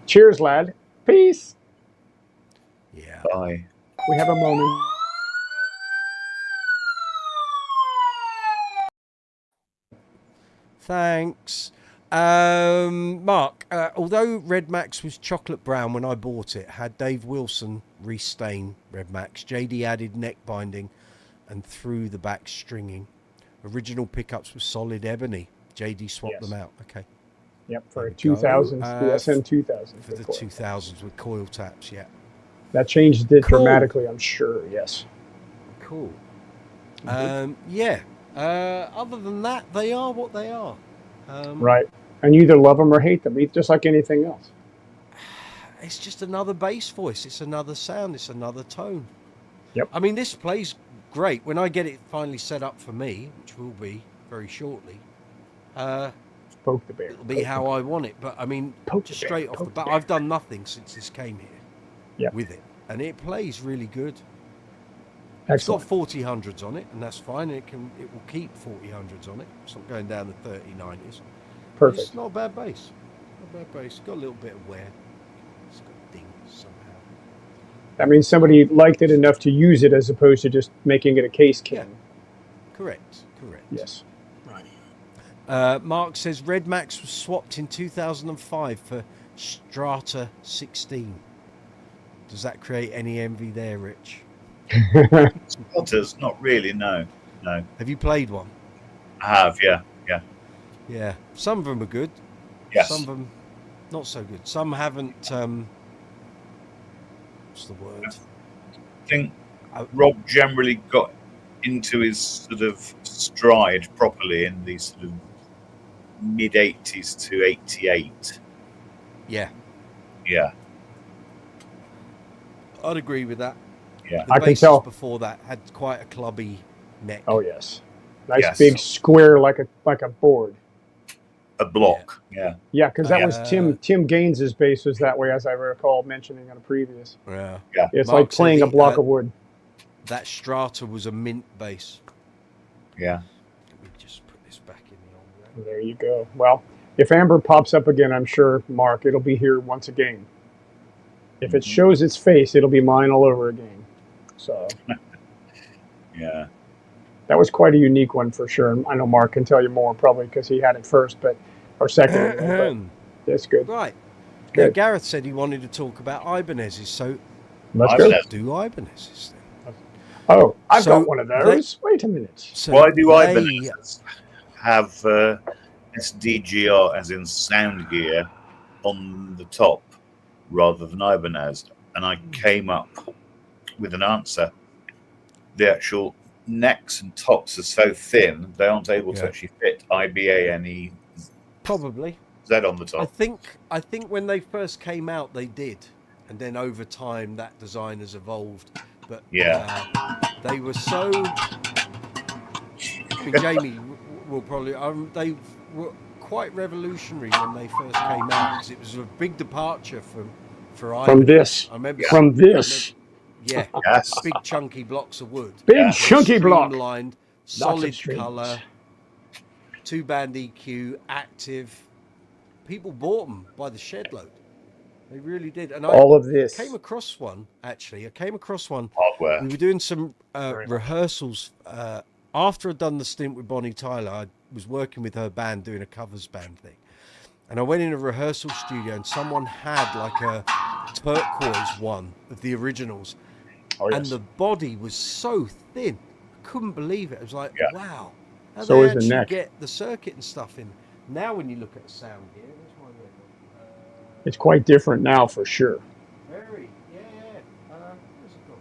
Cheers, lad. Peace. Yeah. Bye. We have a moment. Thanks. Mark, although Red Max was chocolate brown when I bought it, had Dave Wilson restain Red Max. Jaydee added neck binding and threw the back stringing. Original pickups were solid ebony. Jaydee swapped them out. Okay. Yep, for 2000s, the SN 2000. For the 2000s with coil taps, yeah. That changed it dramatically, I'm sure, yes. Cool. Yeah. Other than that, they are what they are. Right. And you either love them or hate them, just like anything else. It's just another bass voice. It's another sound. It's another tone. Yep. I mean, this plays great. When I get it finally set up for me, which will be very shortly, poke the bear. It'll be how I want it. But I mean, just straight off the bat, I've done nothing since this came here with it. And it plays really good. Excellent. It's got 4000s on it, and that's fine. It will keep 4000s on it. It's not going down to 3090s. Perfect. It's not a bad bass. Not a bad bass. It's got a little bit of wear. It's got dings somehow. That means somebody liked it enough to use it as opposed to just making it a case king. Yeah. Correct. Yes. Mark says Red Max was swapped in 2005 for Strata 16. Does that create any envy there, Rich? Spotters, not really, no. Have you played one? I have, yeah. Yeah. Some of them are good. Yes. Some of them not so good. Some haven't. What's the word? I think Rob generally got into his sort of stride properly in the sort of mid 80s to 88. Yeah. Yeah. I'd agree with that. Yeah. The I can basses tell. before that had quite a clubby neck. Oh yes. Nice Yes. big square like a board. A block. Yeah. Yeah, because that was Yeah. Tim Gaines's bass was that way, as I recall mentioning on a previous. Yeah. It's Mark like playing said a block of wood. That Strata was a mint bass. Yeah. Let me just put this back in the old There you go. Well, if Amber pops up again, I'm sure, Mark, it'll be here once again. If it shows its face, it'll be mine all over again. So Yeah. that was quite a unique one for sure. I know Mark can tell you more probably because he had it first, or second. Anyway, but that's good. Right. Good. Now, Gareth said he wanted to talk about Ibanez's, so Let's Ibanez. go. do Ibanez's then. Oh, I've So got one of those. Wait a minute. So Why do they- Ibanez have SDGR, as in sound gear, on the top rather than Ibanez? And I came up with an answer. The actual necks and tops are so thin, they aren't able to Yeah. actually fit IBANEZ Probably. on the top. I think when they first came out, they did, and then over time that design has evolved. But they were so. I mean, Jamie will probably. They were quite revolutionary when they first came out because it was a big departure for From Ibanez. this. I remember. From this. Yeah. Yes. Big chunky blocks of wood. Big Yeah. chunky block. Streamlined, of solid streams. colour, 2-band EQ, active. People bought them by the shed load. They really did. And All of this. came across one, actually. I came across one. Hardware. We were doing some Very nice. rehearsals. After I'd done the stint with Bonnie Tyler, I was working with her band doing a covers band thing. And I went in a rehearsal studio and someone had like a turquoise one of the originals. Oh, yes. And the body was so thin. I couldn't believe it. I was like, Yeah. wow. How So they is the actually neck. get the circuit and stuff in. Now when you look at the sound here, where's my record? It's quite different now for sure. Very, yeah. Where's it gone?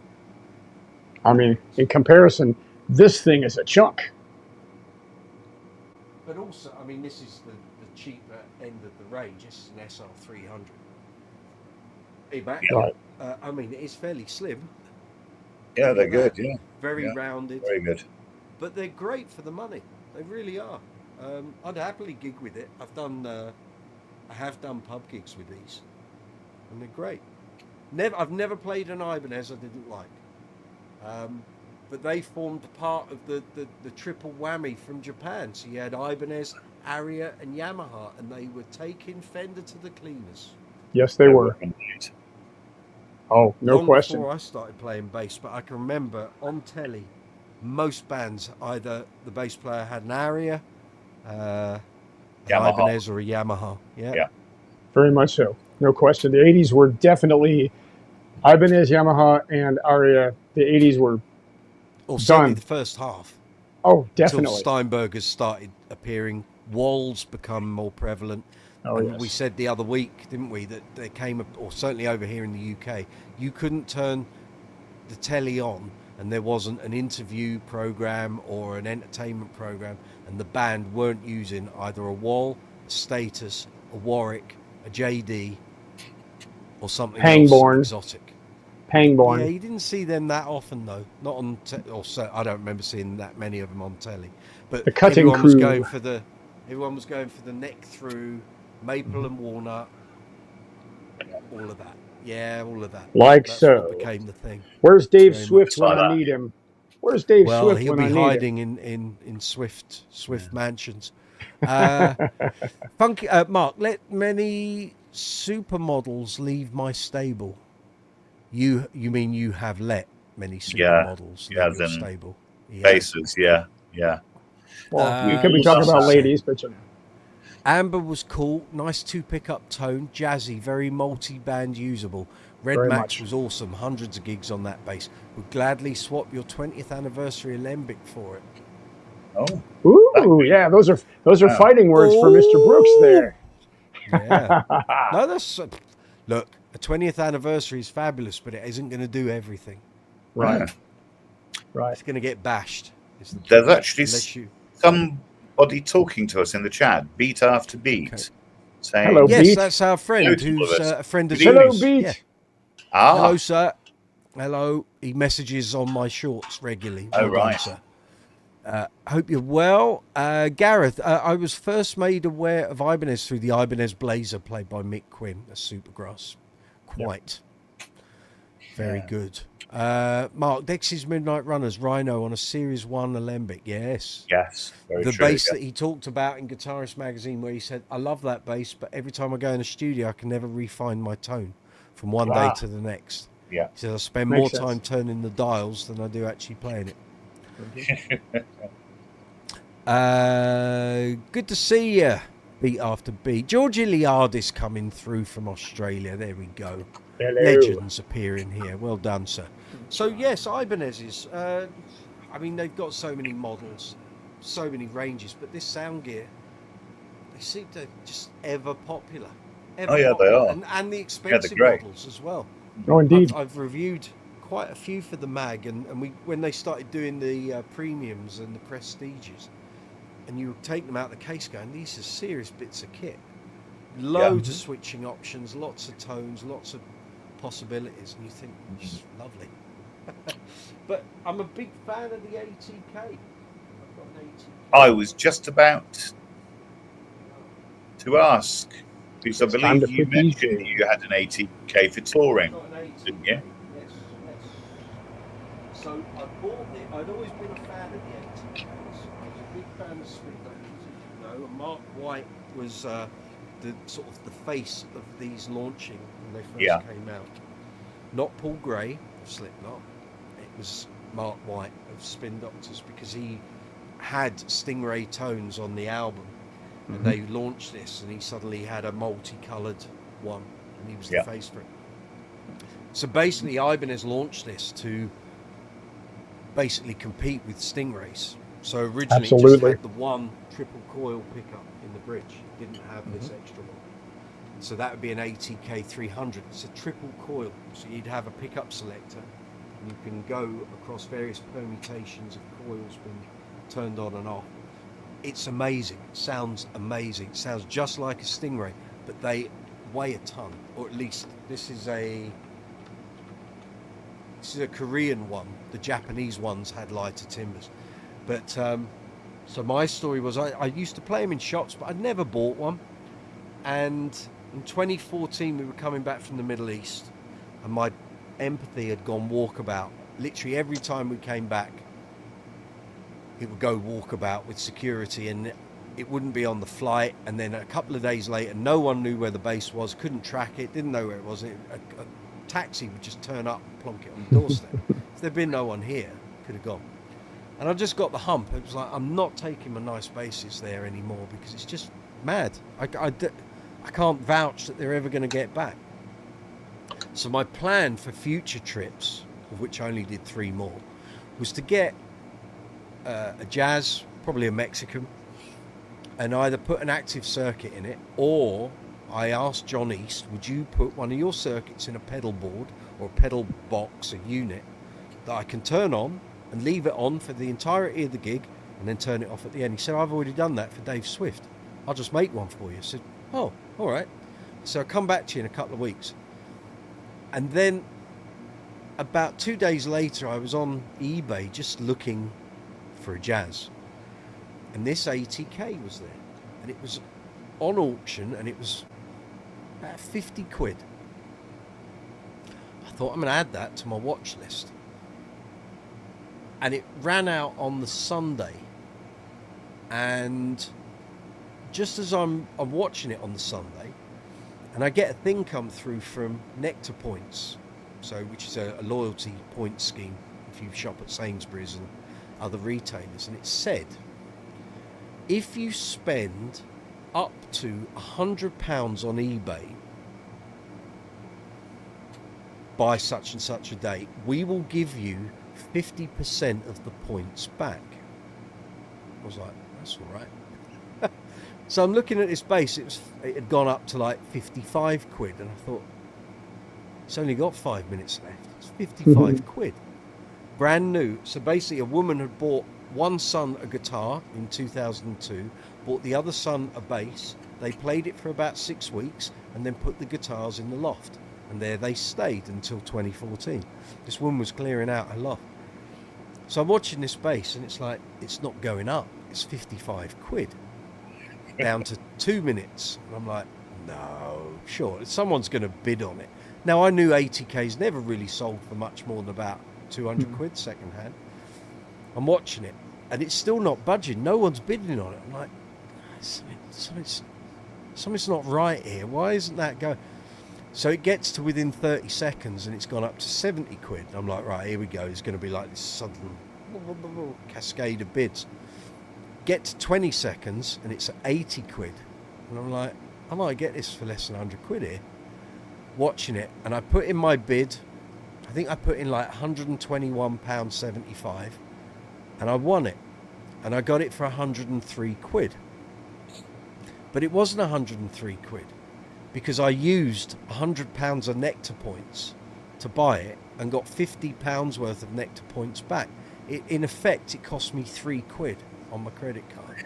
I mean, in comparison, this thing is a chunk. But also, I mean, this is the cheaper end of the range. This is an SR300. Hey, back. Right. I mean, it is fairly slim. Yeah, they're good. Yeah. Very Yeah. rounded. Very good. But they're great for the money. They really are. I'd happily gig with it. I have done pub gigs with these, and they're great. I've never played an Ibanez I didn't like. But they formed part of the triple whammy from Japan. So you had Ibanez, Aria, and Yamaha, and they were taking Fender to the cleaners. Yes, they were. Indeed. Oh, no Long question. before I started playing bass, but I can remember on telly, most bands, either the bass player had an Aria, an Yamaha. Ibanez, or a Yamaha. Yeah. Very much so. No question. The 80s were definitely Ibanez, Yamaha, and Aria. The 80s were, Or certainly Done. the first half. oh, definitely. Until Steinbergers started appearing. Wals become more prevalent. Oh, And yes. we said the other week, didn't we, that there came, or certainly over here in the UK, you couldn't turn the telly on and there wasn't an interview program or an entertainment program, and the band weren't using either a Wal, a Status, a Warwick, a Jaydee, or something Hangborn. else exotic. Pangborn. Yeah, you didn't see them that often though. Not on, I don't remember seeing that many of them on telly. But The cutting everyone was crew. going for the neck through, maple and walnut, all of that. Yeah, all of that. Like That's so. what became the thing. Where's Dave Very Swift much when like I that. need him? Where's Dave Well, Swift he'll when be I need him? hiding in Swift mansions. Funky Mark, let many supermodels leave my stable. You mean you have let many super Yeah, models yeah, leave your then stable? Yeah. Basses, yeah. Well, we could be talking about ladies, but you know. Amber was cool, nice 2 pickup tone, jazzy, very multi-band usable. Red Very Max much. was awesome, hundreds of gigs on that bass. Would gladly swap your 20th anniversary Alembic for it. Oh, Ooh, yeah, those are fighting words for Mr. Brooks there. Yeah. No, that's look, a 20th anniversary is fabulous, but it isn't going to do everything. Right. Right. It's going to get bashed. There's actually somebody talking to us in the chat, beat after beat. Okay. Saying, Hello, yes, Beat. that's our friend who's a friend of Hello, Julie's. Beat. Yeah. Ah, Hello, sir. Hello. He messages on my shorts regularly. Oh, Well done, right. sir. Hope you're well. Gareth, I was first made aware of Ibanez through the Ibanez Blazer played by Mick Quinn, a Supergrass. Quite. Very good. Mark, Dex's Midnight Runners, Rhino on a Series 1 Alembic. Yes. yes, very The true. bass that he talked about in Guitarist Magazine, where he said, I love that bass, but every time I go in the studio, I can never refine my tone from one day to the next. Yeah. He said, I spend Makes more sense. time turning the dials than I do actually playing it. Good to see you, beat after beat. George Iliadis coming through from Australia. There we go. Hello. Legends appearing here. Well done, sir. So yes, Ibanez's. I mean, they've got so many models, so many ranges, but this sound gear, they seem to just ever popular. Oh, yeah, they are. And the expensive great. models as well. Oh, indeed. I've reviewed quite a few for the mag, and when they started doing the premiums and the prestiges, and you take them out of the case going, these are serious bits of kit. Loads of switching options, lots of tones, lots of possibilities, and you think, it's lovely. But I'm a big fan of the ATK. I've got an ATK. I was just about to ask, because I time to believe you put these mentioned in. you had an ATK for touring, Got an ATK. didn't you? Yes. So I bought it. I'd always been a fan of the ATKs. I was a big fan of Spector, as you know. And Mark White was the sort of the face of these launching when they first came out. Not Paul Gray of Slipknot. It was Mark White of Spin Doctors, because he had Stingray tones on the album, and they launched this, and he suddenly had a multicoloured one, and he was the face for it. So basically, Ibanez launched this to basically compete with Stingrays. So originally, it just had the one triple coil pickup in the bridge. It didn't have this extra one. So that would be an ATK 300. It's a triple coil. So you'd have a pickup selector, and you can go across various permutations of coils being turned on and off. It's amazing. It sounds amazing. It sounds just like a Stingray, but they weigh a ton, or at least this is a Korean one. The Japanese ones had lighter timbers. But so my story was I used to play them in shops, but I'd never bought one. And in 2014, we were coming back from the Middle East, and my empathy had gone walkabout. Literally every time we came back, it would go walkabout with security, and it wouldn't be on the flight. And then a couple of days later, no one knew where the base was, couldn't track it, didn't know where it was. A taxi would just turn up, plonk it on the doorstep. If there'd been no one here, could have gone. And I just got the hump. It was like, I'm not taking my nice bases there anymore, because it's just mad. I can't vouch that they're ever going to get back. So my plan for future trips, of which I only did 3 more, was to get a Jazz, probably a Mexican, and either put an active circuit in it, or I asked John East, would you put one of your circuits in a pedal board or a pedal box, a unit, that I can turn on and leave it on for the entirety of the gig and then turn it off at the end. He said, I've already done that for Dave Swift. I'll just make one for you. I said, oh, all right. So I'll come back to you in a couple of weeks. And then about 2 days later, I was on eBay just looking for a Jazz. And this ATK was there. And it was on auction, and it was about 50 quid. I thought, I'm going to add that to my watch list. And it ran out on the Sunday. And just as I'm watching it on the Sunday, and I get a thing come through from Nectar Points so which is a loyalty point scheme if you shop at Sainsbury's and other retailers, and it said if you spend up to £100 on eBay by such and such a date, we will give you 50% of the points back. I was like, that's all right. So I'm looking at this bass, it had gone up to like 55 quid, and I thought, it's only got 5 minutes left. It's 55 quid. Brand new. So basically a woman had bought one son a guitar in 2002, bought the other son a bass. They played it for about 6 weeks and then put the guitars in the loft. And there they stayed until 2014. This woman was clearing out her loft. So I'm watching this bass and it's like, it's not going up. It's 55 quid. Down to 2 minutes. And I'm like, no, sure, someone's going to bid on it. Now, I knew ATKs never really sold for much more than about 200 quid second hand. I'm watching it and it's still not budging. No one's bidding on it. I'm like, something's not right here. Why isn't that going? So it gets to within 30 seconds and it's gone up to 70 quid. I'm like, right, here we go. It's going to be like this sudden cascade of bids. Get to 20 seconds and it's at 80 quid. And I'm like, I might get this for less than 100 quid here. Watching it, and I put in my bid. I think I put in like £121.75 and I won it. And I got it for 103 quid. But it wasn't 103 quid. Because I used £100 of nectar points to buy it and got £50 worth of nectar points back. In effect, it cost me 3 quid on my credit card.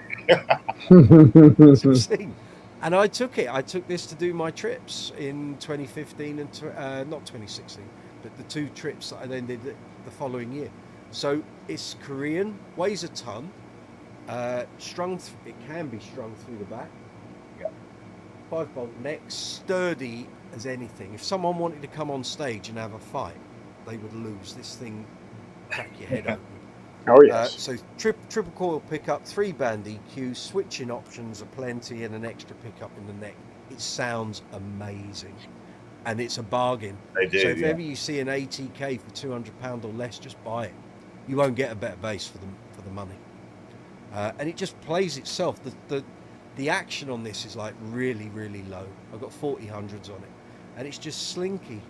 And I took it. I took this to do my trips in 2015 and not 2016, but the 2 trips that I then did the following year. So it's Korean, weighs a ton, strung. It can be strung through the back. 5-bolt neck, sturdy as anything. If someone wanted to come on stage and have a fight, they would lose. This thing crack your head open. Oh yes. So triple coil pickup, 3-band EQ, switching options aplenty, and an extra pickup in the neck. It sounds amazing, and it's a bargain. They do. So if ever you see an ATK for £200 or less, just buy it. You won't get a better bass for the money, and it just plays itself. The action on this is like really, really low. I've got 40/100s on it, and it's just slinky,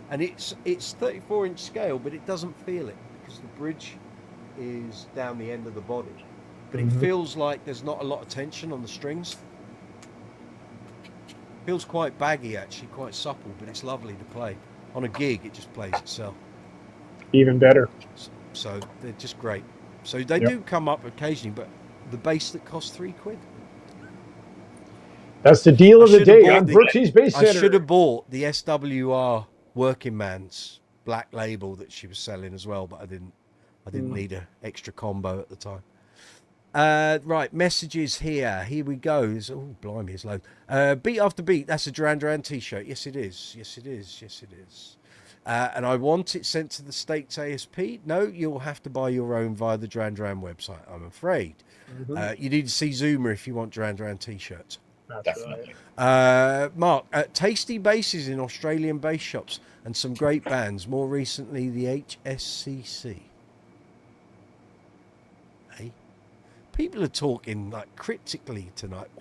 and it's 34-inch scale, but it doesn't feel it because the bridge is down the end of the body, but it feels like there's not a lot of tension on the strings. Feels quite baggy, actually, quite supple, but it's lovely to play. On a gig, it just plays itself. Even better. So they're just great. So they do come up occasionally, but the bass that costs 3 quid. That's the deal of the day on Brooksy's Bass Center. I should have bought the SWR Working Man's black label that she was selling as well, but I didn't need an extra combo at the time. Right, messages here. Here we go. Oh, blimey, it's low. Beat after beat. That's a Duran Duran t-shirt. Yes, it is. Yes, it is. Yes, it is. And I want it sent to the States ASP. No, you'll have to buy your own via the Duran Duran website, I'm afraid. You need to see Zoomer if you want Duran Duran t-shirts. Definitely. Mark, tasty basses in Australian bass shops and some great bands. More recently, the HSCC. Hey, people are talking like cryptically tonight.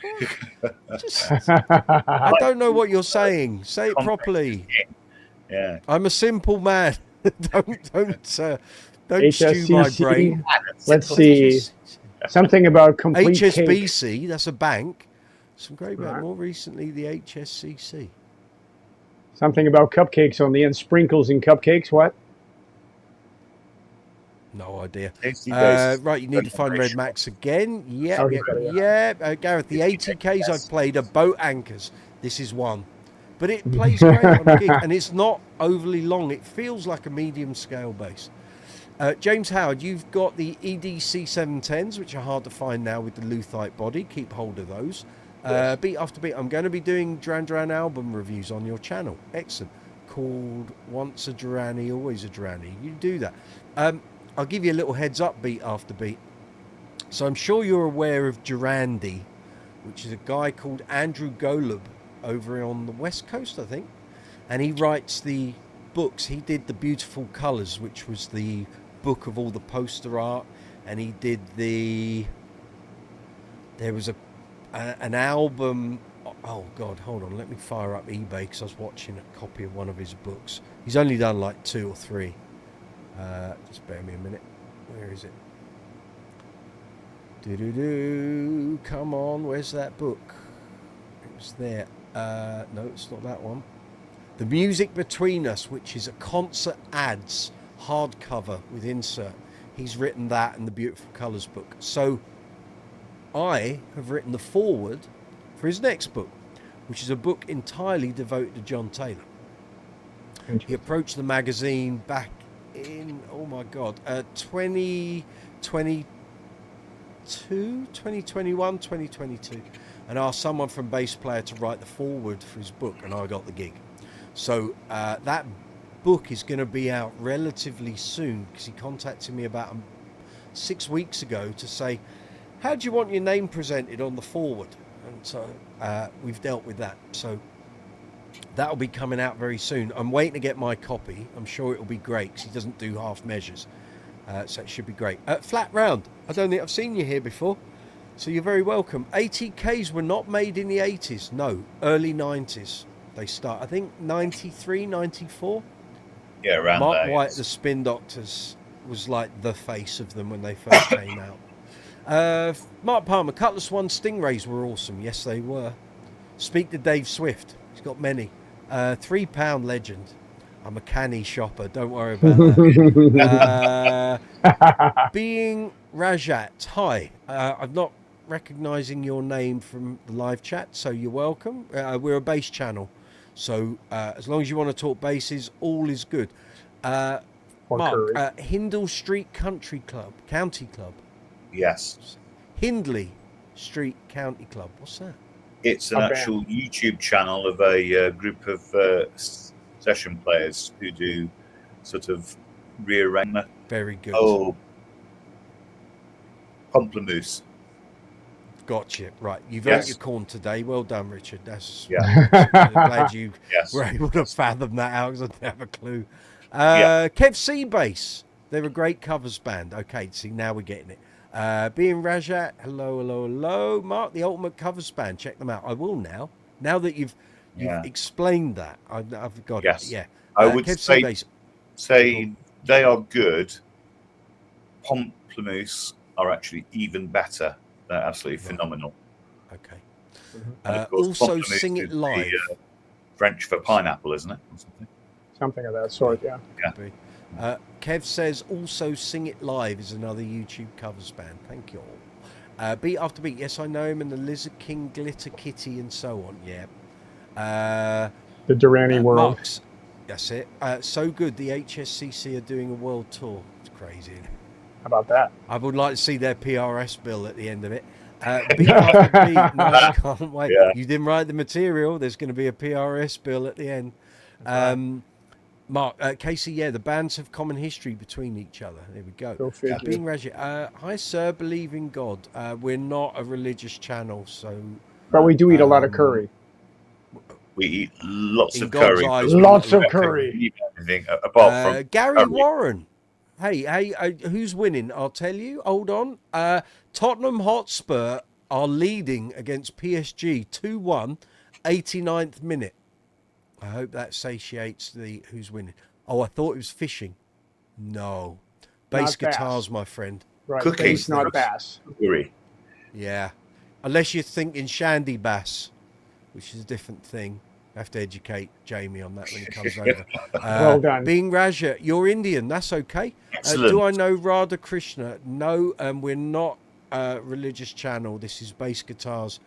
I don't know what you're saying. Say it properly. Yeah, I'm a simple man. don't stew my brain. Let's see. Something about complete HSBC. Cake. That's a bank. Some great band. More recently, the HSCC. Something about cupcakes on the end. Sprinkles in cupcakes. What? No idea. Right, you need to find Red Max again. Yeah. Gareth, the Yes. ATKs I've played are boat anchors. This is one. But it plays great on the gig, and it's not overly long. It feels like a medium scale bass. James Howard, you've got the EDC 710s, which are hard to find now with the Luthite body. Keep hold of those. Yes. Beat after beat. I'm going to be doing Duran Duran album reviews on your channel. Excellent. Called Once a Duranie, Always a Duranie. You do that. I'll give you a little heads up, beat after beat. So I'm sure you're aware of Durandi, which is a guy called Andrew Golub over on the West Coast, I think. And he writes the books, he did The Beautiful Colours, which was the book of all the poster art, and he did there was an album. Oh God, hold on, let me fire up eBay because I was watching a copy of one of his books. He's only done like 2 or 3. Just bear me a minute. Where is it? Come on, where's that book? It was there. No, it's not that one. The Music Between Us, which is a concert ads hardcover with insert. He's written that and the Beautiful Colours book. So I have written the foreword for his next book, which is a book entirely devoted to John Taylor. He approached the magazine back in, oh my God, 2021, 2022, and asked someone from Bass Player to write the foreword for his book, and I got the gig. So that book is going to be out relatively soon, because he contacted me about 6 weeks ago to say, how do you want your name presented on the foreword? And so we've dealt with that. So that'll be coming out very soon. I'm waiting to get my copy. I'm sure it'll be great because he doesn't do half measures. So it should be great. Flat Round, I don't think I've seen you here before. So you're very welcome. ATKs were not made in the 80s. No, early 90s. They start, I think, 93, 94. Yeah, around Mark there. White, the Spin Doctors, was like the face of them when they first came out. Mark Palmer, Cutlass One Stingrays were awesome. Yes, they were. Speak to Dave Swift. He's got many. £3 legend. I'm a canny shopper. Don't worry about that. Being Rajat. Hi. I'm not recognizing your name from the live chat, so you're welcome. We're a bass channel, so as long as you want to talk basses, all is good. Mark, Hindle Street County Club. Yes. Hindley Street County Club. What's that? It's an actual YouTube channel of a group of session players who do sort of rearrangement. Very good. Oh, Pomplamoose. Gotcha. Right. You've earned your corn today. Well done, Richard. That's I'm glad you were able to fathom that out because I didn't have a clue. Kev C Bass. They're a great covers band. Okay, see, now we're getting it. Being Rajat, hello. Mark, the Ultimate Covers Band. Check them out. I will now. Now that you've explained that, I've got it. Yeah. I would say they are good. Pomplamoose are actually even better. They're absolutely phenomenal. Okay. And course, also, Sing It Live. French for pineapple, isn't it? Something of that sort, yeah. Kev says also Sing It Live is another YouTube covers band. Thank you all. Beat After Beat. Yes, I know him, and the Lizard King, Glitter Kitty, and so on. Yeah. The Durrani World. Marks, that's it. So good. The HSCC are doing a world tour. It's crazy. Isn't it? How about that? I would like to see their PRS bill at the end of it. Beat After Beat. No, I can't wait. Yeah. You didn't write the material. There's going to be a PRS bill at the end. Mark, Casey, the bands have common history between each other. There we go. Being Reggie, hi, sir, believe in God. We're not a religious channel, so... But we do eat a lot of curry. We eat lots of curry. Lots of curry. Anything apart from Gary curry. Warren. Hey, who's winning? I'll tell you. Hold on. Tottenham Hotspur are leading against PSG 2-1, 89th minute. I hope that satiates the who's winning. Oh, I thought it was fishing. No. Bass guitars, my friend. Right, bass, not bass. Yeah. Unless you're thinking Shandy Bass, which is a different thing. I have to educate Jamie on that when he comes over. Well done. Being Raja, you're Indian. That's okay. Do I know Radha Krishna? No, we're not a religious channel. This is bass guitars.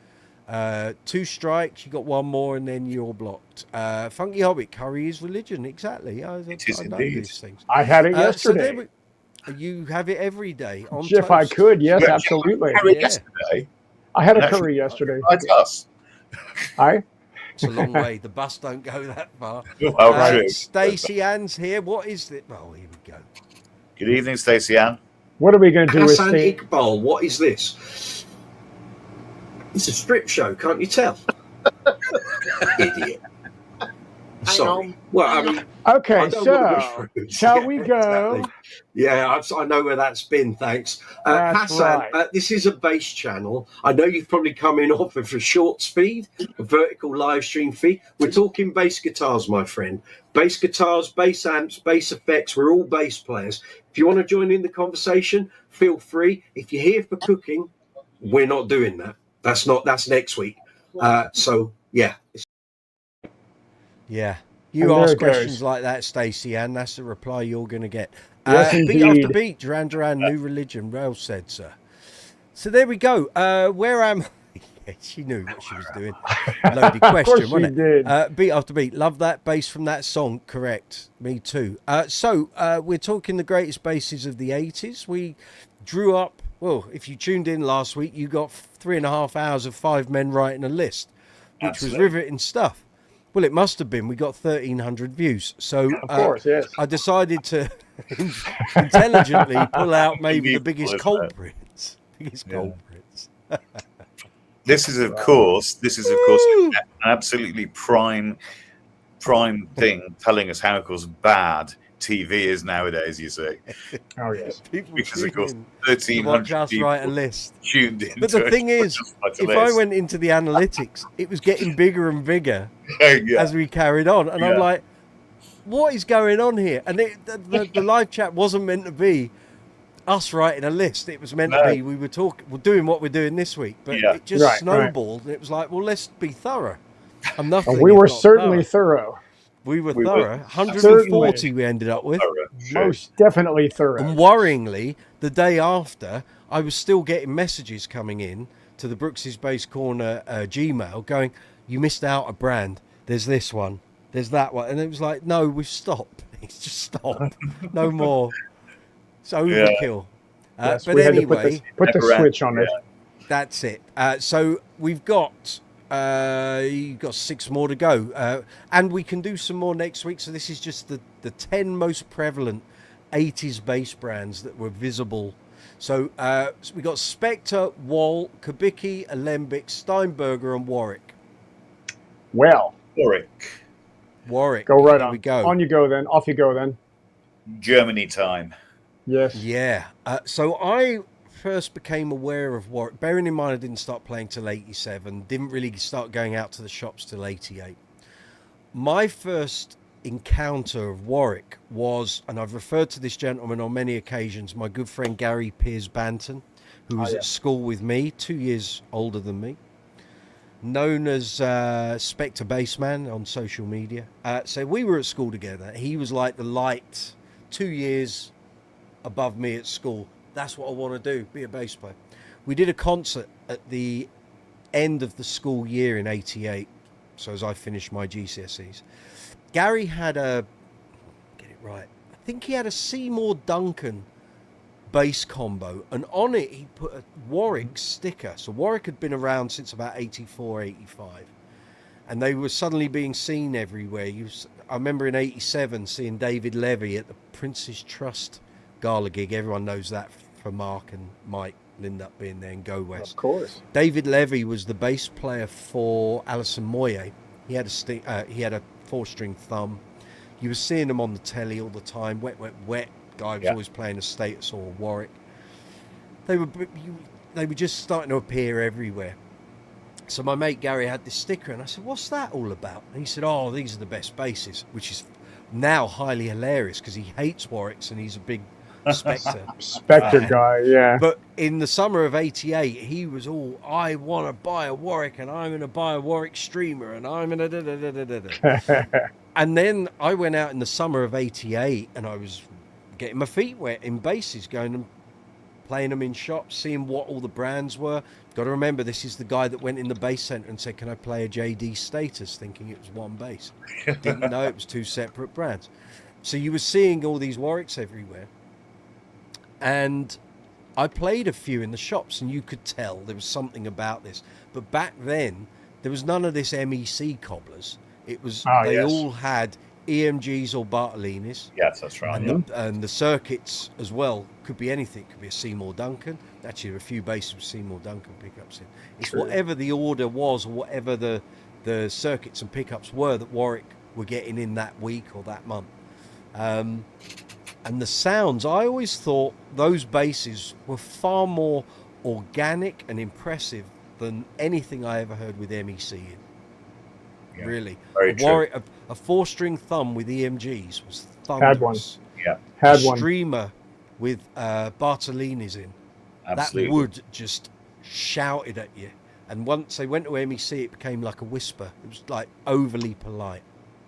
2 strikes, you got 1 more, and then you're blocked. Funky Hobbit, curry is religion. Exactly. I know these things. I had it yesterday. You have it every day. On if toast. I could, yes, absolutely. Yesterday. I had a curry yesterday. It's a long way. The bus don't go that far. Stacey Ann's here. What is it? Oh, here we go. Good evening, Stacey Ann. What are we going to do with Stacey? Iqbal, what is this? It's a strip show, can't you tell? Idiot. Sorry. Well, I mean, Okay, I don't want to so be rude. shall we go? Exactly. Yeah, I know where that's been. Thanks, That's Hassan. right. This is a bass channel. I know you've probably come in off of a short feed, a vertical live stream feed. We're talking bass guitars, my friend. Bass guitars, bass amps, bass effects. We're all bass players. If you want to join in the conversation, feel free. If you're here for cooking, we're not doing that. That's next week. So yeah. Yeah. And You there ask it questions goes. like that, Stacey, and that's the reply you're going to get. Yes, beat after indeed. beat, Duran Duran, New Religion, well said, sir. So there we go. Where am yeah, she knew what she was doing. Loaded Of question, course wasn't she it? did. Beat after beat. Love that bass from that song. Correct. Me too. So we're talking the greatest basses of the 80s. We drew up, well, if you tuned in last week, you got 3.5 hours of 5 men writing a list, which Absolutely. was riveting stuff. Well, it must have been. We got 1,300 views. So Of course, yes. I decided to intelligently pull out maybe the Unbelievable, biggest isn't it? culprits. Biggest Yeah. culprits. This is, of course, an absolutely prime thing telling us how, of course, bad TV is nowadays, you see. Oh, yes. People Because, of course, tune in to watch 1,300 us people write a list. tuned in. But the thing is, if I went into the analytics, it was getting bigger and bigger as we carried on. And I'm like, what is going on here? And the live chat wasn't meant to be us writing a list. It was meant to be we're doing what we're doing this week. But it just snowballed. And it was like, well, let's be thorough. I'm nothing. And we if were not certainly thorough. thorough. We were We were. thorough. 140 Certainly. we ended up with. Most definitely thorough. And worryingly, the day after, I was still getting messages coming in to the Brooks's Bass Corner Gmail going, you missed out a brand. There's this one. There's that one. And it was like, no, we've stopped. It's just stop. No more. It's overkill. Yes, but we had anyway, to put the switch on it. that's it. So we've got... you've got 6 more to go, and we can do some more next week. So this is just the 10 most prevalent 80s bass brands that were visible. So we got Spector, Wal, Kubicki, Alembic, Steinberger, and Warwick. Well, Warwick. go right There on. we go. On you go then. Off you go then. Germany time. Yes. Yeah. So I first became aware of Warwick, bearing in mind I didn't start playing till 87, didn't really start going out to the shops till 88. My first encounter of Warwick was, and I've referred to this gentleman on many occasions, my good friend Gary Piers Banton, who was at school with me, 2 years older than me, known as Spector Bassman on social media. So we were at school together. He was like the light 2 years above me at school. That's what I want to do, be a bass player. We did a concert at the end of the school year in 88. So as I finished my GCSEs, Gary had get it right, I think he had a Seymour Duncan bass combo, and on it he put a Warwick sticker. So Warwick had been around since about 84, 85. And they were suddenly being seen everywhere. I remember in 87 seeing David Levy at the Prince's Trust gala gig. Everyone knows that for Mark and Mike Lindup being there in Go West. Of course. David Levy was the bass player for Alison Moyet. He had a 4-string thumb. You were seeing him on the telly all the time. Wet, wet, wet. Guy was always playing a Status or a Warwick. They were just starting to appear everywhere. So my mate Gary had this sticker, and I said, "What's that all about?" And he said, "Oh, these are the best basses," which is now highly hilarious because he hates Warwicks and he's a big Spector guy, yeah. But in the summer of 88, he was all, I want to buy a Warwick, and I'm going to buy a Warwick Streamer, and I'm going to And then I went out in the summer of 88, and I was getting my feet wet in basses, going and playing them in shops, seeing what all the brands were. Got to remember, this is the guy that went in the bass center and said, "Can I play a Jaydee Status?" thinking it was one bass. Didn't know it was 2 separate brands. So you were seeing all these Warwicks everywhere. And I played a few in the shops, and you could tell there was something about this. But back then, there was none of this MEC cobblers. It was they all had EMGs or Bartolinis. Yes, that's right. And the circuits as well could be anything. It could be a Seymour Duncan. Actually, a few basses with Seymour Duncan pickups in. It's whatever the order was, or whatever the circuits and pickups were that Warwick were getting in that week or that month. And the sounds, I always thought those basses were far more organic and impressive than anything I ever heard with MEC in. Yeah, really. very true. A 4-string thumb with EMGs was Had one. thunderous. Yeah, Had A one. streamer with Bartolini's in. absolutely. That wood just shouted at you. And once they went to MEC, it became like a whisper. It was like overly polite.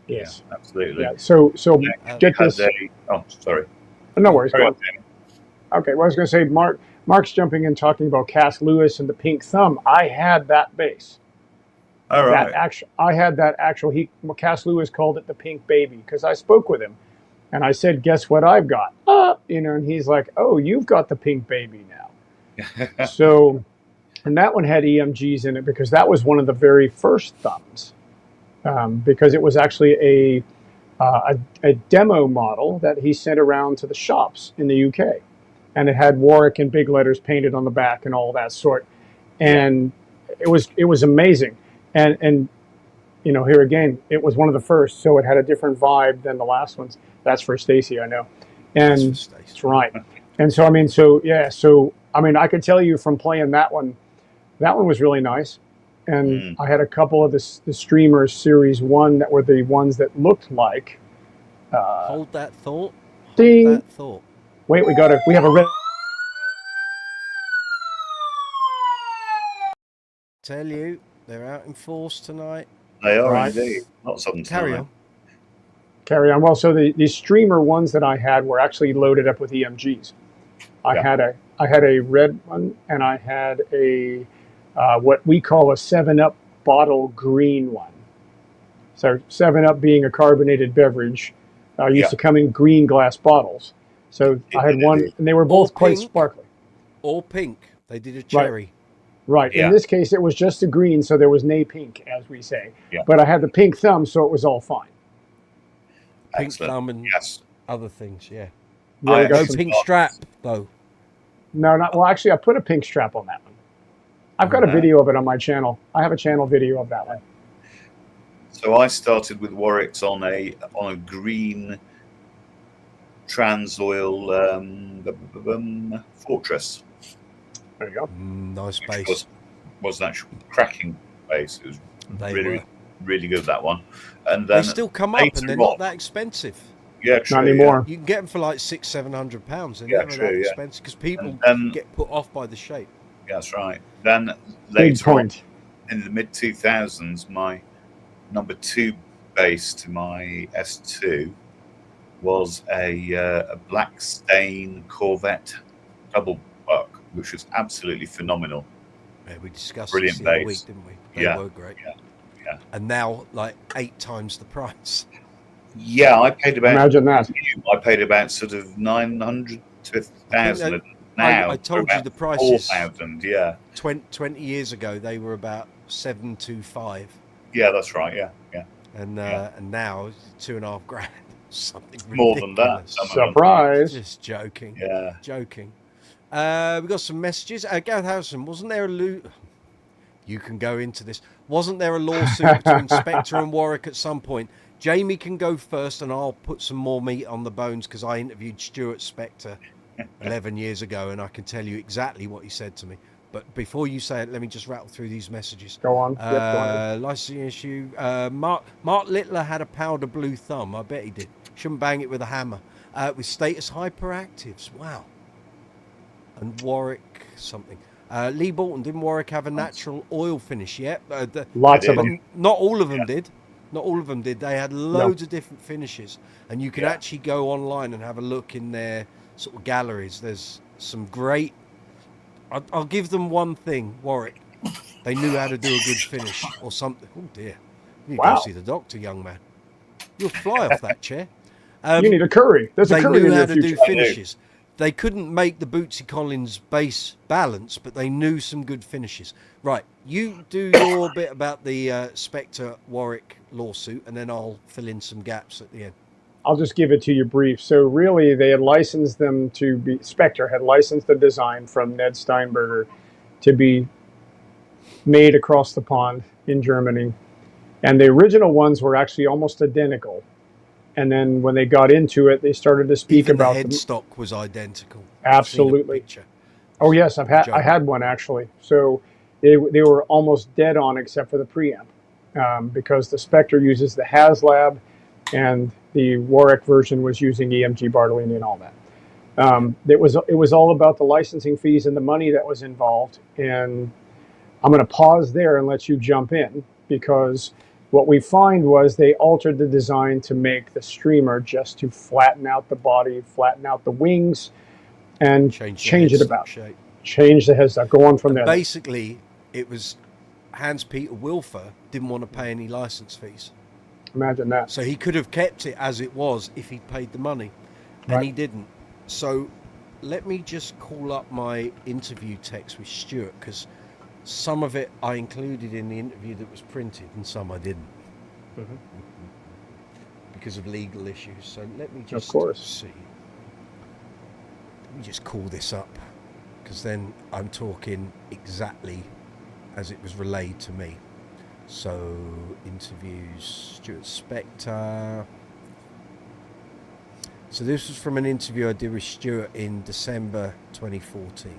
Yes. Yeah, absolutely. Yeah. So get Had this. oh, sorry. No worries. Carry Go on, on. Jamie. Okay. Well, I was going to say, Mark's jumping in talking about Cass Lewis and the pink thumb. I had that bass. All right. That actual, I had that actual. Cass Lewis called it the pink baby because I spoke with him, and I said, "Guess what I've got?" And he's like, "Oh, you've got the pink baby now." So, and that one had EMGs in it because that was one of the very first thumbs, because it was actually a demo model that he sent around to the shops in the UK, and it had Warwick in big letters painted on the back and all that sort, and it was amazing. And here again, it was one of the first, so it had a different vibe than the last ones. That's for Stacy, I know. And that's right. And so, I could tell you from playing that one was really nice. And I had a couple of the Streamers Series 1 that were the ones that looked like... Hold that thought. Ding. Hold that thought. Wait, we have a red... Tell you, they're out in force tonight. They are Right. indeed. Not something Carry on. Carry on. Well, so the Streamer ones that I had were actually loaded up with EMGs. I had a red one, and I had a what we call a 7-Up bottle green one. So 7-Up being a carbonated beverage, used to come in green glass bottles. So I had one, and they were both quite pink. sparkly. Or pink. They did a cherry. Right. Yeah. In this case, it was just a green, so there was nay pink, as we say. Yeah. But I had the pink thumb, so it was all fine. Pink Excellent. thumb and Yes. other things, yeah. Really got No some- pink strap, though. No, not well. Actually, I put a pink strap on that one. I've got a video of it on my channel. I have a channel video of that one. So I started with Warwick's on a green Transoil Fortress. There you go. Nice Which bass. was an actual cracking bass. It was They really, were. really good, that one. And They then still come up, later and they're on- not that expensive. Yeah, true. Not anymore. You can get them for like £600-700. They're Yeah, never true, that yeah. expensive because people And get put off by the shape. Yeah, that's right. Then Big later on, point. in the mid 2000s, my number 2 bass to my S2 was a Black Stain Corvette double buck, which was absolutely phenomenal. Yeah, we discussed Brilliant this the other bass. week, didn't we? They Yeah, were great. yeah. And now, like 8 times the price. Yeah, I paid about Imagine that. sort of 900 to 1,000. And now I told they're you the about prices 4,000. Yeah, 20 years ago, they were about 725. yeah, that's right. Yeah, yeah. And now it's $2.5 grand. Something More than that. ridiculous. Some of them. Surprise. Just joking. Yeah. Joking. We got some messages. Gareth Harrison, wasn't there you can go into this. Wasn't there a lawsuit between Spector and Warwick at some point? Jamie can go first, and I'll put some more meat on the bones because I interviewed Stuart Spector 11 years ago, and I can tell you exactly what he said to me. But before you say it, let me just rattle through these messages. Go on. Yep, go on. Licensing issue. Mark Littler had a powder blue thumb. I bet he did. Shouldn't bang it with a hammer. With status hyperactives. Wow. And Warwick something. Lee Bolton, didn't Warwick have a natural oil finish yet? Lots of did. them. Not all of them did. Not all of them did. They had loads of different finishes. And you can actually go online and have a look in their sort of galleries. There's some great... I'll give them one thing, Warwick. They knew how to do a good finish or something. Oh, dear. You need to Wow. go see the doctor, young man. You'll fly off that chair. You need a curry. There's a They curry knew in how your to do future. finishes. They couldn't make the Bootsy Collins bass balance, but they knew some good finishes. Right, you do your bit about the Spector Warwick lawsuit, and then I'll fill in some gaps at the end. I'll just give it to you brief. So really, they had licensed them to be... Spector had licensed the design from Ned Steinberger to be made across the pond in Germany. And the original ones were actually almost identical. And then when they got into it, they started to speak Even about the headstock was identical. Absolutely. Oh yes, I had one actually. So they were almost dead on except for the preamp, because the Spector uses the HasLab, and the Warwick version was using EMG Bartolini and all that. It was all about the licensing fees and the money that was involved. And I'm going to pause there and let you jump in, because what we find was they altered the design to make the streamer just to flatten out the body, flatten out the wings, and change it about. Shape. Change the headstock. Go on from there. Basically, it was Hans-Peter Wilfer didn't want to pay any license fees. Imagine that. So he could have kept it as it was if he'd paid the money, and Right. he didn't. So let me just call up my interview text with Stuart, because some of it I included in the interview that was printed and some I didn't. Because of legal issues. So let me just see. Let me just call this up, because then I'm talking exactly as it was relayed to me. So interviews, Stuart Spector. So this was from an interview I did with Stuart in December 2014.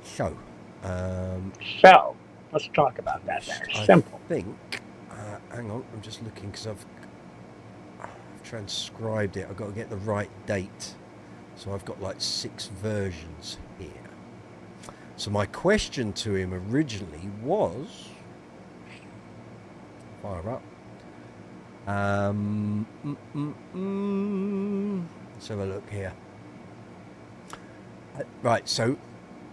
So let's talk about that there. Simple. I think, hang on, I'm just looking, because I've transcribed it. I've got to get the right date. So I've got like 6 versions here. So my question to him originally was, fire up. Let's have a look here. Right, so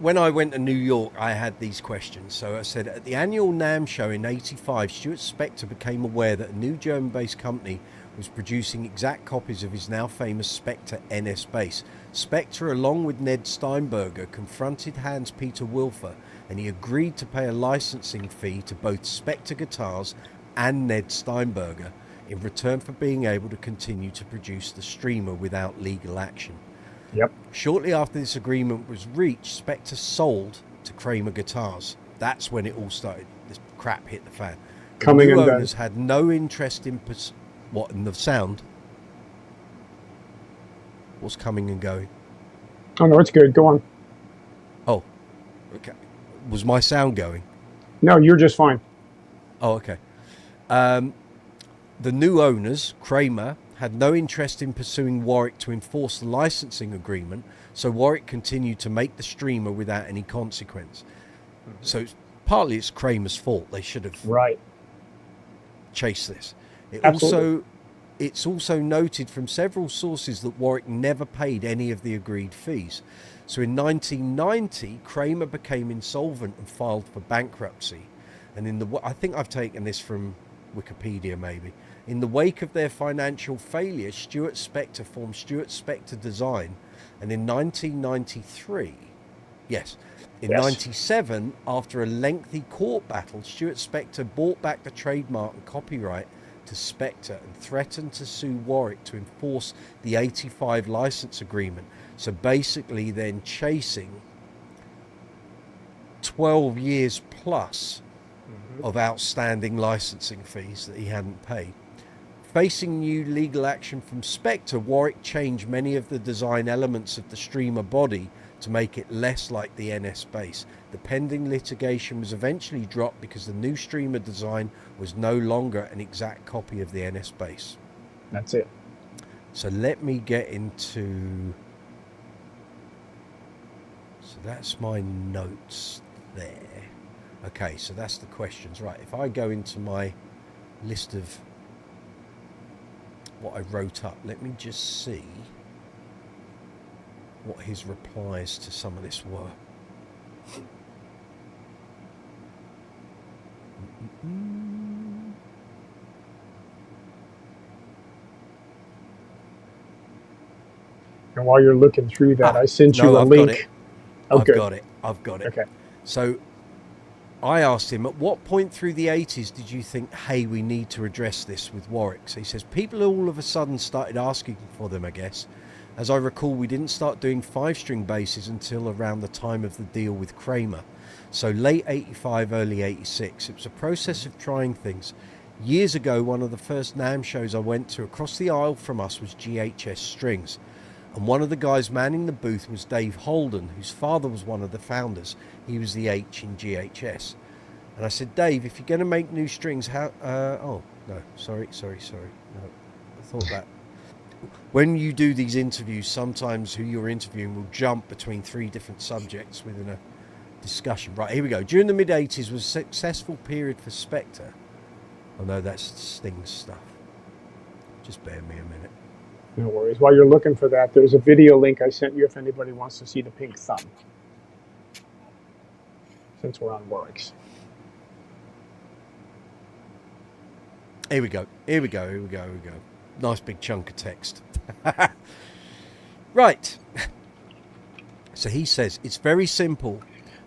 when I went to New York, I had these questions. So I said, at the annual NAMM show in '85, Stuart Spector became aware that a new German-based company was producing exact copies of his now famous Spector NS bass. Spector, along with Ned Steinberger, confronted Hans-Peter Wilfer, and he agreed to pay a licensing fee to both Spector guitars and Ned Steinberger in return for being able to continue to produce the streamer without legal action. Yep. Shortly after this agreement was reached, Spector sold to Kramer Guitars. That's when it all started. This crap hit the fan. The new owners had no interest in what in the sound. What's coming and going? Oh no, it's good. Go on. Oh, okay. Was my sound going? No, you're just fine. Oh, okay. The new owners, Kramer, had no interest in pursuing Warwick to enforce the licensing agreement, so Warwick continued to make the streamer without any consequence. So partly it's Kramer's fault. They should have chased this. It's also noted from several sources that Warwick never paid any of the agreed fees. So in 1990, Kramer became insolvent and filed for bankruptcy. And I think I've taken this from Wikipedia maybe. In the wake of their financial failure, Stuart Spector formed Stuart Spector Design, and in 1993, in 97, after a lengthy court battle, Stuart Spector bought back the trademark and copyright to Spector and threatened to sue Warwick to enforce the 85 license agreement. So basically then chasing 12 years plus of outstanding licensing fees that he hadn't paid. Facing new legal action from Spector, Warwick changed many of the design elements of the streamer body to make it less like the NS bass. The pending litigation was eventually dropped because the new streamer design was no longer an exact copy of the NS bass. That's it. So let me get into... So that's my notes there. Okay, so that's the questions. Right, if I go into my list of what I wrote up, let me just see what his replies to some of this were. And while you're looking through that, I sent you a link. I've got it. Okay. So I asked him, at what point through the 80s did you think, hey, we need to address this with Warwick? So he says, people all of a sudden started asking for them, I guess. As I recall, we didn't start doing 5-string basses until around the time of the deal with Grainger. So late 85, early 86. It was a process of trying things. Years ago, one of the first NAMM shows I went to across the aisle from us was GHS Strings. And one of the guys manning the booth was Dave Holden, whose father was one of the founders. He was the H in GHS. And I said, Dave, if you're going to make new strings, how... oh, no, sorry. No, I thought that. When you do these interviews, sometimes who you're interviewing will jump between 3 different subjects within a discussion. Right, here we go. During the mid-80s was a successful period for Spector. Oh, no, that's Sting's stuff. Just bear me a minute. No worries. While you're looking for that, there's a video link I sent you if anybody wants to see the pink thumb. Since we're on Warwick's. Here we go. Nice big chunk of text. Right. So he says, it's very simple.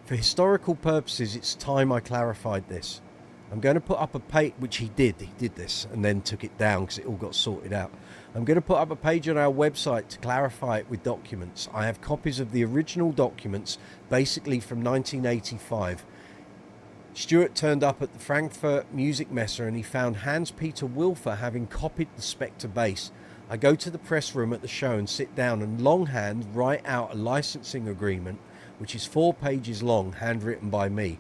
For historical purposes, it's time I clarified this. I'm going to put up a page, which he did this and then took it down because it all got sorted out. I'm going to put up a page on our website to clarify it with documents. I have copies of the original documents, basically from 1985. Stuart turned up at the Frankfurt Music Messe and he found Hans-Peter Wilfer having copied the Spector bass. I go to the press room at the show and sit down and longhand write out a licensing agreement, which is 4 pages long, handwritten by me.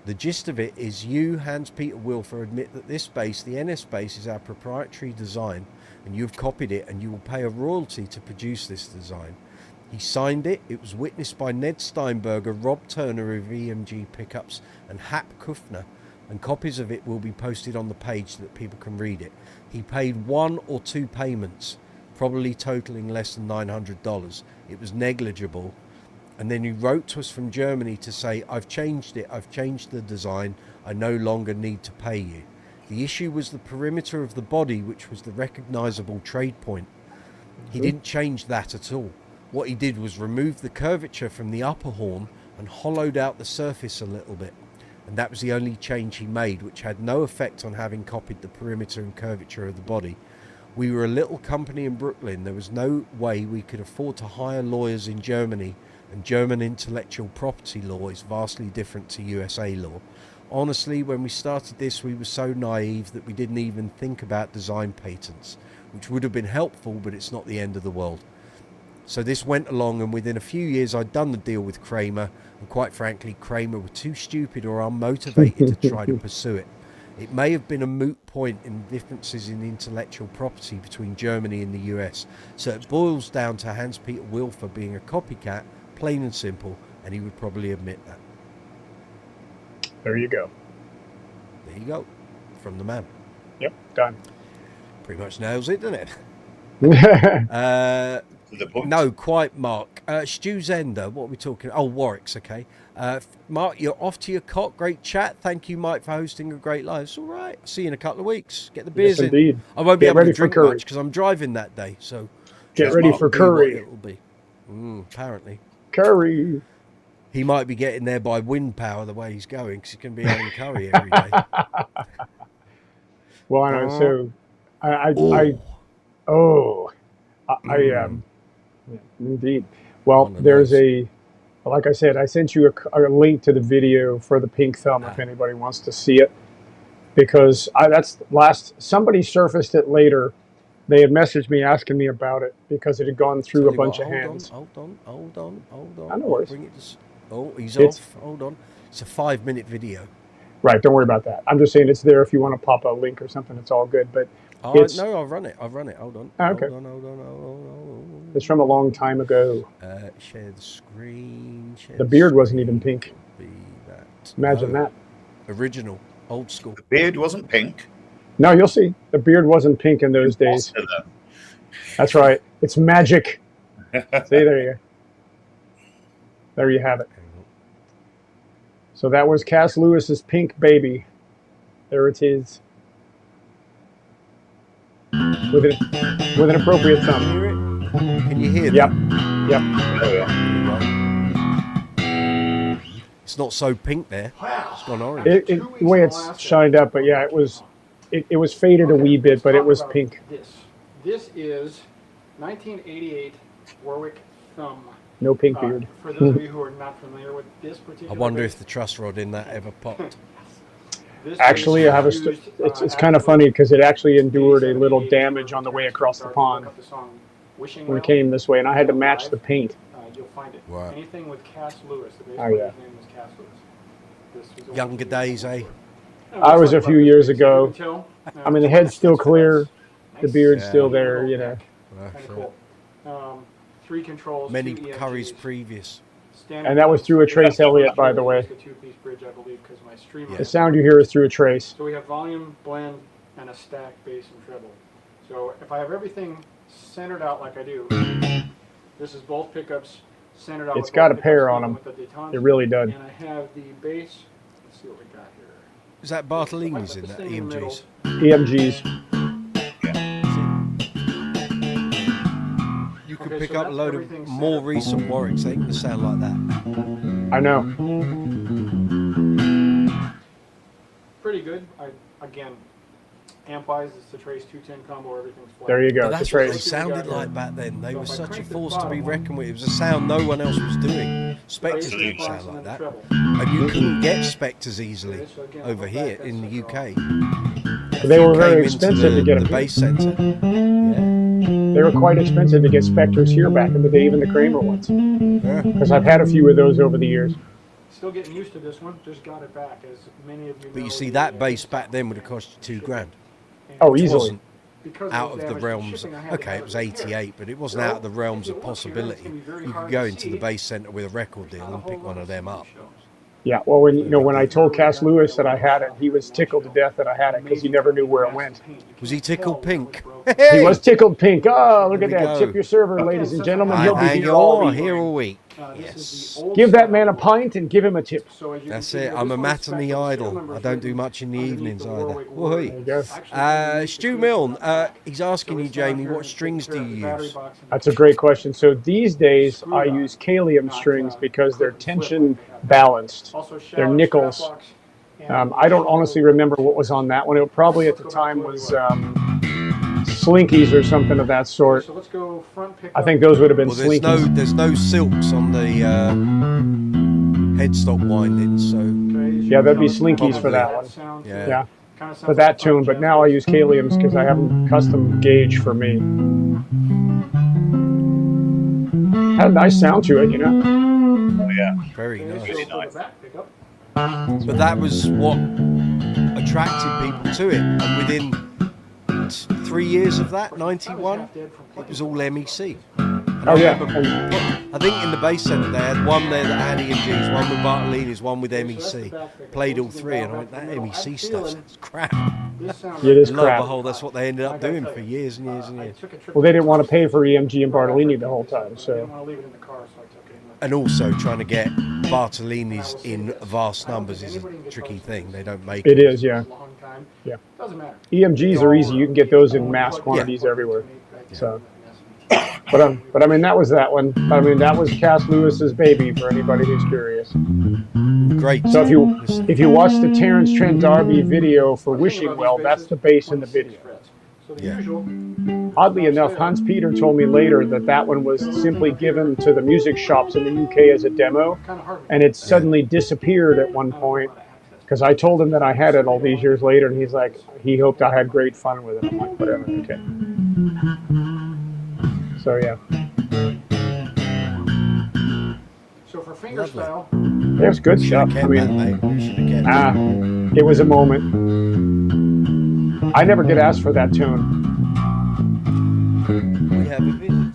The gist of it is you, Hans-Peter Wilfer, admit that this bass, the NS bass, is our proprietary design and you've copied it and you will pay a royalty to produce this design. He signed it. It was witnessed by Ned Steinberger, Rob Turner of EMG Pickups and Hap Kufner, and copies of it will be posted on the page so that people can read it. He paid 1 or 2 payments, probably totaling less than $900. It was negligible. And then he wrote to us from Germany to say, I've changed it, I've changed the design, I no longer need to pay you. The issue was the perimeter of the body, which was the recognizable trade point. He didn't change that at all. What he did was remove the curvature from the upper horn and hollowed out the surface a little bit. And that was the only change he made, which had no effect on having copied the perimeter and curvature of the body. We were a little company in Brooklyn. There was no way we could afford to hire lawyers in Germany, and German intellectual property law is vastly different to USA law. Honestly, when we started this, we were so naive that we didn't even think about design patents, which would have been helpful, but it's not the end of the world. So this went along, and within a few years I'd done the deal with Kramer, and quite frankly Kramer were too stupid or unmotivated to try to pursue it. It may have been a moot point in differences in intellectual property between Germany and the US, so it boils down to Hans-Peter Wilfer being a copycat, plain and simple, and he would probably admit that. There you go. There you go, from the man. Yep, done. Pretty much nails it, doesn't it? The point. No, quite, Mark. Stu Zender, what are we talking? Oh, Warwick's, okay. Mark, you're off to your cot. Great chat. Thank you, Mike, for hosting a great live. It's all right. See you in a couple of weeks. Get the beers yes, indeed. in. I won't be Get able ready to for drink curry. much because I'm driving that day. So Get ready for curry. It will be. Apparently. Curry. He might be getting there by wind power the way he's going because he's going to be having curry every day. Well, I know. So, yeah, indeed. Well, there's like I said, I sent you a link to the video for the pink thumb if anybody wants to see it, because somebody surfaced it later. They had messaged me asking me about it because it had gone through a bunch of hands. Hold on. I know where he's off. Hold on. It's a 5-minute video. Right, don't worry about that. I'm just saying it's there if you want to pop a link or something. It's all good. But no, I'll run it. Hold on. Okay. Hold on. It's from a long time ago. Share the screen. The beard wasn't even pink. Imagine that. Original, old school. The beard wasn't pink. No, you'll see. The beard wasn't pink in those days. That's right. It's magic. See, there you go. There you have it. So that was Cass Lewis's Pink Baby. There it is. With an appropriate thumb. Can you hear Yep. that? Yep. It's not so pink there. It's gone orange. The way it's shined up, but yeah, it was faded a wee bit, but it was pink. This is 1988 Warwick thumb. No pink beard. For those of you who are not familiar with this particular I wonder if the truss rod in that ever popped. Actually, I have it's kind of funny because it actually endured a little damage on the way across the pond when it came this way, and I had to match the paint. You'll find it. Wow. Anything with Cass Lewis. The bass Oh, player's yeah. name was Cass Lewis. This was Younger days, eh? I was a few years ago. I mean, the head's still clear, the beard's still there, you know. Kind of cool. 3 controls. Many 2 curries EMGs. previous. And that was through a Trace Elliott, by the way. The 2-piece bridge, I believe, because my streamer. The sound you hear is through a Trace. So we have volume, blend, and a stack, bass, and treble. So if I have everything centered out like I do, this is both pickups centered out. It's got a pair on them. It really does. And I have the bass. Let's see what we got here. Is that Bartolini's in that? EMGs? EMGs. You could pick up a load of more recent Warwicks, they ain't gonna sound like that. I know. Pretty good. Again, amp-wise, it's the Trace 210 combo, everything's flat. There you go. But It's that's a what they Trace. sounded like back then. They were such a force to be reckoned with. It was a sound no one else was doing. Spectres didn't sound like that. And you couldn't get Spectres easily over here in the UK. They were very Came into expensive to get the them. bass centre. Yeah. They were quite expensive to get Spectres here back in the day, even the Kramer ones. Yeah. Because I've had a few of those over the years. Still getting used to this one. Just got it back, as many of you know. But you see, that bass back then would have cost you £2,000. Oh, It easily. wasn't Because out of the damage to realms. shipping, I had to Okay, have it was repaired. 88, but it wasn't out of the realms of possibility. You could go into the bass centre with a record deal and pick one of them up. Yeah, well, when I told Cass Lewis that I had it, he was tickled to death that I had it because he never knew where it went. Was he tickled pink? He was tickled pink. Oh, look There at we that. go. Tip your server, ladies and gentlemen. I He'll be hang here all on week. here all week. This is Yes. the old Give that style. man a pint and give him a tip. So as you can That's see, it. this I'm a one's matinee Spector idol. serial number I don't do hidden much in the underneath evenings the either. Warwick Woohoo. logo. There you go. Actually, Stu Milne, he's asking you, it's down Jamie, here what and strings do takes you care of the use? battery box and That's a great question. So these days I use Kalium strings because they're tension balanced. also They're shallow nickels. strap box and I don't honestly remember what was on that one. It probably at the time was Slinkies or something of that sort. So let's go front pickup. I think those would have been Well, there's Slinkies. no silks on the headstock windings, so Yeah, that'd be Slinkies for that one. Sounds, Yeah. Yeah, kinda sounds for that like tune. But now I use Kaliums because I have them custom gauge for me. Had a nice sound to it, you know. Oh, yeah. very Okay, nice. so Really for the nice. back pickup, But that was what attracted people to it. And within 3 years of that, 91, it was all MEC. And Oh I yeah. remember- And I think in the bass centre they had one there that had EMGs, one with Bartolini's, one with MEC. Played all three, and I went, that MEC stuff's crap. this sounds it is Lo and crap. behold, that's what they ended up doing for years and years and years. Well, they didn't want to pay for EMG and Bartolini the whole time, I so. didn't want to leave it in the car, so I took it in the And also trying to get Bartolini's in vast numbers is a tricky thing. They don't make It is, yeah. long time. Yeah. Doesn't matter. EMGs are easy. You can get those in mass quantities everywhere. So, but I mean, that was that one. But I mean, that was Cass Lewis's baby for anybody who's curious. Great. So if you watch the Terrence Trent D'Arby video for Wishing Well, that's the bass in the video. So the Yeah. usual, Oddly enough, Hans Peter told me later that that one was simply given to the music shops in the UK as a demo, kind of hard. and it suddenly disappeared at one point. Because I told him that I had it all these years later, and he's like, he hoped I had great fun with it. I'm like, whatever, okay. So yeah, So for finger Lovely. style, it was good Should stuff. have I kept that, mean, mate. You should have kept it. it was a moment. I never get asked for that tune. We have a visit.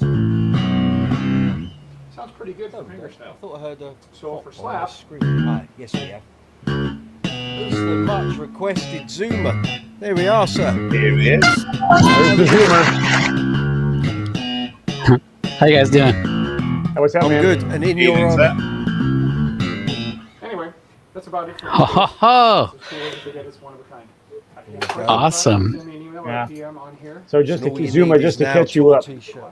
sounds pretty good for finger I style. thought I heard a So for on the slap, screen. Hi, yes we have. It's the much requested Zoomer. There we are, sir. Here he is. There's the Zoomer. How you guys doing? That was that, I'm man. good, and in your Evening, sir. honor. anyway, that's about it for Ho ho ho! It's cool to get it's one of a kind. Awesome. Send me an email Yeah. at PM on here. So just to And all you Zuma, need just is to now catch you up, t-shirt.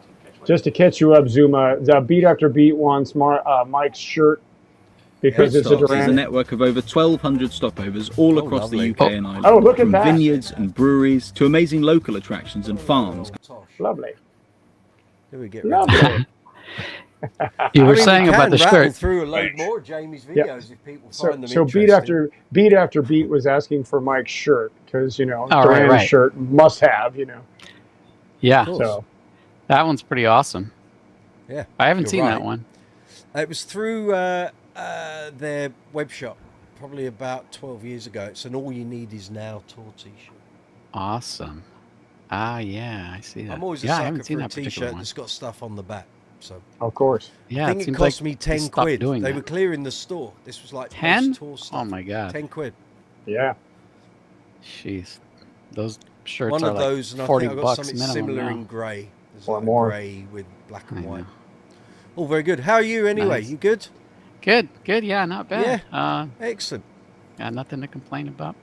just to catch you up, Zuma. The Beat After Beat wants Mike's shirt because it's a Stops is a Durand. network of over 1,200 stopovers all Oh, across lovely. the UK and Ireland. Oh, look at from that. vineyards and breweries to amazing local attractions and farms. Lovely, Here we get rid of lovely. You were I mean, saying we about the can rattle shirt. through a load more of Jamie's videos if people find them So interesting. beat after beat was asking for Mike's shirt because Oh, Duran's right. shirt must have. Yeah, Of course. So that one's pretty awesome. Yeah, I haven't you're seen right. that one. It was through their web shop probably about 12 years ago. It's an All You Need Is Now tour t-shirt. Awesome. Ah, yeah, I see that. I'm always a yeah, I sucker haven't seen for a that particular t-shirt one. that's got stuff on the back. So of course, Yeah, I think it it seems cost like me they 10 stopped quid. doing They that. were clearing the store. This was like 10? post-tour stuff. Oh my god. 10 quid. yeah. Jeez, those shirts One are of like those, and I 40 think I got bucks something minimum similar now. in grey. There's Or like more. grey with black and I white. know. All very good. How are you anyway? Nice. You good? Good, yeah, not bad. Excellent. Got nothing to complain about.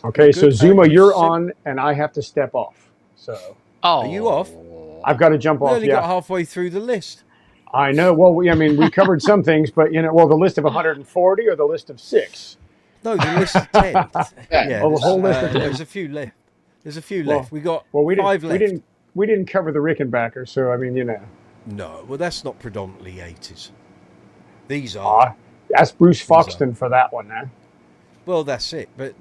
Okay, so Good. Zuma, You you're sim- on, and I have to step off. So Oh, Are you off? I've got to jump We off. only Yeah, got halfway through the list. I know. Well, we covered some things, but the list of 140 or the list of 6. No, the list of 10. Yeah, Oh, the whole list of 10. there's a few left. There's a few Well- left. We got Well, we 5 didn't. left. We didn't cover the Rickenbacker, so I mean, No, well, that's not predominantly 80s. These are. That's Bruce are. Foxton for that one. Now, Well, that's it. But,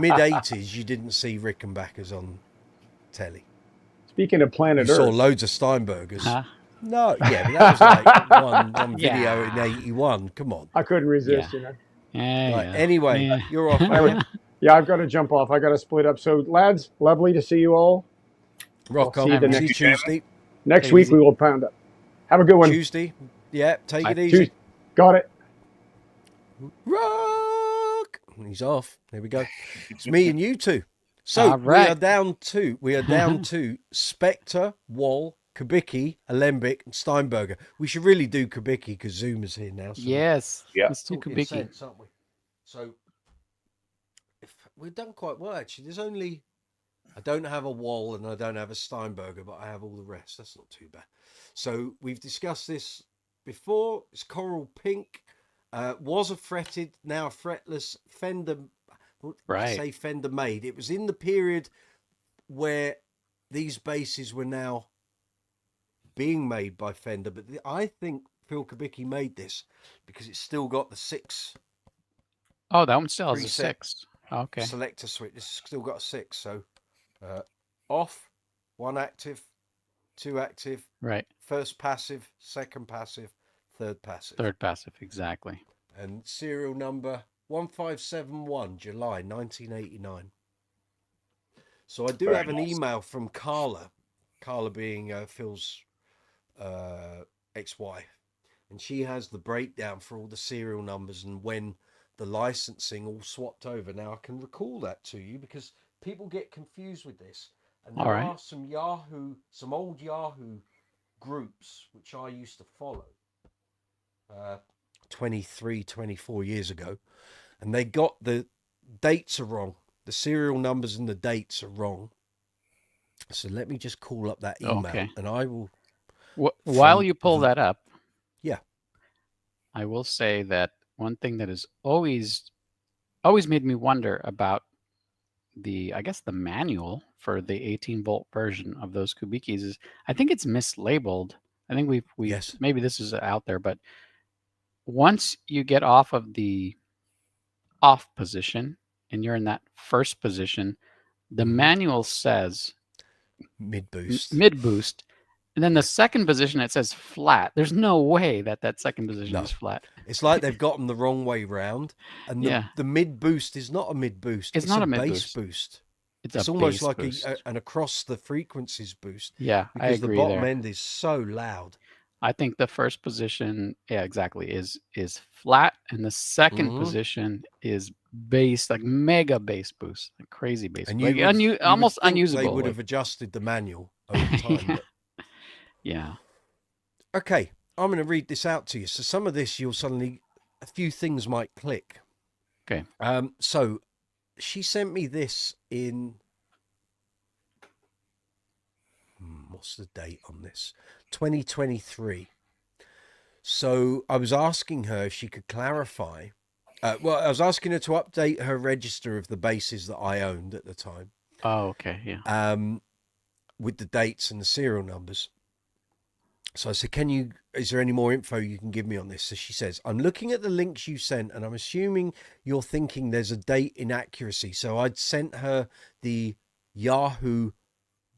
mid 80s, you didn't see Rickenbackers on telly. speaking of You Planet saw Earth, loads of Steinbergers. Huh? No, yeah, but that was like one video Yeah. in 81. Come on. I couldn't resist. Yeah. Right, Yeah. anyway, Yeah. you're off. Anyway, yeah, I've got to jump off. I got to split up. So, lads, lovely to see you all. Rock I'll on. see you the See you next- Tuesday. Next Take it week easy. we will pound up. Have a good one. Tuesday. Yeah, take it Bye. easy. Got it. Rock. He's off. There we go. It's me and you two. So All right. we are down to Spector, Wal, Kubicki, Alembic, and Steinberger. We should really do Kubicki because Zuma's here now. So Yes. Yeah. Let's do talking Kubicki. sense, aren't we? So if we've done quite well actually. There's only I don't have a Wal and I don't have a Steinberger, but I have all the rest. That's not too bad. So we've discussed this before. It's coral pink. Was a fretted, now a fretless Fender. Right. Say Fender made. It was in the period where these basses were now being made by Fender, but I think Phil Kubicki made this because it's still got the 6 Oh, that one still has a Preset. 6. Okay. selector switch. This has still got a 6. So off, 1 active, 2 active, Right. first passive, second passive, third passive. Third passive, exactly. And serial number 1571, July 1989. So I do Very have an nice. email from Carla being Phil's ex-wife, and she has the breakdown for all the serial numbers and when the licensing all swapped over. Now I can recall that to you because people get confused with this, and there All right. are some old Yahoo groups which I used to follow 24 years ago, and they got the dates are wrong. The serial numbers and the dates are wrong. So let me just call up that email, Okay. and I will. While From you pull the- that up, Yeah. I will say that one thing that has always made me wonder about the manual for the 18-volt version of those Kubikkis is I think it's mislabeled. I think we Yes. maybe this is out there, but once you get off of the off position and you're in that first position, the manual says Mid boost. mid boost, and then the second position it says flat. There's no way that second position No. is flat. It's like they've got them the wrong way round, and Yeah. the mid boost is not a mid boost. It's not a bass mid-boost. boost. It's It's a almost bass like boost. an across the frequencies boost Yeah, I because agree the bottom there. end is so loud. I think the first position, yeah, exactly, is flat, and the 2nd Mhm. position is bass, like mega bass boost, like crazy bass, And like you would almost think unusable. They would like- have adjusted the manual over time. Yeah. But Yeah. okay, I'm going to read this out to you. So some of this, a few things might click. Okay. So she sent me this in, what's the date on this? 2023. So I was asking her if she could clarify. I was asking her to update her register of the basses that I owned at the time. Oh, okay. Yeah. With the dates and the serial numbers. So I said, is there any more info you can give me on this? So she says, I'm looking at the links you sent and I'm assuming you're thinking there's a date inaccuracy. So I'd sent her the Yahoo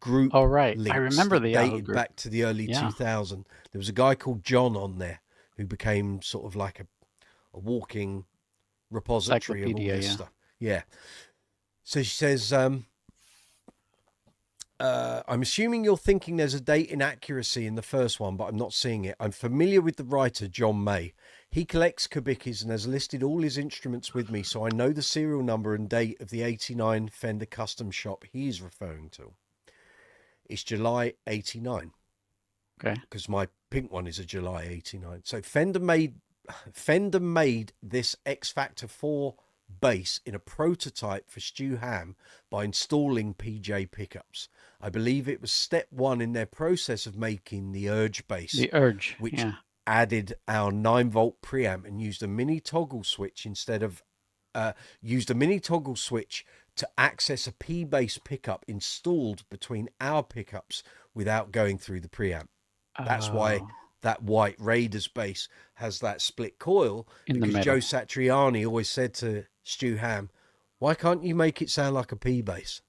group Oh, right. links I remember that the Yahoo dated group. back to the early Yeah. 2000. There was a guy called John on there who became sort of like a walking repository of all Encyclopedia, this yeah. stuff. Yeah. So she says, I'm assuming you're thinking there's a date inaccuracy in the first one, but I'm not seeing it. I'm familiar with the writer, John May. He collects Kubickis and has listed all his instruments with me, so I know the serial number and date of the 89 Fender custom shop he is referring to. It's July 89. Okay. Because my pink one is a July 89. So Fender made this X Factor 4 bass in a prototype for Stu Ham by installing PJ pickups. I believe it was step one in their process of making the Urge bass. The Urge, which yeah. added our 9-volt preamp and used a mini toggle switch to access a P bass pickup installed between our pickups without going through the preamp. That's why that white Raiders bass has that split coil, in the because middle. Joe Satriani always said to Stu Ham, why can't you make it sound like a P bass?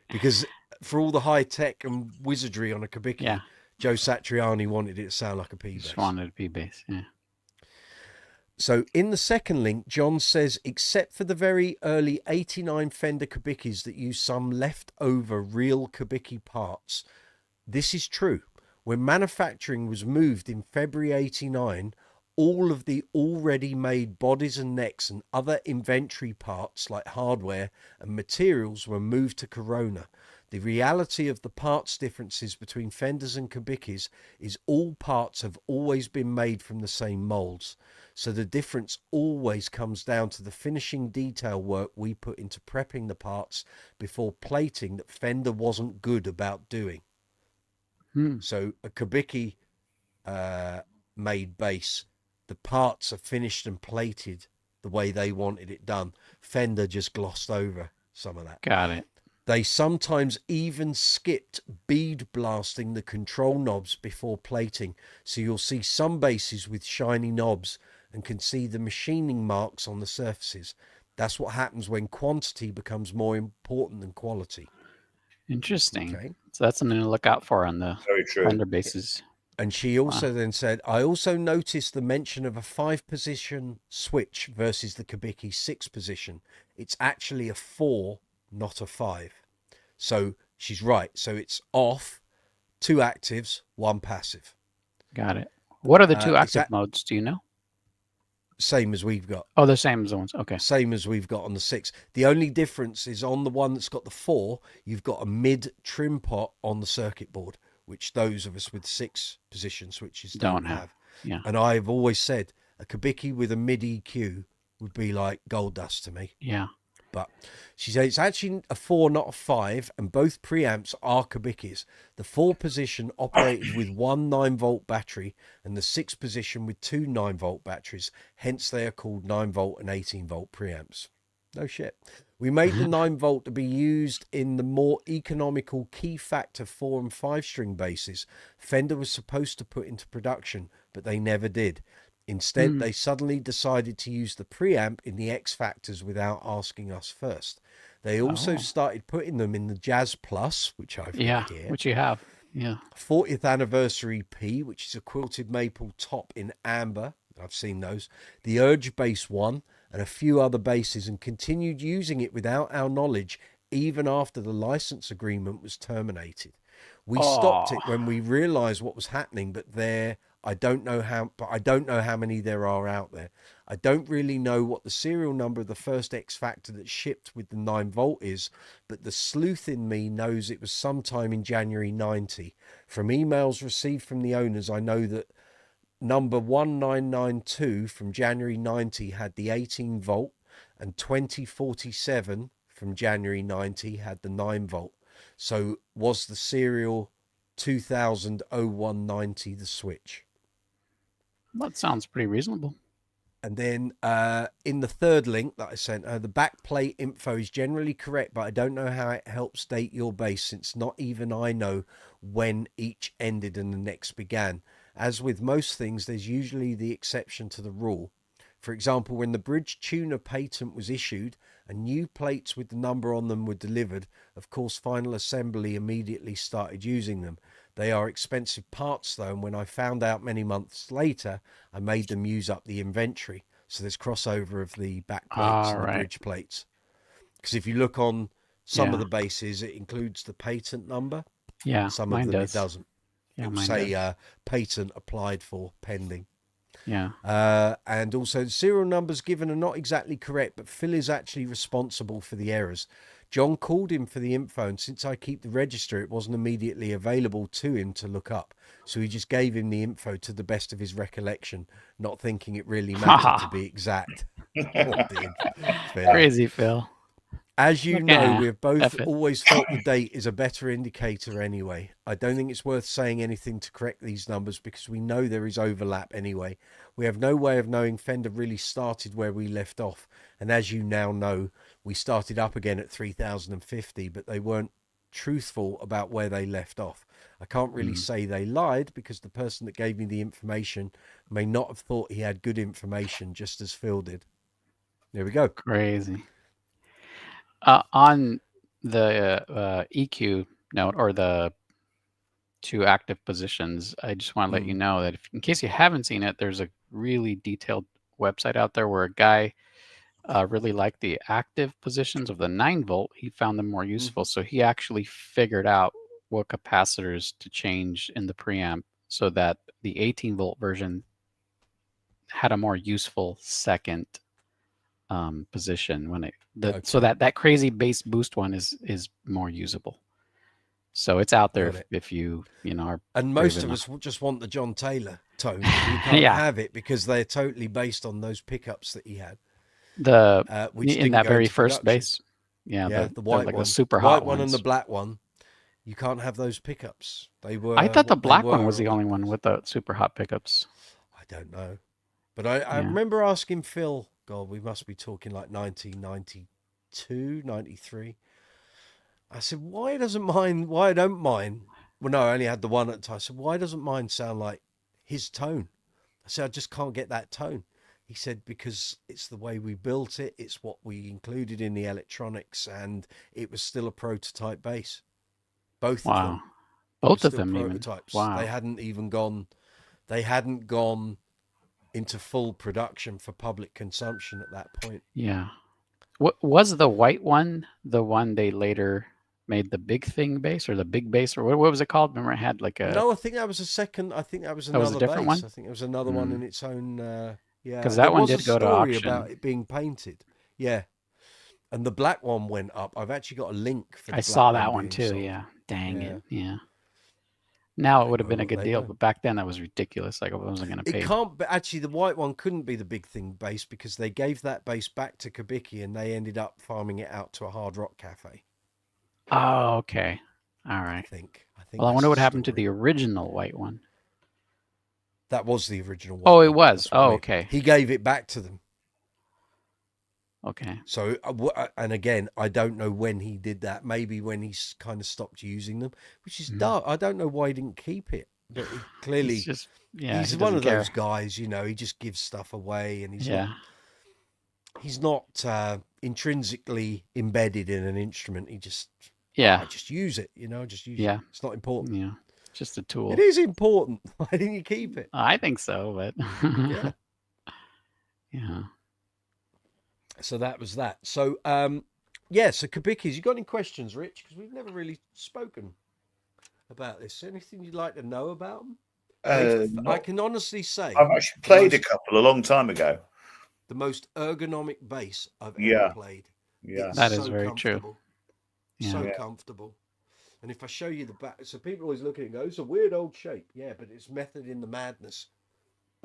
Because for all the high tech and wizardry on a Kubicki, Yeah. Joe Satriani wanted it to sound like a P bass. Just wanted a P bass, yeah. So in the second link, John says, except for the very early 89 Fender Kubickis that use some leftover real Kubicki parts, this is true. When manufacturing was moved in February 89, all of the already made bodies and necks and other inventory parts like hardware and materials were moved to Corona. The reality of the parts differences between Fenders and Kubickis is all parts have always been made from the same molds. So the difference always comes down to the finishing detail work we put into prepping the parts before plating that Fender wasn't good about doing. So a Kubicki made bass, the parts are finished and plated the way they wanted it done. Fender just glossed over some of that. Got it. They sometimes even skipped bead blasting the control knobs before plating. So you'll see some basses with shiny knobs and can see the machining marks on the surfaces. That's what happens when quantity becomes more important than quality. Interesting. Okay. So that's something to look out for on the Very true. Fender basses. And she also then said, I also noticed the mention of a 5-position switch versus the Kubicki 6-position. It's actually a 4, not a 5. So she's right. So it's off, 2 actives, 1 passive. Got it. What are the 2 active modes? Do you know? Same as we've got. Oh, the same as the ones. Okay. Same as we've got on the 6. The only difference is on the one that's got the 4, you've got a mid trim pot on the circuit board, which those of us with 6-position switches don't have. Yeah. And I've always said a Kubicki with a mid EQ would be like gold dust to me. Yeah. But she said it's actually a 4, not a 5, and both preamps are Kubickis. The 4-position operated with 1 9-volt battery and the 6-position with 2 9-volt batteries. Hence, they are called 9-volt and 18-volt preamps. No shit. We made the 9-volt to be used in the more economical key factor 4 and 5-string basses Fender was supposed to put into production, but they never did. Instead, they suddenly decided to use the preamp in the X Factors without asking us first. They also started putting them in the Jazz Plus, which I've got here. Which you have. Yeah. 40th Anniversary P, which is a quilted maple top in amber. I've seen those. The Urge Bass 1 and a few other basses, and continued using it without our knowledge even after the license agreement was terminated. We stopped it when we realized what was happening, but I don't know how many there are out there. I don't really know what the serial number of the first X Factor that shipped with the 9-volt is, but the sleuth in me knows it was sometime in January 90. From emails received from the owners, I know that number 1992 from January 90 had the 18-volt, and 2047 from January 90 had the 9-volt. So was the serial 2000-0190 the switch? That sounds pretty reasonable. And then in the third link that I sent her, the back plate info is generally correct, but I don't know how it helps date your bass, since not even I know when each ended and the next began. As with most things, there's usually the exception to the rule. For example, when the bridge tuner patent was issued and new plates with the number on them were delivered, of course, Final Assembly immediately started using them. They are expensive parts, though, and when I found out many months later, I made them use up the inventory. So there's crossover of the back plates and the bridge plates. Because if you look on some of the basses, it includes the patent number. Yeah, some of them it doesn't. Yeah, It'll say patent applied for, pending. Yeah. And also, serial numbers given are not exactly correct, but Phil is actually responsible for the errors. John called him for the info, and since I keep the register, it wasn't immediately available to him to look up. So he just gave him the info to the best of his recollection, not thinking it really mattered to be exact. Crazy, Phil. As you know, we've both always felt the date is a better indicator anyway. I don't think it's worth saying anything to correct these numbers because we know there is overlap anyway. We have no way of knowing Fender really started where we left off. And as you now know, we started up again at 3050, but they weren't truthful about where they left off. I can't really say they lied because the person that gave me the information may not have thought he had good information, just as Phil did. There we go. Crazy. On the EQ note, or the two active positions, I just want to let you know that in case you haven't seen it, there's a really detailed website out there where a guy really liked the active positions of the 9-volt. He found them more useful. So he actually figured out what capacitors to change in the preamp so that the 18-volt version had a more useful second position when it so that crazy bass boost one is more usable. So it's out there if you are. And most of us just want the John Taylor tone. You can't have it because they're totally based on those pickups that he had. Which in that very first bass, the white one, the super hot one, and the black one. You can't have those pickups. They were. I thought the black one was the only one with the super hot pickups. I don't know, but I remember asking Phil. God, we must be talking like 1992, 93. I said, why don't mine? Well, no, I only had the one at the time. I said, why doesn't mine sound like his tone? I said, I just can't get that tone. He said, because it's the way we built it. It's what we included in the electronics, and it was still a prototype bass. Both of them. Both of them prototypes. Wow. They hadn't gone into full production for public consumption at that point. Yeah. What was the white one? The one they later made the big thing bass, or the big bass, or what was it called? Remember, it had like a. No, I think that was a second. I think that was another a different bass. one? I think it was another one in its own. Yeah, because that one did go to auction. About it being painted. Yeah, and the black one went up. I've actually got a link for. I saw that one too. Sold. Yeah, dang it. Yeah. Now it would have been a good deal, but back then that was ridiculous. Like I wasn't going to pay. It can't. But actually, the white one couldn't be the big thing bass because they gave that bass back to Kubicki and they ended up farming it out to a hard rock cafe. Oh, okay. All right. I think. Well, I wonder what happened to the original white one. That was the original one. Oh, it was. Oh, okay. He gave it back to them. Okay. So, and again, I don't know when he did that. Maybe when he's kind of stopped using them, which is dark. I don't know why he didn't keep it, but he clearly, he's one of those guys. You know, he just gives stuff away, and he's not intrinsically embedded in an instrument. He just just use it. You know, just use it. It's not important. Yeah, just a tool. It is important. Why didn't you keep it? I think so, but yeah. So that was that. So, so Kubicki's, you got any questions, Rich? Because we've never really spoken about this. Anything you'd like to know about them? I can honestly say I've actually played a couple a long time ago. The most ergonomic bass I've ever played. Yeah, that is very true. So comfortable. And if I show you the back, so people always look at it and go, it's a weird old shape. Yeah, but it's method in the madness.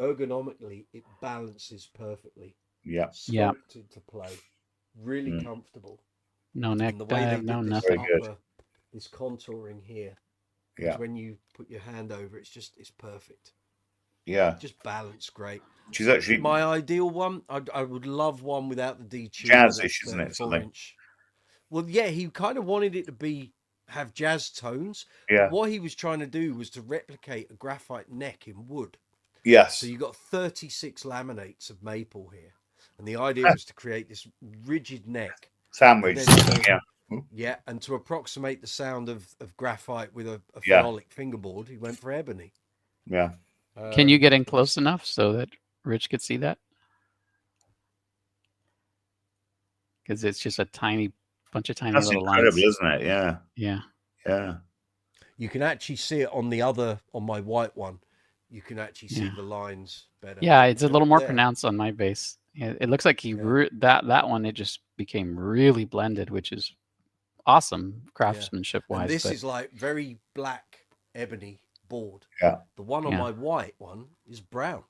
Ergonomically, it balances perfectly. Yeah. Sculpted to play. Really comfortable. No neck dive, no nothing. This contouring here. Yeah. When you put your hand over, it's perfect. Yeah. Just balanced great. She's actually My ideal one, I would love one without the D-tube. jazzish, isn't it? 4-inch. Well, yeah, he kind of wanted it to have jazz tones. Yeah. But what he was trying to do was to replicate a graphite neck in wood. Yes. So you got 36 laminates of maple here. And the idea was to create this rigid neck. Sandwich. Yeah. Yeah, and to approximate the sound of graphite with a Yeah. phenolic fingerboard, he went for ebony. Yeah. Can you get in close enough so that Rich could see that? Because it's just a tiny bunch of tiny That's little incredible, lines. isn't it? Yeah. Yeah. Yeah. You can actually see it on my white one. You can actually see Yeah. the lines better. Yeah, it's a little more There. pronounced on my bass. Yeah, it looks like that one, it just became really blended, which is awesome craftsmanship wise. And this is like very black ebony board. Yeah. The one on Yeah. my white one is brown.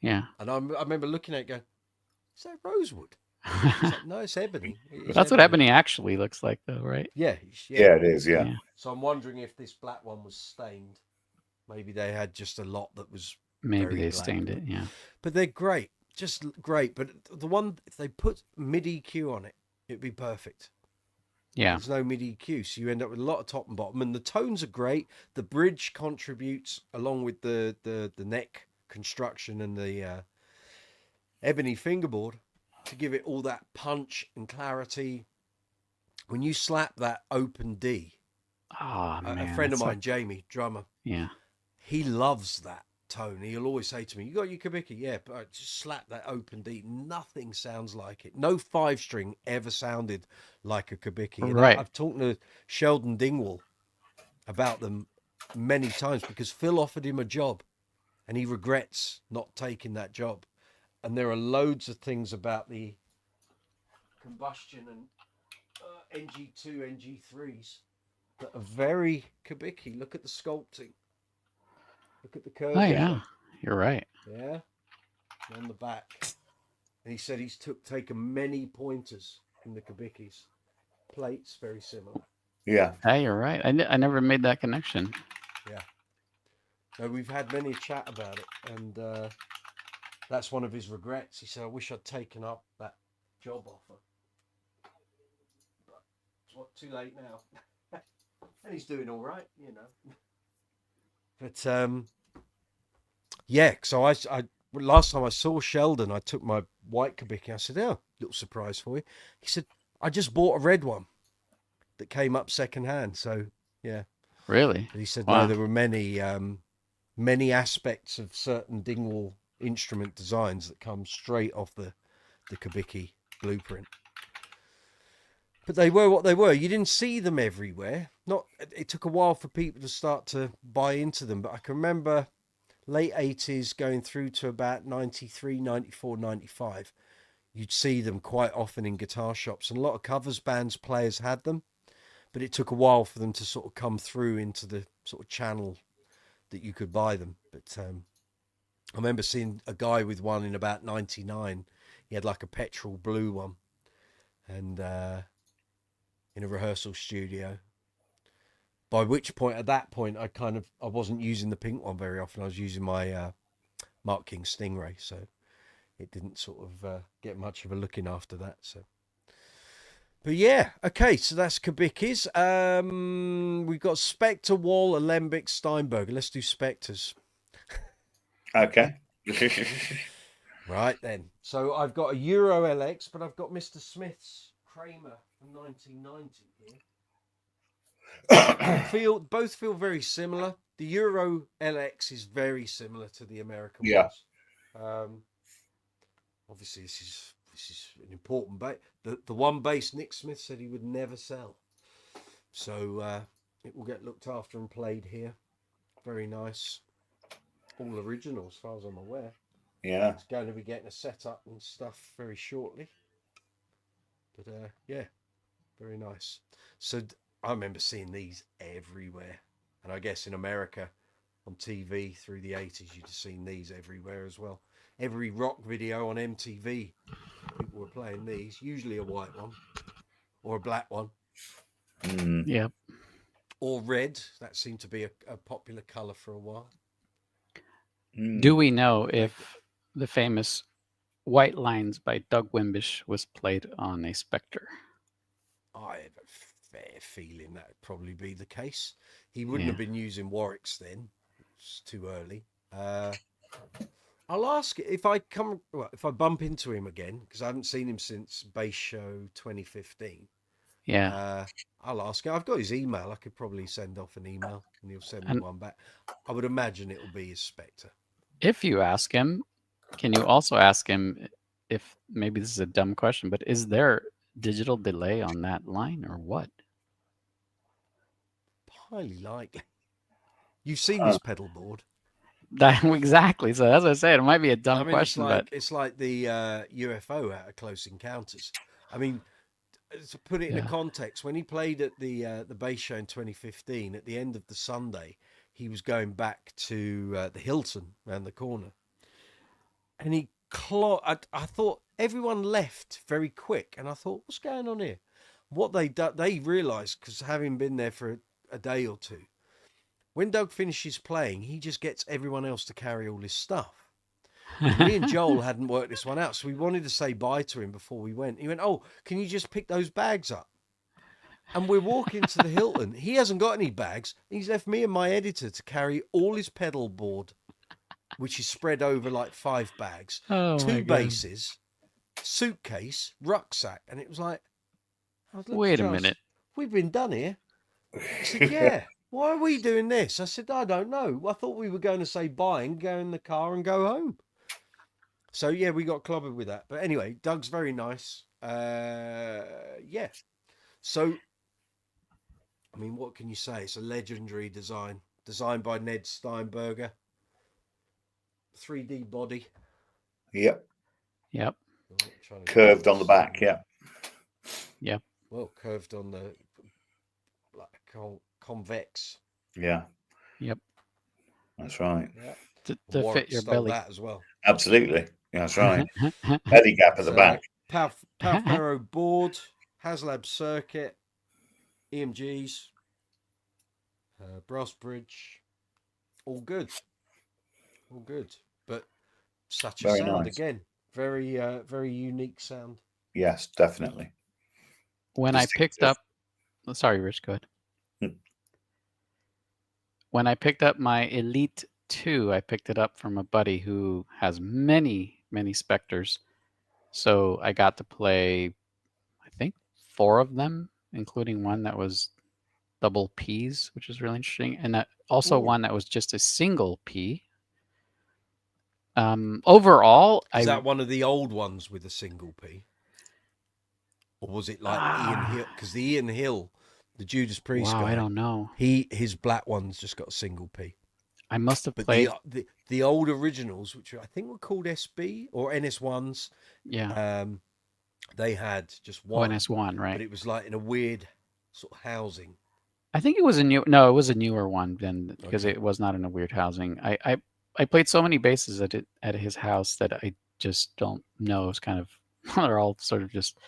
Yeah. And I remember looking at it going, is that rosewood? It's like, no, it's ebony. That's what ebony actually looks like, though, right? Yeah. Yeah, it is. Yeah. So I'm wondering if this black one was stained. Maybe they had just a lot that was Maybe very they black. stained it. Yeah. But they're great. Just great. But the one, if they put mid EQ on it, it'd be perfect. Yeah. There's no mid EQ, so you end up with a lot of top and bottom, and the tones are great. The bridge contributes along with the neck construction and the ebony fingerboard to give it all that punch and clarity. When you slap that open D, Oh, man. a friend of that's mine, Jamie, drummer, Yeah. he loves that tone. He'll always say to me, "You got your Kubicki?" Yeah, but I just slap that open D. Nothing sounds like it. No 5-string ever sounded like a Kubicki. And Right. I've talked to Sheldon Dingwall about them many times because Phil offered him a job and he regrets not taking that job. And there are loads of things about the combustion and NG2, NG3s that are very Kubicki. Look at the sculpting. Look at the curve. Oh, yeah. You're right. Yeah. On the back. And he said he's taken many pointers from the Kubickis. Plates, very similar. Yeah. Hey, you're right. I never made that connection. Yeah. So we've had many a chat about it. And that's one of his regrets. He said, I wish I'd taken up that job offer. But it's too late now. And he's doing all right, you know. But yeah, so I last time I saw Sheldon, I took my white Kubicki. I said, "Oh, little surprise for you." He said, "I just bought a red one that came up secondhand." So yeah, Really? but he said, Wow. "No, there were many aspects of certain Dingwall instrument designs that come straight off the Kubicki blueprint." But they were what they were. You didn't see them everywhere. It took a while for people to start to buy into them. But I can remember late 80s going through to about 93, 94, 95. You'd see them quite often in guitar shops. And a lot of covers bands, players had them. But it took a while for them to sort of come through into the sort of channel that you could buy them. But I remember seeing a guy with one in about 99. He had like a petrol blue one. And in a rehearsal studio. By which point, at that point, I wasn't using the pink one very often. I was using my Mark King Stingray, so it didn't sort of get much of a looking after that. So, but yeah, okay. So that's Kubicki's. We've got Spector, Wal, Alembic, Steinberger. Let's do Spectors. Okay. Right then. So I've got a Euro LX, but I've got Mr. Smith's Kramer from 1990 here. Both feel very similar. The Euro LX is very similar to the American ones. Obviously, this is an important bass. The one bass Nick Smith said he would never sell, so it will get looked after and played here. Very nice, all original as far as I'm aware. Yeah. It's going to be getting a setup and stuff very shortly. But yeah, very nice. So I remember seeing these everywhere. And I guess in America on TV through the 80s, you'd have seen these everywhere as well. Every rock video on MTV, people were playing these, usually a white one or a black one. Yep. Or red. That seemed to be a popular colour for a while. Do we know if the famous White Lines by Doug Wimbish was played on a Spector? I have a fair feeling that would probably be the case. He wouldn't have been using Warwick's then. It's too early. I'll ask if I bump into him again, because I haven't seen him since Bass Show 2015. Yeah. I'll ask him. I've got his email. I could probably send off an email and he'll send me one back. I would imagine it'll be his Spector. If you ask him, can you also ask him if, maybe this is a dumb question, but is there digital delay on that line or what? Highly likely. You've seen his pedal board. Exactly. So as I said, it might be a dumb question, but it's like the UFO out of Close Encounters. I mean, to put it in a context, when he played at the Bass Show in 2015, at the end of the Sunday, he was going back to the Hilton around the corner, and he I thought everyone left very quick, and I thought, what's going on here? What they realised, because having been there for a day or two, when Doug finishes playing, he just gets everyone else to carry all his stuff. Me and Joel hadn't worked this one out, so we wanted to say bye to him before we went. He went, "Oh, can you just pick those bags up?" And we're walking to the Hilton. He hasn't got any bags. He's left me and my editor to carry all his pedal board, which is spread over like 5 bags, 2 basses, suitcase, rucksack. And it was like, wait a minute. We've been done here. He said, yeah. Why are we doing this? I said, I don't know. I thought we were going to say bye and go in the car and go home. So, yeah, we got clobbered with that. But anyway, Doug's very nice. Yeah. So, I mean, what can you say? It's a legendary design. Designed by Ned Steinberger. 3D body. Yep. Curved on the back, yeah. Yep. Well, curved on the convex. Yeah. Yep. That's right. Yeah. To fit your belly. That as well. Absolutely. Yeah, that's right. Belly gap at the back. Palfaro board, HasLab circuit, EMGs, brass bridge, all good. But such a Very sound nice. again. Very unique sound. Yes, definitely. When I picked up, sorry, Rich, go ahead. When I picked up my Elite 2, I picked it up from a buddy who has many Spectors. So I got to play, I think, 4 of them, including one that was double Ps, which is really interesting, and also one that was just a single P. Overall, is that one of the old ones with a single P, or was it like Ian Hill? Because the Ian Hill, the Judas Priest guy, I don't know. His black one's just got a single P. I must have played the old originals, which I think were called SB or NS1s. Yeah. They had just one. NS1, right? But it was like in a weird sort of housing. I think it was it was a newer one then, because it was not in a weird housing. I played so many basses at his house that I just don't know. It's kind of, they're all sort of just,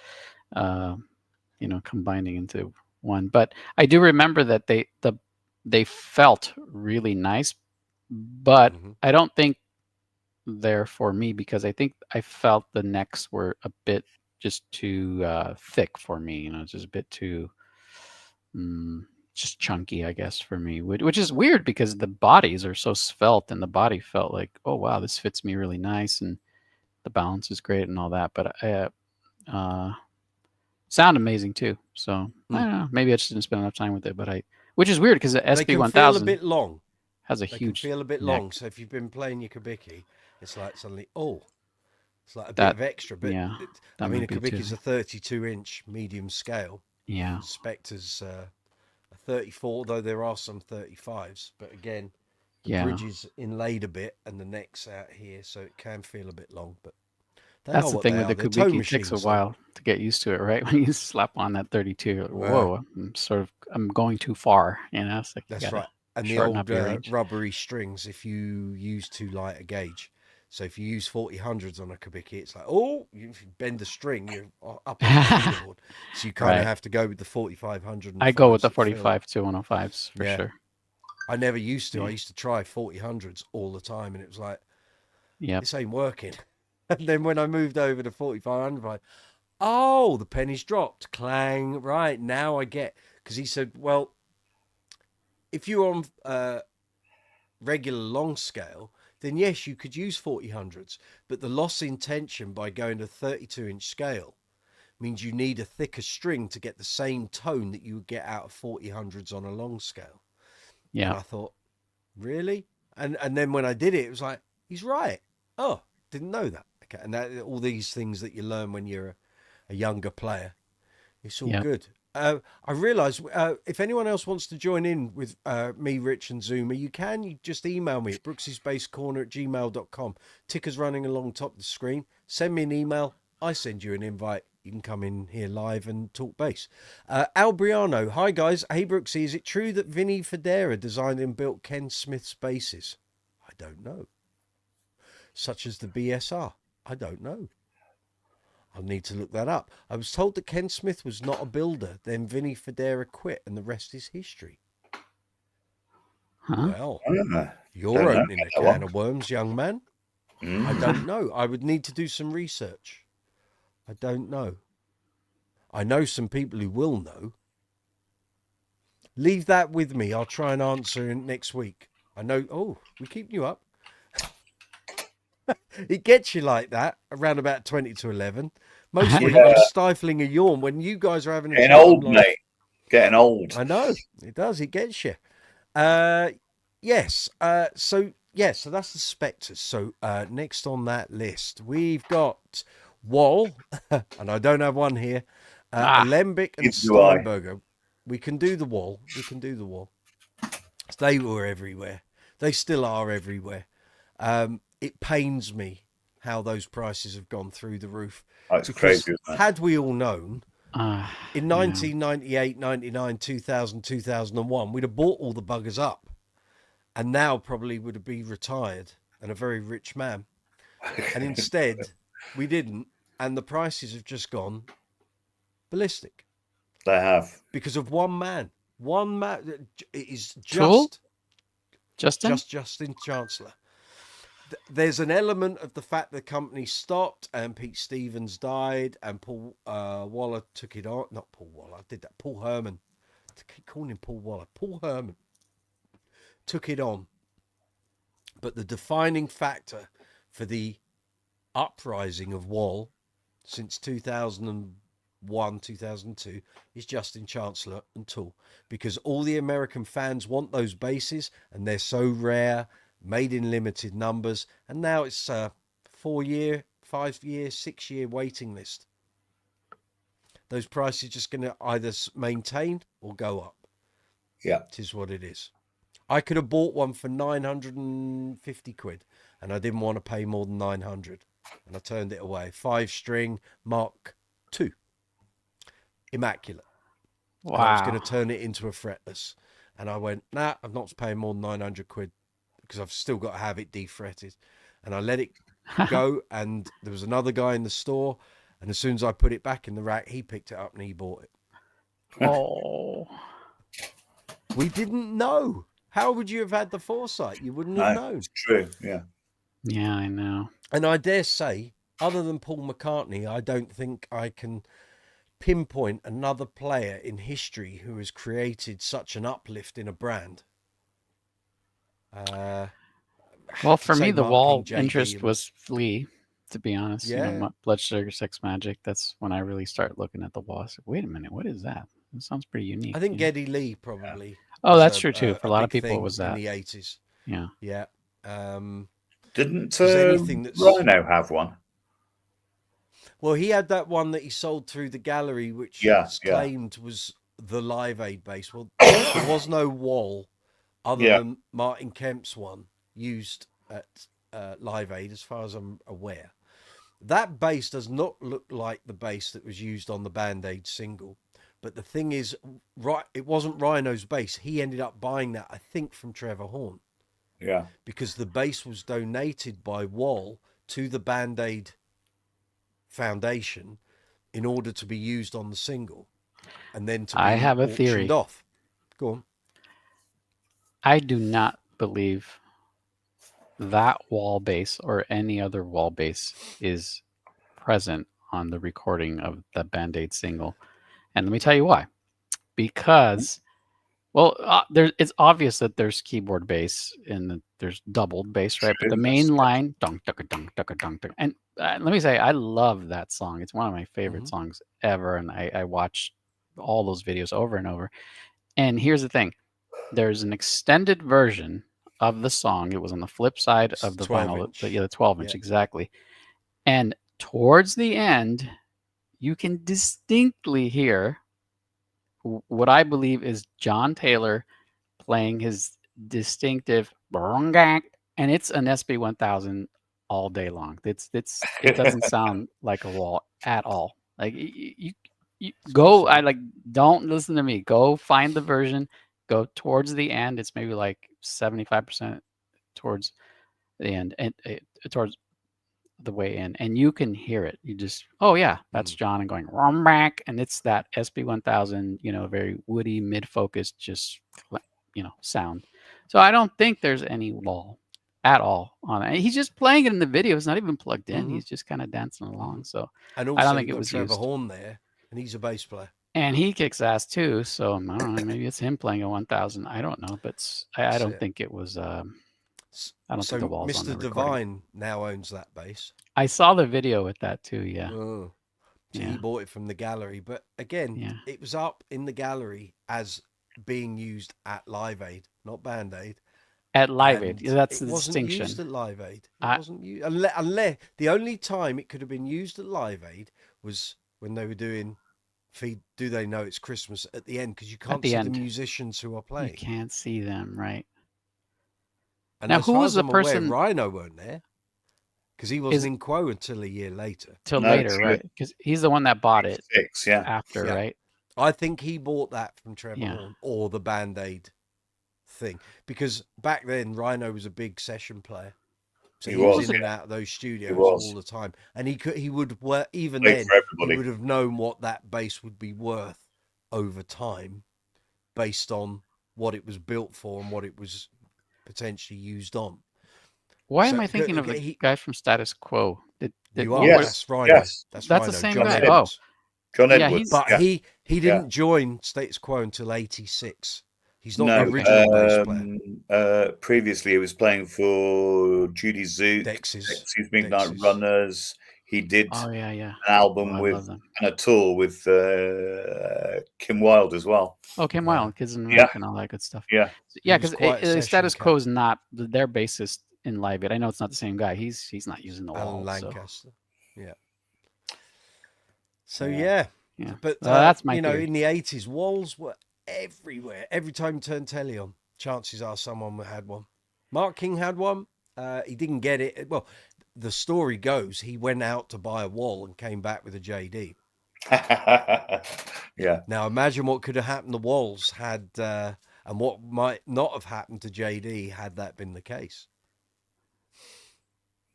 combining into one. But I do remember that they felt really nice, but I don't think they're for me, because I think I felt the necks were a bit just too thick for me. Just a bit too just chunky, I guess, for me, which is weird because the bodies are so svelte, and the body felt like, oh wow, this fits me really nice, and the balance is great and all that. But sound amazing too. So I don't know, maybe I just didn't spend enough time with it, but which is weird because the SB1000 feel a bit long. Has a huge feel a bit neck. long. So if you've been playing your Kubicki, it's like suddenly it's like a bit of extra. But yeah, I mean, a Kubicki's a 32-inch medium scale. Yeah. Spector's a 34, though there are some 35s. But again, the bridge is inlaid a bit and the neck's out here, so it can feel a bit long. But that's the thing with the Kubicki. It takes a while to get used to it, right? When you slap on that 32, you're like, whoa, I'm going too far. It's like, that's right. And the old rubbery strings, if you use too light a gauge. So if you use 40-hundreds on a Kubicki, it's like, if you bend the string, you're up on the keyboard. So you kind of have to go with the 4500. I go with the 45 to 105s for sure. I never used to. I used to try 4000s all the time, and it was like, this ain't working. And then when I moved over to 4500, oh, the pennies dropped. Clang. Right, now I get. Because he said, well, if you're on regular long scale, then yes, you could use 4000s. But the loss in tension by going to 32-inch scale means you need a thicker string to get the same tone that you would get out of 4000s on a long scale. Yeah. And I thought, really? And then when I did it, it was like, he's right. Oh, didn't know that. Okay. And that, all these things that you learn when you're a younger player, it's all good. I realize if anyone else wants to join in with me, Rich, and Zoomer, you can. You just email me at brooksysbasscorner@gmail.com. Ticker's running along top of the screen. Send me an email. I send you an invite. You can come in here live and talk bass. Albriano, hi guys. Hey Brooksy, is it true that Vinny Federa designed and built Ken Smith's basses? I don't know. Such as the BSR? I don't know. I'll need to look that up. I was told that Ken Smith was not a builder. Then Vinny Federa quit, and the rest is history. Huh? Well, Ah, you're opening a can of worms, young man. Mm. I don't know. I would need to do some research. I don't know. I know some people who will know. Leave that with me. I'll try and answer it next week. I know. Oh, we keep you up. It gets you like that around about 20 to 11. Mostly I'm stifling a yawn when you guys are having a Getting chat, old, like, mate. Getting old. I know. It does. It gets you. Yes. So that's the Spectors. So next on that list, we've got Wal, and I don't have one here. Alembic and Steinberger. We can do the Wal. They were everywhere. They still are everywhere. It pains me how those prices have gone through the roof. That's crazy, isn't it? Had we all known, in 1998, 99, 2000, 2001, we'd have bought all the buggers up, and now probably would have been retired and a very rich man. And instead, we didn't, and the prices have just gone ballistic. They have. Because of one man. One man. It is Justin Chancellor. There's an element of the fact the company stopped and Pete Stevens died and Paul Waller took it on. Not Paul Waller, I did that. Paul Herman. I keep calling him Paul Waller. Paul Herman took it on. But the defining factor for the uprising of Wal since 2001, 2002 is Justin Chancellor and Tool. Because all the American fans want those basses and they're so rare, made in limited numbers, and now it's a 4-year, 5-year, 6-year waiting list. Those prices are just going to either maintain or go up. Yeah, it is what it is. I could have bought one for 950 quid, and I didn't want to pay more than 900, and I turned it away. 5-string Mark II, immaculate. Wow. And I was going to turn it into a fretless, and I went, nah, I'm not paying more than 900 quid. Because I've still got to have it defretted. And I let it go, and there was another guy in the store, and as soon as I put it back in the rack, he picked it up and he bought it. Oh. We didn't know. How would you have had the foresight? You wouldn't have known. It's true, yeah. Yeah, I know. And I dare say, other than Paul McCartney, I don't think I can pinpoint another player in history who has created such an uplift in a brand. Well, for me, the Mark Wal King, interest Jaydee, was Flea, to be honest. Yeah. You know, Blood Sugar Sex Magic. That's when I really start looking at the Wal. I said, wait a minute, what is that? It sounds pretty unique. I think Geddy Lee probably. Oh, that's true too. For a lot of big people, it thing was that in the 80s. Yeah. Yeah. Didn't anything that's- Rhino have one? Well, he had that one that he sold through the gallery, which was claimed was the Live Aid bass. Well, there was no Wal other than Martin Kemp's one used at Live Aid, as far as I'm aware. That bass does not look like the bass that was used on the Band-Aid single. But the thing is, it wasn't Rhino's bass. He ended up buying that, I think, from Trevor Horn. Yeah. Because the bass was donated by Wal to the Band-Aid Foundation in order to be used on the single. And then to be I have a theory. off. Go on. I do not believe that wall bass or any other wall bass is present on the recording of the Band-Aid single. And let me tell you why. Because, well, it's obvious that there's keyboard bass and there's doubled bass, right? But the main line, dunk, dunk, dunk, dunk, dunk, dunk. And let me say, I love that song. It's one of my favorite songs ever. And I watch all those videos over and over. And here's the thing. There's an extended version of the song. It was on the flip side of the vinyl. The 12-inch, exactly. And towards the end, you can distinctly hear what I believe is John Taylor playing his distinctive and it's an SB1000 all day long. It doesn't sound like a wall at all. Like you go, don't listen to me. Go find the version. Go towards the end. It's maybe like 75% towards the end and towards the way in, and you can hear it. You just, oh yeah, that's John and going back, and it's that SB1000, very woody, mid-focused, just sound. So I don't think there's any wall at all on it. He's just playing it in the video. It's not even plugged in. He's just kind of dancing along. So and also I don't think it was Trevor used. Horn there, and he's a bass player. And he kicks ass too. So I don't know. Maybe it's him playing a 1000. I don't know, but I don't think it was. I don't think the wall's on the Mr. recording. Divine now owns that bass. I saw the video with that too. Yeah. So he bought it from the gallery, but again, it was up in the gallery as being used at Live Aid, not Band Aid. At Live Aid, that's the distinction. It wasn't used at Live Aid. It wasn't used, unless the only time it could have been used at Live Aid was when they were doing Do They Know It's Christmas at the end, because you can't see the musicians who are playing. You can't see them, right? And now, who was the person? Rhino weren't there because he wasn't in Quo until a year later. Right? Because he's the one that bought it after, right? I think he bought that from Trevor Horn or the Band-Aid thing, because back then Rhino was a big session player. So he was in and out of those studios all the time, and he would work even then. He would have known what that bass would be worth over time, based on what it was built for and what it was potentially used on. Why am I thinking of the guy from Status Quo? That's Rhino. Yes. That's Rhino. The same John guy. Edwards. John Edwards. But he didn't join Status Quo until '86. He's not the original bass player. Previously, he was playing for Judy Zook, Dexys, Midnight Runners. He did an album with and a tour with Kim Wilde as well. Oh, Kim Wilde, Kids in America and all that good stuff. Yeah, because Status Quo is not their bassist in Live Aid. I know it's not the same guy. He's not using the wall. Alan Lancaster. So but that's my in the 80s, walls were everywhere. Every time you turn telly on, chances are someone had one. Mark King had one. He didn't get it. Well, the story goes he went out to buy a wall and came back with a Jaydee. Now imagine what could have happened to Walls had and what might not have happened to Jaydee had that been the case.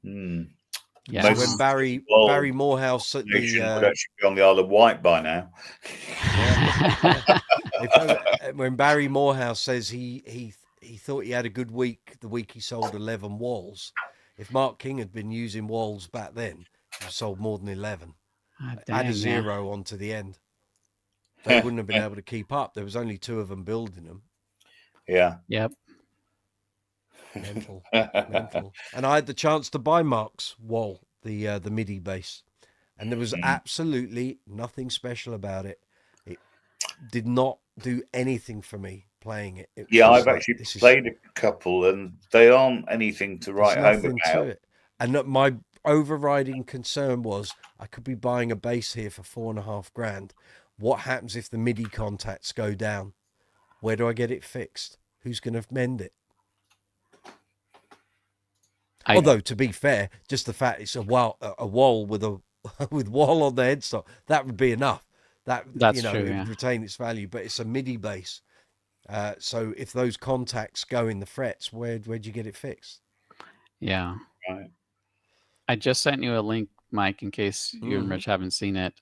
Yeah. So when Barry Morehouse at would actually be on the Isle of Wight by now. When Barry Morehouse says he thought he had a good week the week he sold 11 walls. If Mark King had been using walls back then, he sold more than 11. Add a 0 onto the end. They wouldn't have been able to keep up. There was only 2 of them building them. Yeah. Yep. Mental. And I had the chance to buy Mark's wall, the MIDI bass, and there was absolutely nothing special about it. It did not do anything for me playing it. I've actually played a couple, and they aren't anything to write home about. And my overriding concern was I could be buying a bass here for $4,500. What happens if the MIDI contacts go down? Where do I get it fixed? Who's going to mend it? Although, to be fair, just the fact it's a wall with wall on the headstock, that would be enough. That's true, it would retain its value. But it's a MIDI bass, so if those contacts go in the frets, where'd you get it fixed? Yeah, right. I just sent you a link, Mike, in case you and Rich haven't seen it.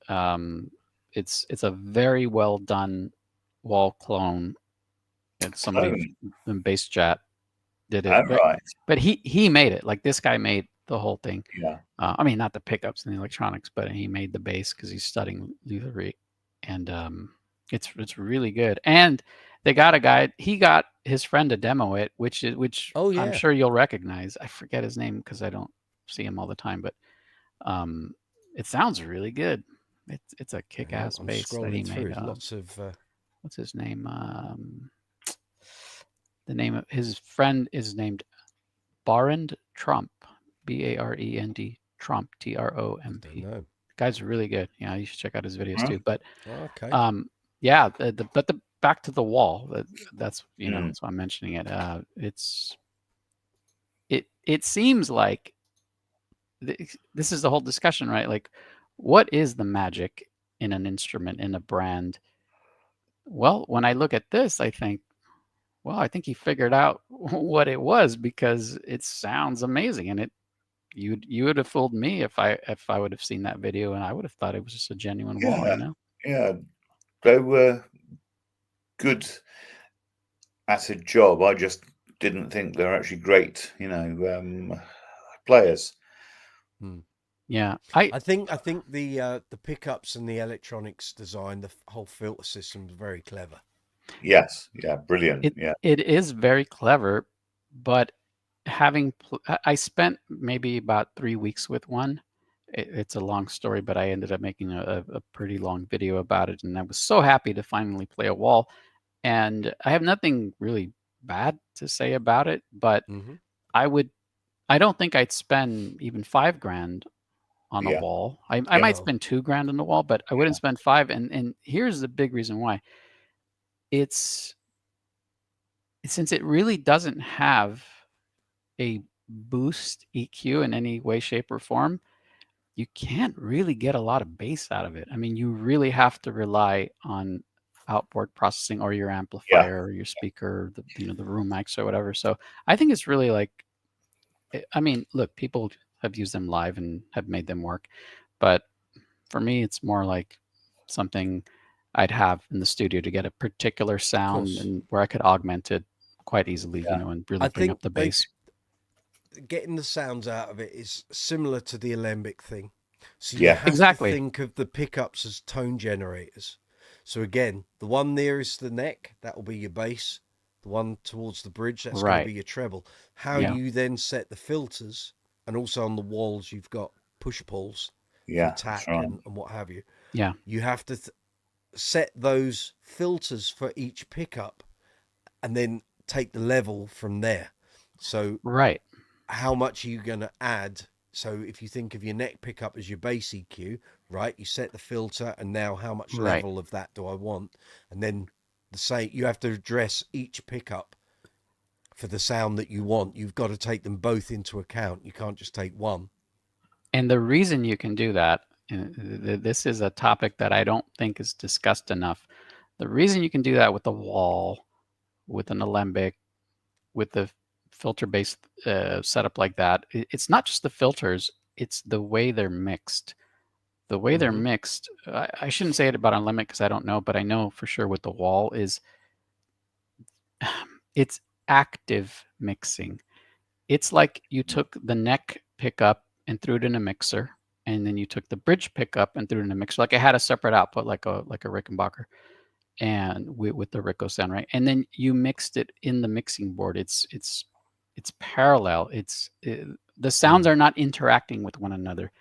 It's a very well done wall clone And somebody in bass chat did it. Oh, right. But he made it. Like this guy made the whole thing. Yeah. I mean, not the pickups and the electronics, but he made the bass because he's studying lutherie, and it's really good. And they got a guy. He got his friend to demo it, which Oh, yeah. I'm sure you'll recognize. I forget his name because I don't see him all the time, but it sounds really good. It's a kick-ass I'm bass that he scrolling made. through. Lots of What's his name? The name of his friend is named Barend Trump, Barend Trump, Tromp. no. Guy's really good. Yeah, you should check out his videos too. But Okay. yeah, but the back to the wall. That's that's why I'm mentioning it. It seems like this is the whole discussion, right? Like, what is the magic in an instrument, in a brand? Well, when I look at this, I think, well, I think he figured out what it was, because it sounds amazing, and you would have fooled me if I would have seen that video, and I would have thought it was just a genuine wall, you know? Yeah, they were good at a job. I just didn't think they were actually great, players. Yeah, I think the pickups and the electronics design, the whole filter system is very clever. Yes, yeah, brilliant. It is very clever, but I spent maybe about 3 weeks with one. It's a long story, but I ended up making a pretty long video about it, and I was so happy to finally play a wall. And I have nothing really bad to say about it, but I don't think I'd spend even $5,000 on a wall. I might spend $2,000 on the wall, but I wouldn't spend $5,000. And here's the big reason why. Since it really doesn't have a boost EQ in any way, shape, or form, you can't really get a lot of bass out of it. I mean, you really have to rely on outboard processing or your amplifier or your speaker, the room mics or whatever. So I think it's really like, I mean, look, people have used them live and have made them work, but for me, it's more like something I'd have in the studio to get a particular sound, and where I could augment it quite easily, and really bring up the bass. Getting the sounds out of it is similar to the Alembic thing. So you have to think of the pickups as tone generators. So again, the one nearest the neck, that will be your bass. The one towards the bridge, that's going to be your treble. How you then set the filters, and also on the walls, you've got push-pulls for tack and what have you. Yeah. You have to set those filters for each pickup and then take the level from there. So how much are you going to add? So if you think of your neck pickup as your bass EQ, right, you set the filter, and now how much level of that do I want? And then you have to address each pickup for the sound that you want. You've got to take them both into account. You can't just take one. And the reason you can do that, and this is a topic that I don't think is discussed enough. The reason you can do that with the wall, with an Alembic, with the filter-based setup like that, it's not just the filters, it's the way they're mixed. The way they're mixed, I shouldn't say it about an Alembic because I don't know, but I know for sure with the wall is it's active mixing. It's like you took the neck pickup and threw it in a mixer, and then you took the bridge pickup and threw it in a mixer. Like it had a separate output, like a Rickenbacker, and with the Rico sound, right? And then you mixed it in the mixing board. It's parallel. The sounds are not interacting with one another,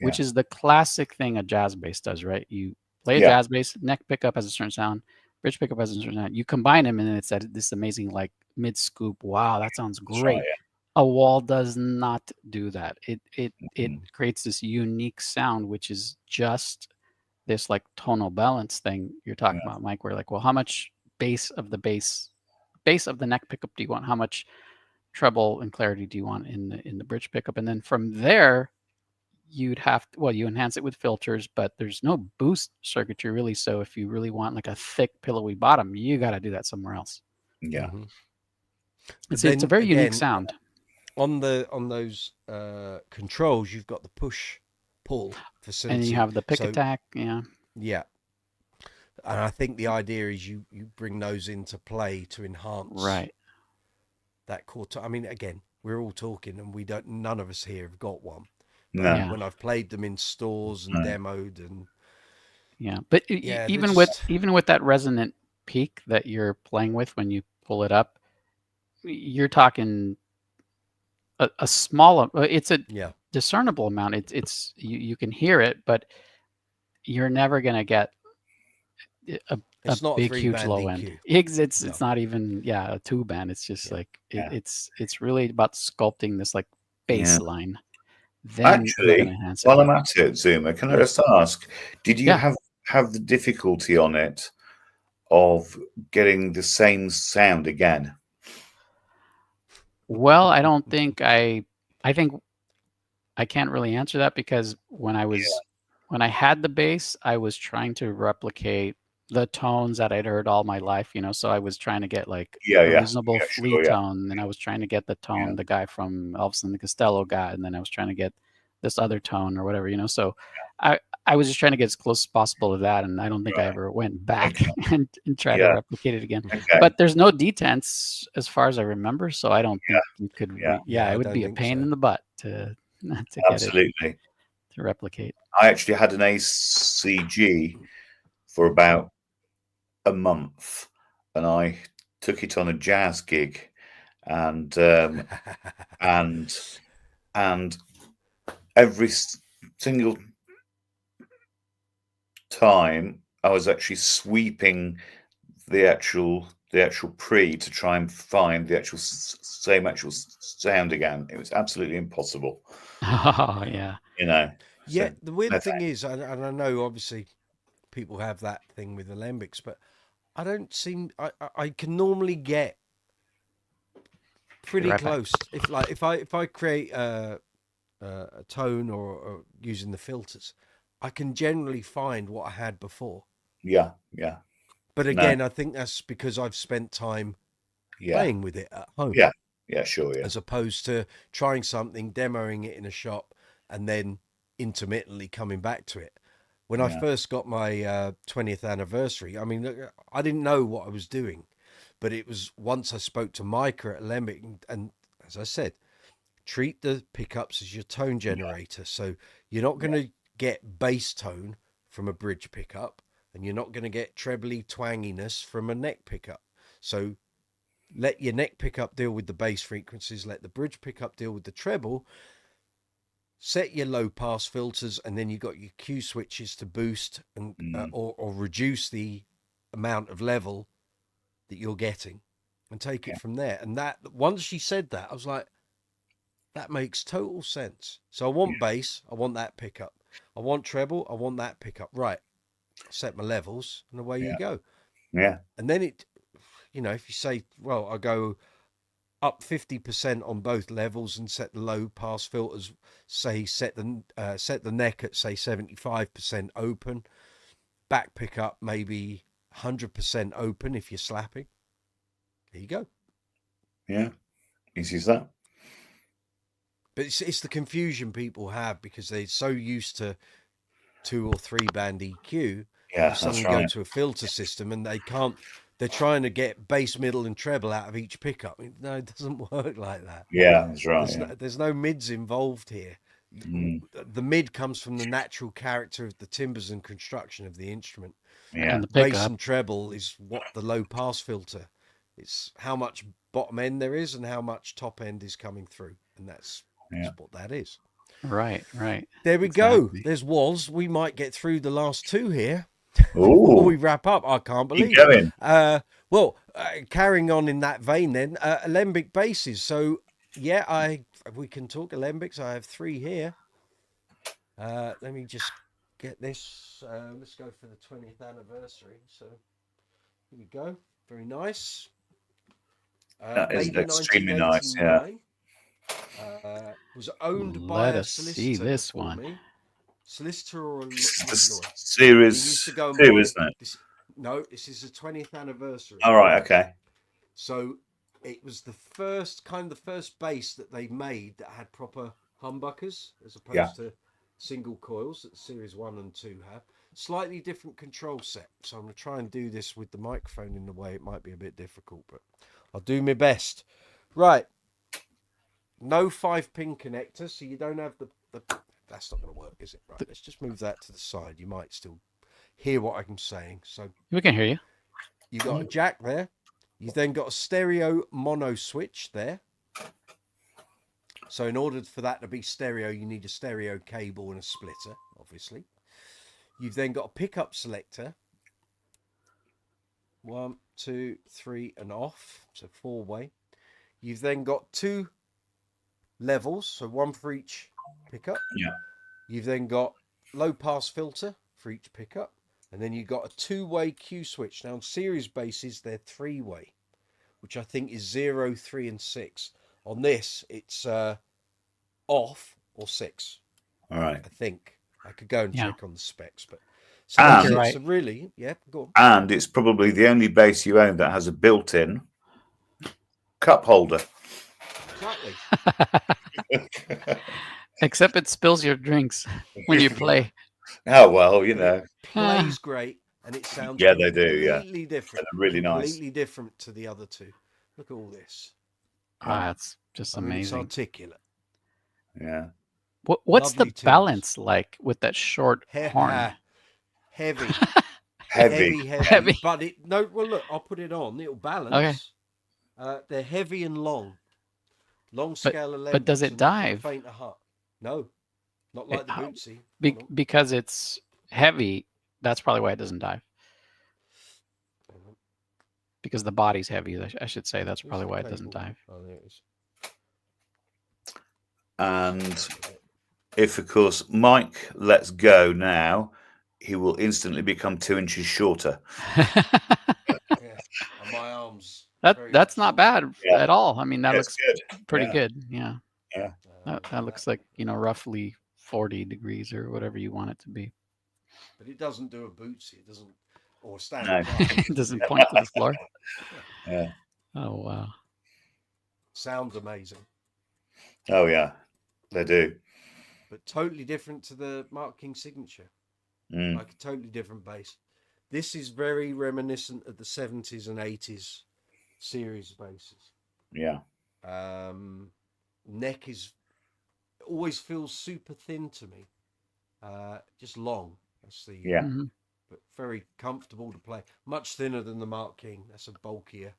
which is the classic thing a jazz bass does, right? You play a jazz bass, neck pickup has a certain sound, bridge pickup has a certain sound. You combine them, and then it's at this amazing like mid scoop. Wow, that sounds great. A wall does not do that. It creates this unique sound, which is just this like tonal balance thing you're talking about, Mike. Where like, well, how much bass of the neck pickup do you want? How much treble and clarity do you want in the bridge pickup? And then from there, you'd have to, you enhance it with filters, but there's no boost circuitry really. So if you really want like a thick pillowy bottom, you got to do that somewhere else. Yeah. It's a very unique sound. On those controls, you've got the push pull facility, and you have the pick attack. Yeah. And I think the idea is you bring those into play to enhance Right. that quarter. I mean, again, we're all talking, and none of us here have got one. But No. Yeah. when I've played them in stores and No. demoed, and Yeah. But yeah, they're even with that resonant peak that you're playing with when you pull it up, you're talking a small. It's a yeah, discernible amount. It's you can hear it, but you're never gonna get a it's not a big huge 3-band low end. EQ. It's No. not even a 2-band. It's just Yeah. like Yeah. it's really about sculpting this like bass Yeah. line. Then you can Actually, enhance it. while I'm at it, Zuma, can I Yeah. just ask, did you Yeah. have the difficulty on it of getting the same sound again? Well, I don't think I think I can't really answer that because when I had the bass, I was trying to replicate the tones that I'd heard all my life, so I was trying to get like Yeah, a yeah. reasonable Yeah, flea sure, yeah. tone, and I was trying to get the tone Yeah. the guy from Elvis and the Costello got, and then I was trying to get this other tone or whatever, So I was just trying to get as close as possible to that, and I don't think I Right. ever went back Okay. and tried to Yeah. replicate it again. Okay. But there's no detents as far as I remember, so I don't think you could. Yeah. Yeah, I It would don't be a think pain so. in the butt to get it Absolutely. to replicate. I actually had an ACG for about a month, and I took it on a jazz gig, and and every single time I was actually sweeping the actual pre to try and find the actual same sound again. It was absolutely impossible. Oh yeah. Yeah, So, the weird no thing thanks. is, and I know obviously people have that thing with Alembics, but I don't seem I can normally get pretty Right back. close. If I create a tone or using the filters, I can generally find what I had before. Yeah. But No. again, I think that's because I've spent time Yeah. playing with it at home. Yeah, sure, yeah. As opposed to trying something, demoing it in a shop, and then intermittently coming back to it. When I Yeah. first got my 20th anniversary, I mean, I didn't know what I was doing, but it was once I spoke to Micah at Alembic, and as I said, treat the pickups as your tone generator. So you're not going to get bass tone from a bridge pickup, and you're not going to get trebly twanginess from a neck pickup. So let your neck pickup deal with the bass frequencies, let the bridge pickup deal with the treble, set your low pass filters, and then you've got your Q switches to boost and or reduce the amount of level that you're getting, and take it from there. And that, once she said that, I was like, that makes total sense. So I want bass, I want that pickup. I want treble, I want that pickup. Right, set my levels, and away you go. Yeah. And then it, if you say, well, I go up 50% on both levels and set the low pass filters, say set the neck at say 75% open, back pickup maybe 100% open if you're slapping. There you go. Yeah, easy as that. But it's the confusion people have because they're so used to 2 or 3 band EQ. Yeah, You suddenly that's right. go to a filter system and they can't. They're trying to get bass, middle, and treble out of each pickup. No, it doesn't work like that. Yeah, that's right. There's no mids involved here. The mid comes from the natural character of the timbers and construction of the instrument. And the Bass pickup. and treble is what the low pass filter. It's how much bottom end there is and how much top end is coming through, and that's what that is. Right. There we go. There's Wals. We might get through the last 2 here. Ooh. Before we wrap up. I can't believe Keep going. Carrying on in that vein then, Alembic Basses. So we can talk Alembics. I have 3 here. Let me just get this. Let's go for the 20th anniversary. So here we go. Very nice. That is extremely nice. Yeah. Was owned by Let a us solicitor see this before one. me. Solicitor or a It's the lawyer. series 2, isn't it? This is the 20th anniversary. All right. Okay. So it was the first bass that they made that had proper humbuckers as opposed to single coils that Series 1 and 2 have. slightly different control set. So I'm going to try and do this with the microphone in the way. It might be a bit difficult, but I'll do my best. Right. No 5-pin connector, so you don't have the... That's not going to work, is it? Right, let's just move that to the side. You might still hear what I'm saying. So We can hear you. you've got a jack there. You've then got a stereo mono switch there. So in order for that to be stereo, you need a stereo cable and a splitter, obviously. You've then got a pickup selector. 1, 2, 3, and off. So 4-way. You've then got 2 levels, so 1 for each pickup. Yeah. You've then got low pass filter for each pickup. And then you've got a 2-way Q switch. Now on series basses, they're 3-way, which I think is 0, 3, and 6. On this, it's off or 6. All right. I think. I could go and Yeah. check on the specs, but so, And- that's it. Right. So really, yeah, go on. And it's probably the only bass you own that has a built-in cup holder. Exactly. Except it spills your drinks when you play. Oh, well, you know. Plays great, and it sounds Yeah, they do, yeah. completely different. They're really nice. Completely different to the other two. Look at all this. That's just I mean, it's amazing. articulate. Yeah. What's the lovely tunes. balance like with that short horn? Heavy. Heavy. Heavy. But it no. Well, look, I'll put it on. It'll balance. They're heavy and long. Long scale Alembics. But does it and dive? Fainter hut. No, not like the how- Bootsy. Hold on. Because it's heavy, that's probably why it doesn't dive. Because the body's heavy, I should say. That's Where's probably the why it doesn't cable? dive. Oh, there it is. And if, of course, Mike lets go now, he will instantly become 2 inches shorter. Yeah. And my arms. very That's much not so. bad Yeah. at all. I mean, that That's looks good. pretty Yeah. good. Yeah. That Um, looks like, roughly 40 degrees or whatever you want it to be. But it doesn't do a Bootsy. It doesn't, or a No. standard. It doesn't point to the floor. Yeah. Oh, wow. Sounds amazing, Oh, yeah. They do. but totally different to the Mark King signature. Mm. Like a totally different bass. This is very reminiscent of the 70s and 80s series basses. Yeah. Neck is always feels super thin to me. Just long. That's the Yeah. Mhm. but very comfortable to play. Much thinner than the Mark King. That's a bulkier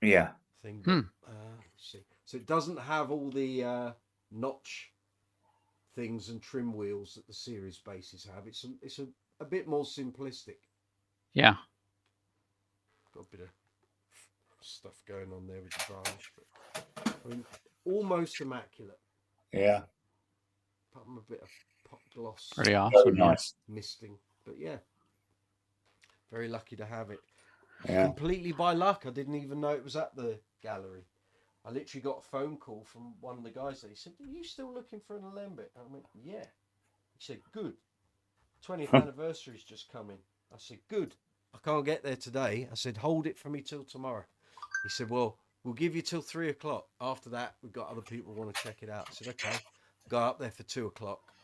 Yeah. thing. Hmm. Let's see. So it doesn't have all the notch things and trim wheels that the series basses have. It's a bit more simplistic. Yeah. Got a bit of stuff going on there with the varnish, but I mean, almost immaculate. Yeah. Apart from a bit of pop gloss Pretty Very awesome. yeah. nice. misting, but yeah, very lucky to have it. Yeah. Completely by luck. I didn't even know it was at the gallery. I literally got a phone call from one of the guys there. He said, "Are you still looking for an Alembic?" I went, "Yeah." He said, "Good. 20th anniversary's just coming." I said, "Good. I can't get there today." I said, "Hold it for me till tomorrow." He said, "Well, we'll give you till 3 o'clock. After that, we've got other people who want to check it out." I said, "Okay." Go up there for 2 o'clock.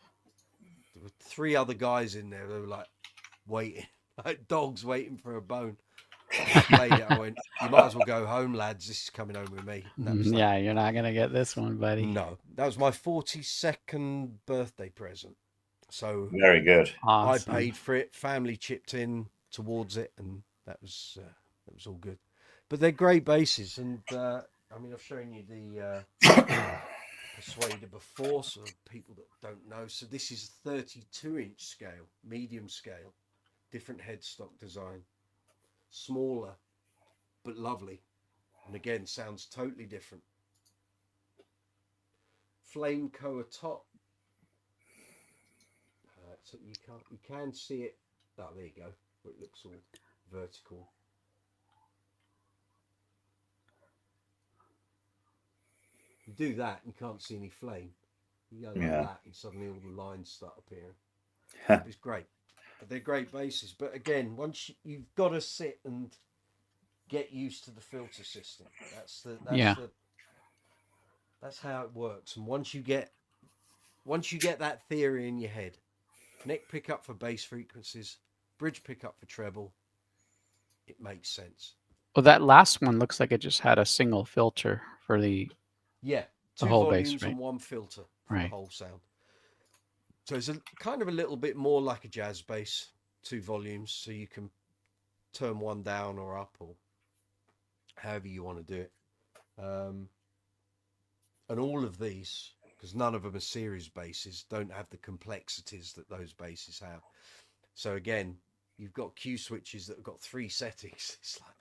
There were 3 other guys in there. They were like waiting, like dogs waiting for a bone. I played it. I went, "You might as well go home, lads. This is coming home with me." And that was like, Yeah, you're not going to get this one, buddy. no, that was my 42nd birthday present. So Very good. Awesome. I paid for it. Family chipped in towards it, and that was all good. But they're great basses, and I mean, I've shown you the Persuader before, so people that don't know. So this is a 32-inch scale, medium scale, different headstock design, smaller but lovely, and again sounds totally different. Flame Coa top. So you can see it. Oh, there you go. Where it looks all vertical. You do that, and you can't see any flame. You go like Yeah. that, and suddenly all the lines start appearing. It's great. But they're great basses. But again, once you've got to sit and get used to the filter system. That's how it works. And once you get that theory in your head, neck pickup for bass frequencies, bridge pickup for treble. It makes sense. Well, that last one looks like it just had a single filter for the Yeah, two whole volumes bass, right? and one filter for Right. the whole sound. So it's kind of a little bit more like a jazz bass, 2 volumes, so you can turn one down or up or however you want to do it. And all of these, because none of them are series basses, don't have the complexities that those basses have. So again, you've got Q switches that have got 3 settings. It's like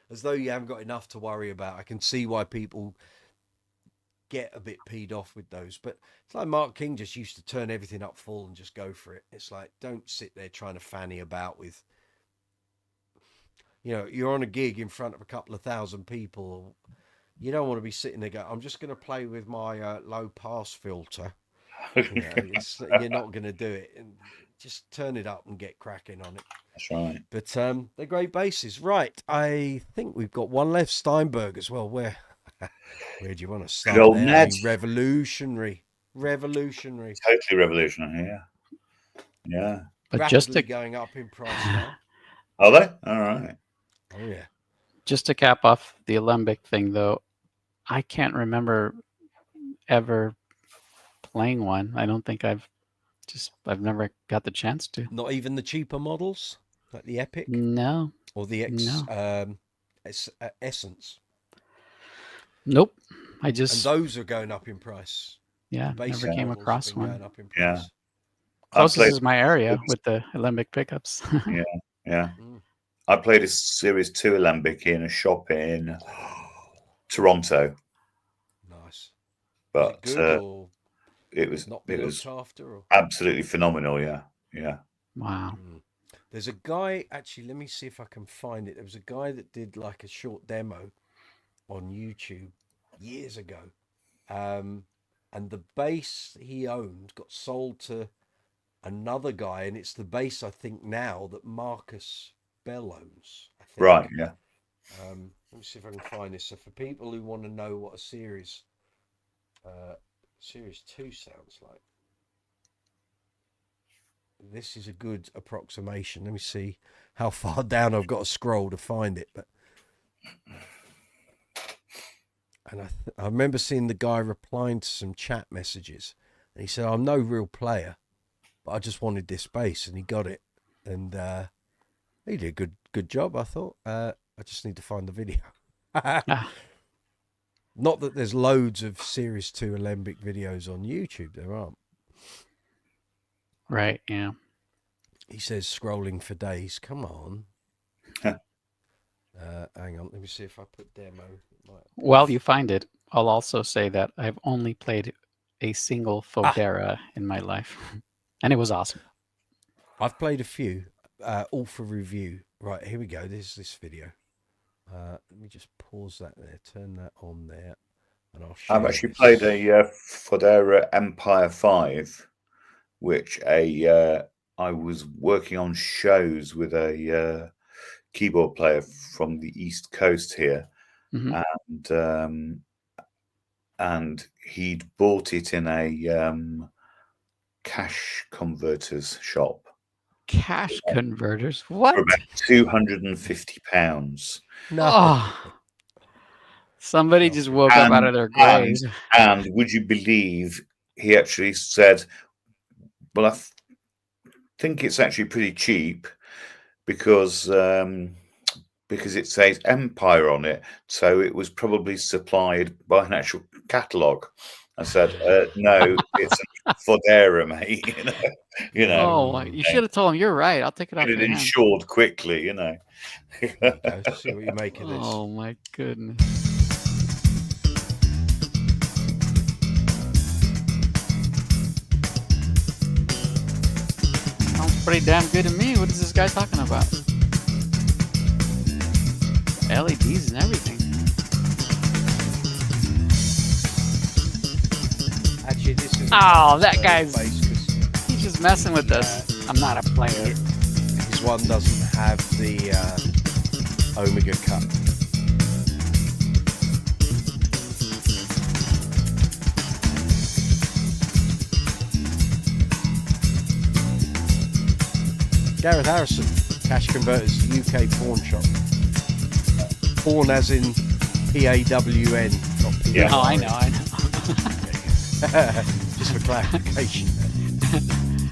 as though you haven't got enough to worry about. I can see why people get a bit peed off with those, but it's like Mark King just used to turn everything up full and just go for it. It's like, don't sit there trying to fanny about with, you know, you're on a gig in front of a couple of thousand people. You don't want to be sitting there going, I'm just going to play with my low pass filter. You know, you're not going to do it. And just turn it up and get cracking on it. That's right. But they're great basses. Right. I think we've got one left, Steinberger as well. Where do you want to start? Good old there? Ned. Revolutionary. Totally revolutionary, yeah. But Rapidly just to going up in price now. Are they? All right. Oh yeah. just to cap off the Alembic thing, though, I can't remember ever playing one. I don't think I've never got the chance to. Not even the cheaper models, like the Epic No. or the Essence. Nope. And those are going up in price. Yeah, Basic never came models have across been one. going up in Yeah. price. Closest is my area with the Alembic pickups. Yeah. I played a Series 2 Alembic in a shop in Toronto. Nice. But Was it good or it was not been looked after? Or? Absolutely phenomenal, yeah. Wow. There's a guy, actually, let me see if I can find it. There was a guy that did like a short demo on YouTube years ago. And the bass he owned got sold to another guy, and it's the bass I think now that Marcus Bell owns. I think. Right, yeah. Let me see if I can find this. So for people who want to know what a Series 2 sounds like, this is a good approximation. Let me see how far down I've got to scroll to find it. But and I remember seeing the guy replying to some chat messages, and he said, "I'm no real player, but I just wanted this bass," and he got it, and he did a good job. I thought. I just need to find the video. Not that there's loads of Series 2 Alembic videos on YouTube. There aren't. Right, yeah. He says scrolling for days. Come on. Hang on. Let me see if I put demo. While you find it, I'll also say that I've only played a single Fodera in my life. And it was awesome. I've played a few, all for review. Right, here we go. This is this video. Let me just pause that there. Turn that on there. And I'll show I've actually played a Fodera Empire 5, which I was working on shows with a keyboard player from the East Coast here, and he'd bought it in a cash converters shop. Cash converters? What? For about £250. No. Oh, somebody just woke up out of their grave. And would you believe he actually said, well, I think it's actually pretty cheap because it says Empire on it, so it was probably supplied by an actual catalogue. I said, no, it's a Fodera, mate. you know. Oh, you should have told him. You're right. I'll take it off. Get it insured quickly, you know. See what you make of this. Oh my goodness. Sounds pretty damn good to me. What is this guy talking about? LEDs and everything. Actually, this is that guy's. He's just messing with us. I'm not a player. His one doesn't have the Omega cut. Gareth Harrison, Cash Converters UK pawn shop. Pawn as in PAWN, not PAWN. Yeah. Oh, I know. Just for clarification.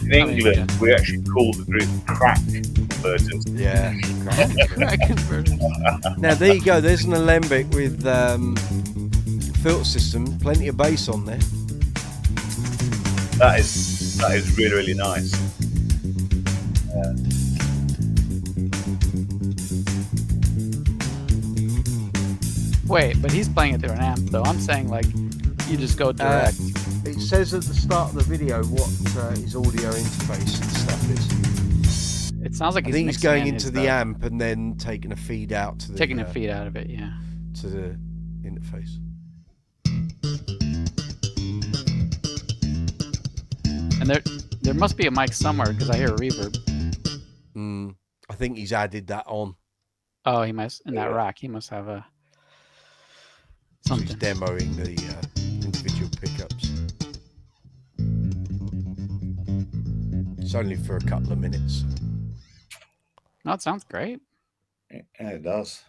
In England, we actually call the group crack converters. Yeah. Crack converters. Now there you go. There's an Alembic with filter system, plenty of bass on there. That is really, really nice. Wait, but he's playing it through an amp, though. I'm saying, like, you just go direct. It says at the start of the video what his audio interface and stuff is. It sounds like I think he's mixing going in into his, the amp and then taking a feed out to the taking a feed out of it, yeah. to the interface. And there must be a mic somewhere because I hear a reverb. I think he's added that on. Oh, he must in that rack. He must have a something. He's demoing the individual pickups. It's only for a couple of minutes. No, it sounds great. Yeah, it does.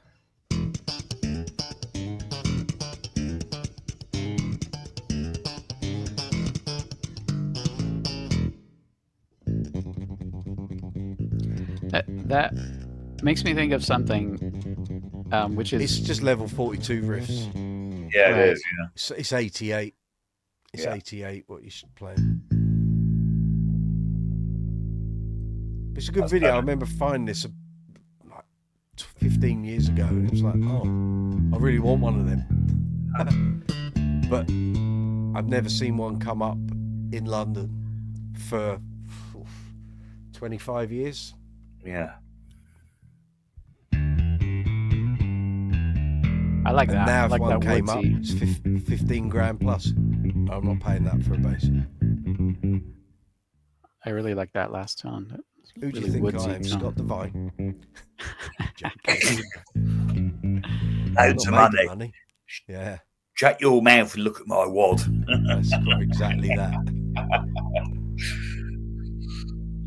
That makes me think of something, which is It's just level 42 riffs. Yeah, Right. it is. Yeah. It's 88. It's Yeah. 88 what you should play. It's a good That's video. I better. remember finding this like 15 years ago, and it was like, oh, I really want one of them. But I've never seen one come up in London for 25 years. Yeah. I like And that. now I if like one that came up, woodsy. it's 15 grand plus. I'm not paying that for a bass. I really like that last tone. Who do Really you think woodsy I am? tone. Scott Devine? Loads of Not made money. the Yeah, Shut your mouth and look at my wad. that's got exactly that.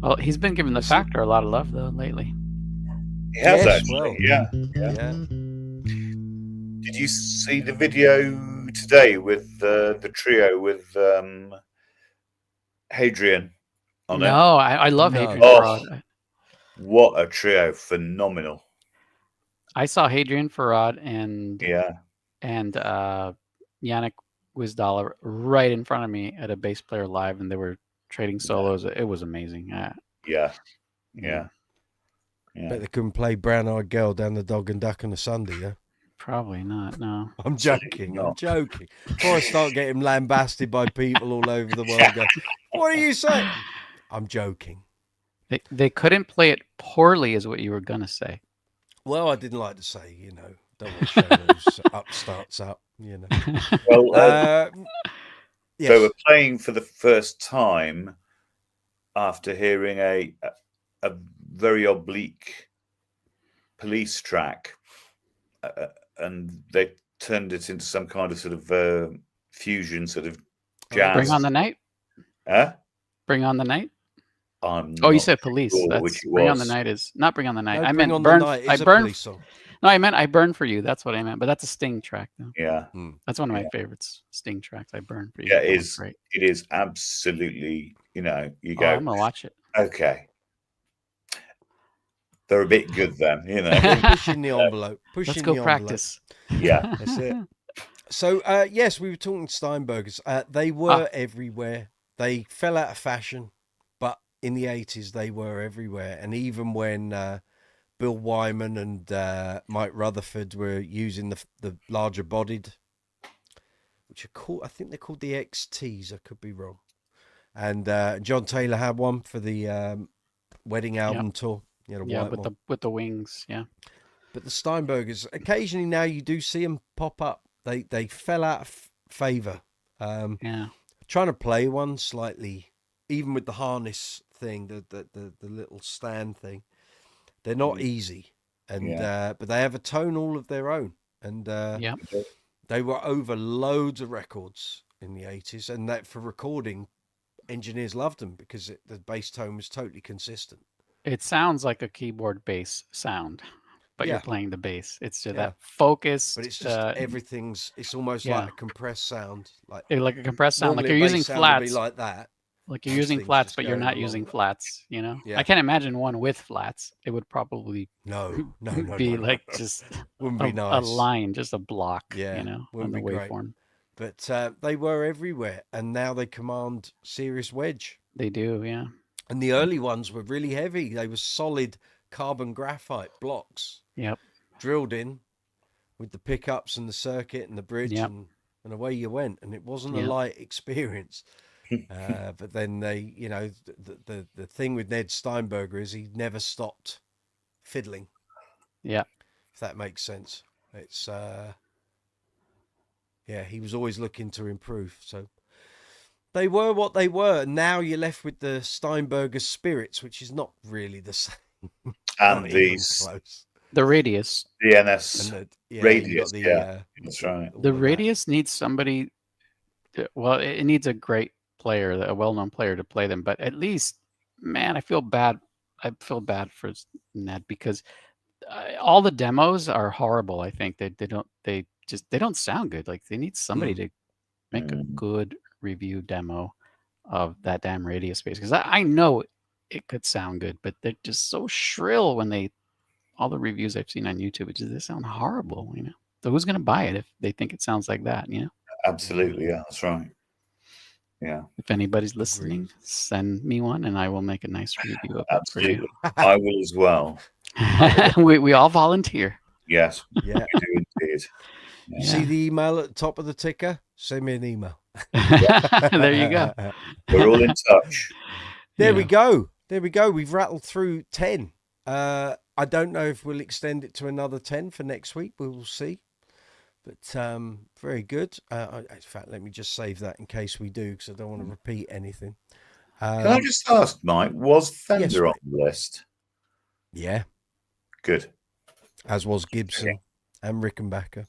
Well, he's been giving the Factor a lot of love though lately. He has Yes, actually. well. Yeah. Yeah. Did you see the video today with the trio with Hadrian on it? No, I love No. Hadrian Oh. Farad. What a trio! Phenomenal. I saw Hadrian Farad and Yeah. Yannick Wisdala right in front of me at a bass player live, and they were trading solos. It was amazing. Yeah. Yeah. Yeah. Bet they couldn't play Brown Eyed Girl down the Dog and Duck on a Sunday, yeah? Probably not. No. I'm joking. I'm not. joking. Before I start getting lambasted by people all over the world, go, what are you saying? I'm joking. They couldn't play it poorly, is what you were gonna say. Well, I didn't like to say, don't want to show those upstarts up, Well, Yes. they were playing for the first time after hearing a very oblique Police track, and they turned it into some kind of sort of fusion, sort of jazz. Bring on the night. Huh? Bring on the night. I'm Oh, you not said Police. sure That's which it Bring on the was. Night is not Bring on the Night. No, I Bring meant on the Burn. Night I is a burn. police song. No, I meant I Burn for You. That's what I meant. But that's a Sting track, though. Yeah, That's one of my favorites. Sting tracks. I Burn for You. yeah, That it one's is. great. It is absolutely. You Oh, go. I'm gonna watch it. Okay, they're a bit good then. Pushing the envelope. Pushing Let's go the practice. Yeah, That's it. So, yes, we were talking Steinbergers. They were everywhere. They fell out of fashion, but in the 80s, they were everywhere. And even when Bill Wyman and Mike Rutherford were using the larger bodied, which are called, I think they're called the XTs, I could be wrong. And John Taylor had one for the wedding album tour. The Yeah, white one. with the wings. Yeah. But the Steinbergers, occasionally now you do see them pop up. They fell out of favor. Yeah. Trying to play one slightly, even with the harness thing, the little stand thing, they're not easy. And but they have a tone all of their own. And Yeah. they were over loads of records in the 80s, and that for recording, engineers loved them because the bass tone was totally consistent. It sounds like a keyboard bass sound, but Yeah. you're playing the bass. It's just Yeah. that focused. But it's just it's almost yeah. like a compressed sound. Like like a compressed sound, like normally you're a bass using sound would be flats. like that. Like you're This using thing's flats, just but you're going not along. using flats. You know, Yeah. I can't imagine one with flats. It would probably No, be no. like just Wouldn't a, be nice. a line, just a block. Yeah, you know, on wouldn't the be great. waveform. But they were everywhere, and now they command serious wedge. They do, yeah. And the early ones were really heavy. They were solid carbon graphite blocks. Yep. Drilled in with the pickups and the circuit and the bridge, Yep. and away you went. And it wasn't Yep. a light experience. But then they, you know, the thing with Ned Steinberger is he never stopped fiddling. Yeah. If that makes sense. It's yeah, he was always looking to improve. So they were what they were. Now you're left with the Steinberger Spirits, which is not really the same. And Not the even close. The Radius. DNS And the, Radius, the, yeah, that's right. all The of that. Radius needs somebody. Well, it needs a great player, a well-known player to play them. But at least, man, I feel bad. I feel bad for Ned because all the demos are horrible. I think they don't sound good. Like they need somebody to make a good review demo of that damn Radius bass because I know it could sound good, but they're just so shrill when all the reviews I've seen on YouTube, they sound horrible, you know. So who's gonna buy it if they think it sounds like that, you know? Absolutely, yeah, that's right. Yeah. If anybody's listening, send me one and I will make a nice review of it for you. Absolutely. I will as well. we all volunteer. Yes, Yeah. we do indeed. You see the email at the top of the ticker? Send me an email. There you go. We're all in touch. There we go. There we go. We've rattled through 10. I don't know if we'll extend it to another 10 for next week. We will see. But very good. In fact, let me just save that in case we do, because I don't want to repeat anything. Can I just ask, Mike, was Fender yes, on the list? Yeah. Good. As was Gibson and Rickenbacker.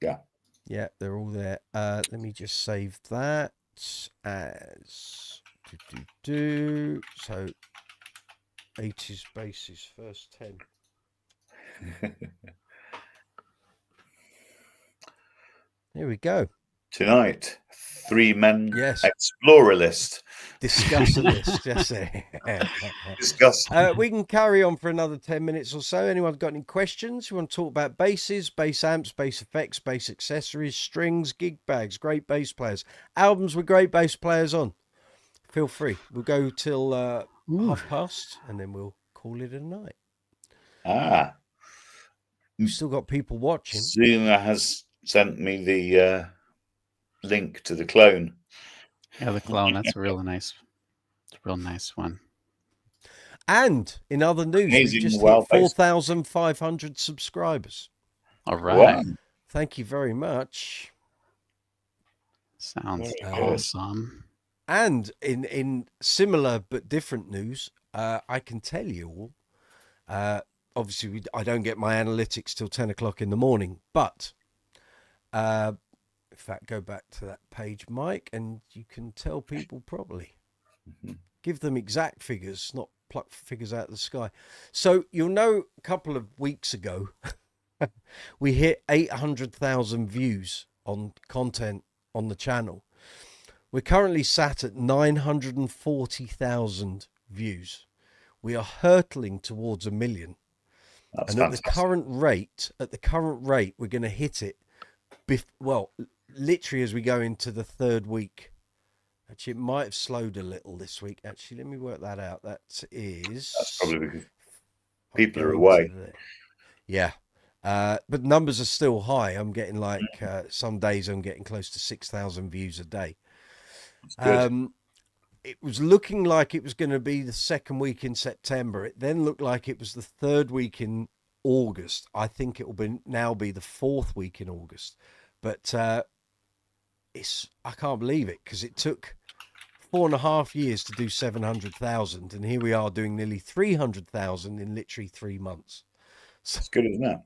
Yeah. Yeah, they're all there. Let me just save that as so 80s Basses first 10. There we go. Tonight, 3 men Yes. explorer list. Discuss this. Just Discuss. we can carry on for another 10 minutes or so. Anyone got any questions? You want to talk about basses, bass amps, bass effects, bass accessories, strings, gig bags, great bass players, albums with great bass players on? Feel free. We'll go till past, and then we'll call it a night. Ah. We've still got people watching. Zuma has sent me the link to the clone. Yeah, the clone. That's a real nice one. And in other news, Amazing, we've just Wal hit Basses. 4,500 subscribers. All right. Wow. Thank you very much. Sounds awesome. And in similar but different news, I can tell you all, obviously I don't get my analytics till 10 o'clock in the morning, but in fact, go back to that page, Mike, and you can tell people properly. Give them exact figures, not pluck figures out of the sky. So you'll know a couple of weeks ago, we hit 800,000 views on content on the channel. We're currently sat at 940,000 views. We are hurtling towards 1 million. That's and fantastic. at the current rate, we're going to hit it. Literally as we go into the third week. Actually, it might have slowed a little this week. Actually, let me work that out. That's probably because people are away. Yeah. But numbers are still high. I'm getting like some days I'm getting close to 6,000 views a day. It was looking like it was going to be the second week in September. It then looked like it was the third week in August. I think it will now be the fourth week in August. But I can't believe it, because it took 4.5 years to do 700,000, and here we are doing nearly 300,000 in literally 3 months. So, It's good, isn't it?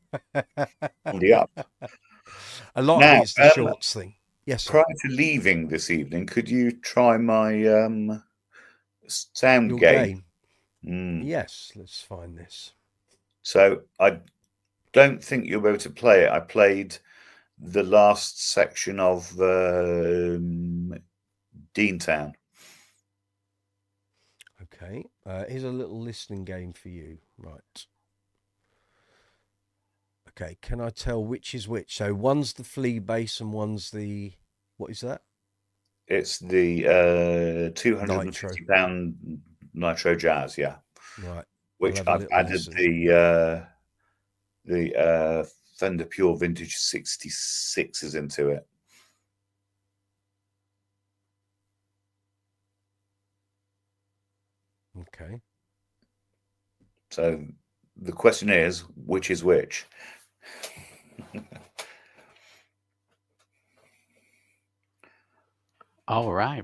On the up. a lot Now, of it's the shorts thing. Yes, sir. Prior to leaving this evening, could you try my sound Your gain? Yes, let's find this. So I don't think you'll be able to play it. I played the last section of Deantown. Okay, here's a little listening game for you. Right. Okay, can I tell which is which? So one's the flea bass and one's the, what is that? It's the 250-pound Nitro Jazz, yeah. Right. Which We'll have a I've little added listen. the Fender Pure Vintage 66s into it. Okay. So the question is, which is which? All right.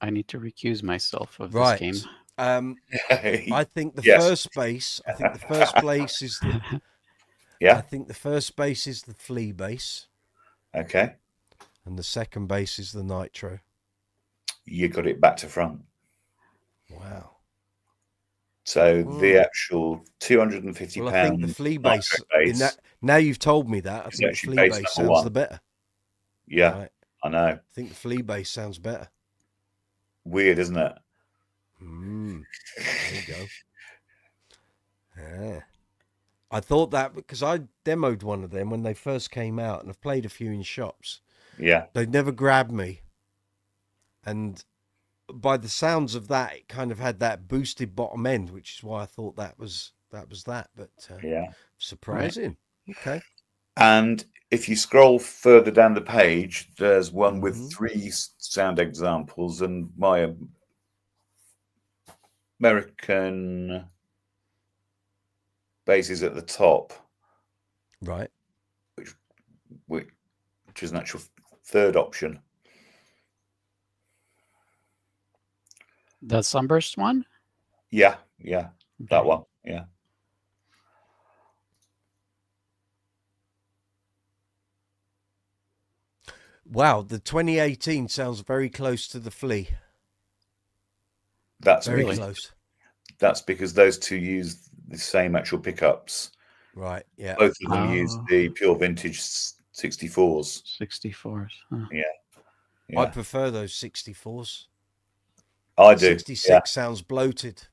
I need to recuse myself of this game. I think the Yes. first bass. I think the first bass is the. Yeah. I think the first bass is the flea bass, Okay. and the second bass is the Nitro. You got it back to front. Wow. So the actual 250 Well, pound. I think the flea bass. In that, now you've told me that. I think the actually flea bass bass number sounds one. the better. Yeah, Right. I know. I think the flea bass sounds better. Weird, isn't it? There you go. Yeah. I thought that because I demoed one of them when they first came out, and I've played a few in shops. Yeah. They'd never grabbed me, and by the sounds of that, it kind of had that boosted bottom end, which is why I thought that was that. But Yeah. surprising. Right. Okay. And if you scroll further down the page, there's one with 3 sound examples, and my American bass is at the top, Right. which is an actual third option. The Sunburst one? Yeah, that Okay. one. Yeah. Wow, the 2018 sounds very close to the flea. That's Very because, close. That's because those two use the same actual pickups. Right. Yeah. Both of them use the Pure Vintage 64s. 64s. Huh. Yeah. I prefer those 64s. I do. 66 sounds bloated.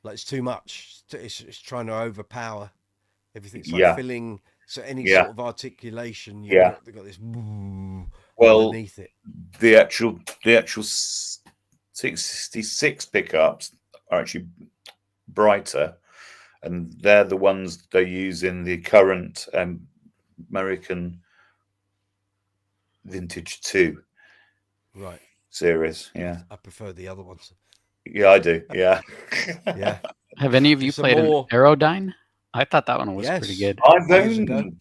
Like it's too much. It's trying to overpower everything's like filling. So any sort of articulation, they've got this underneath it. The actual 66 pickups are actually brighter, and they're the ones they use in the current American Vintage 2 series. Yeah, I prefer the other ones. Yeah, I do. Yeah. Yeah. Have any of you played an Aerodyne? I thought that one was pretty good. I've owned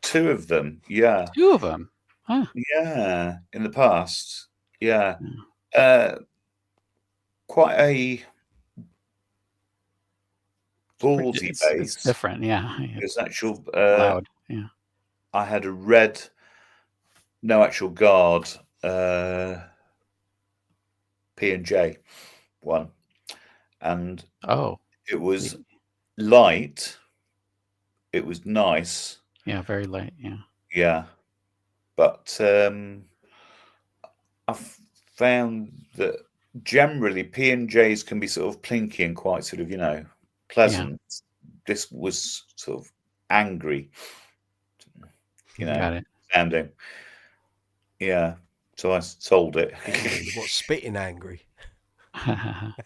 2 of them. Yeah. 2 of them? Huh. Yeah, in the past. Yeah. Quite a ballsy bass. It's different, yeah. It's actual loud. Yeah. I had a red, no actual guard, P&J one, and it was light. It was nice. Yeah, very light. Yeah. Yeah, but I've found that generally P&Js can be sort of plinky and quite sort of, pleasant. Yeah. This was sort of angry, Got it. sounding. Yeah, so I sold it. What, spitting angry?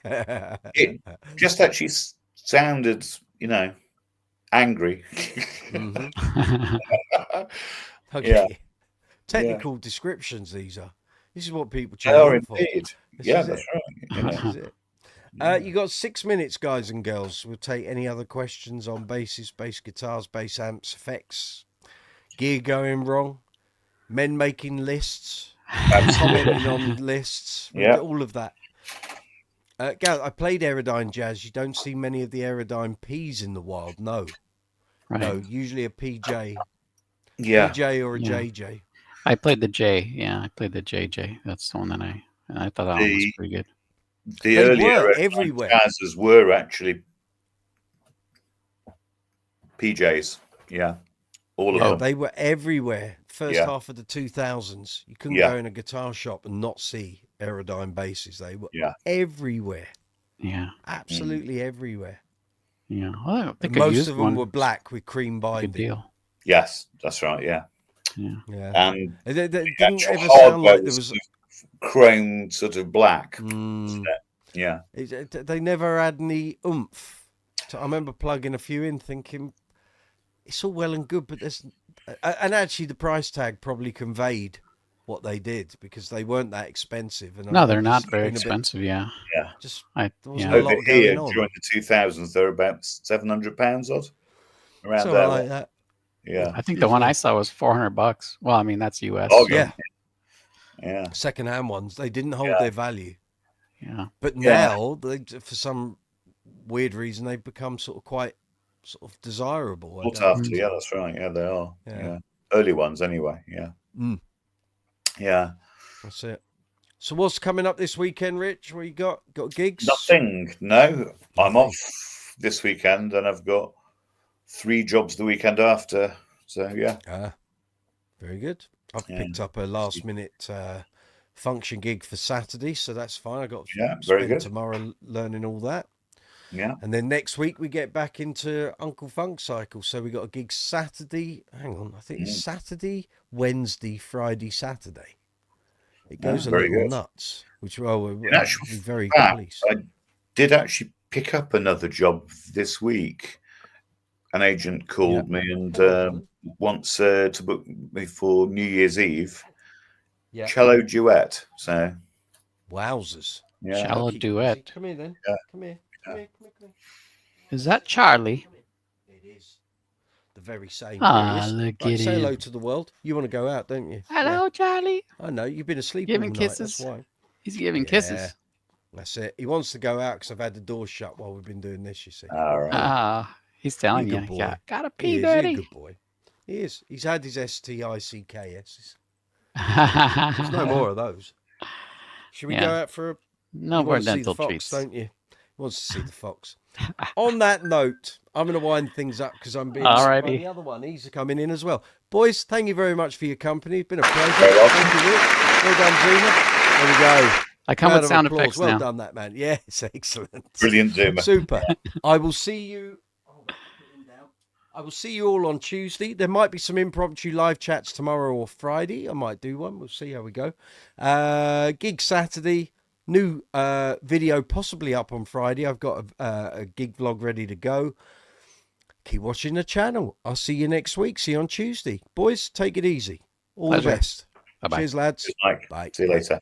It just actually sounded, angry. Okay. Yeah. Technical descriptions, these are. This is what people They are tune in for. indeed. Yeah, that's right. This is it. You got 6 minutes, guys and girls. We'll take any other questions on basses, bass guitars, bass amps, effects, gear going wrong, men making lists, commenting on lists, all of that. Gareth, I played Aerodyne Jazz. You don't see many of the Aerodyne Ps in the wild. No. Right. No, usually a PJ. Yeah. PJ or a JJ. I played the J. Yeah, I played the JJ. That's the one that I thought that one was pretty good. The They earlier were everywhere. Basses were actually PJs. Yeah, all of them. They were everywhere. First Yeah. half of the 2000s, you couldn't Yeah. go in a guitar shop and not see Aerodyne basses. They were Yeah. everywhere, Yeah, absolutely everywhere. yeah. Well, I don't think And I most used of them one. were black with cream Good binding. deal. Yes, that's right. Yeah, Yeah. Yeah, and they the didn't actual ever sound hardware like there was was. sort of chrome, sort of black. Mm, Wasn't it? Yeah, they never had any oomph. So I remember plugging a few in, thinking it's all well and good, but there's. And actually, the price tag probably conveyed what they did because they weren't that expensive. And I No, they're remember not just very being a bit- expensive. Yeah. yeah. Just I there wasn't yeah. a lot Over here going on. during the 2000s, they're about £700 odd, around Something there. like that. Yeah. I think the one Yeah. I saw was $400. Well, I mean that's US. Oh, so, Yeah, Yeah. second-hand ones. They didn't hold Yeah. their value, yeah. but Yeah. now they, for some weird reason, they've become sort of quite sort of desirable. I Sought don't after. know. Yeah, that's right. Yeah, they are. Yeah. Yeah. Early ones, anyway. Yeah. Mm, Yeah. that's it. So what's coming up this weekend, Rich? What you got? Got gigs? Nothing. No, I'm Nothing. off this weekend, and I've got 3 jobs the weekend after. So yeah. Very good. I've Yeah. picked up a last-minute function gig for Saturday, so that's fine. I got to Yeah, very spend good. tomorrow learning all that. Yeah. And then next week we get back into Uncle Funk cycle. So we got a gig Saturday. Hang on, I think it's Saturday, Wednesday, Friday, Saturday. It goes a very little good. nuts, which we're In actual very fact, pleased. I did actually pick up another job this week. An agent called me and wants to book me for New Year's Eve. Yeah. Cello duet. So Wowzers. yeah. Cello Keep duet. busy. Come here then. Yeah. Come here. Come here. Come here. Come Is that Charlie? here. It is. The very same. Ah, There he is. look Right, at say hello him. to the world. You want to go out, don't you? Hello, Charlie. Yeah. I know. You've been asleep Give all him night. kisses. That's why. He's giving Yeah. kisses. That's it. He wants to go out because I've had the door shut while we've been doing this, you see. All right. Ah, he's telling You're a you. good boy. Yeah, gotta He pee, is. He's a dirty. good boy. He is. He's had his STICKS. There's no more of those. Should we Yeah. go out for a... No you more want to see the dental fox, treats. don't you? He wants to see the fox. On that note, I'm going to wind things up because I'm being Alrighty. by the other one. He's coming in as well. Boys, thank you very much for your company. It's been a pleasure. Very welcome. Thank you, Rich. Well done, Zuma. There we go. I come Round with of sound applause. effects Well now. done, that man. Yes, excellent. Brilliant Zoomer. Super. I will see you. I will see you all on Tuesday. There might be some impromptu live chats tomorrow or Friday. I might do one. We'll see how we go. Gig Saturday. New video possibly up on Friday. I've got a gig vlog ready to go. Keep watching the channel. I'll see you next week. See you on Tuesday. Boys, take it easy. All Pleasure. the best. Bye-bye. Cheers, lads. Cheers, Mike. Bye. See you later.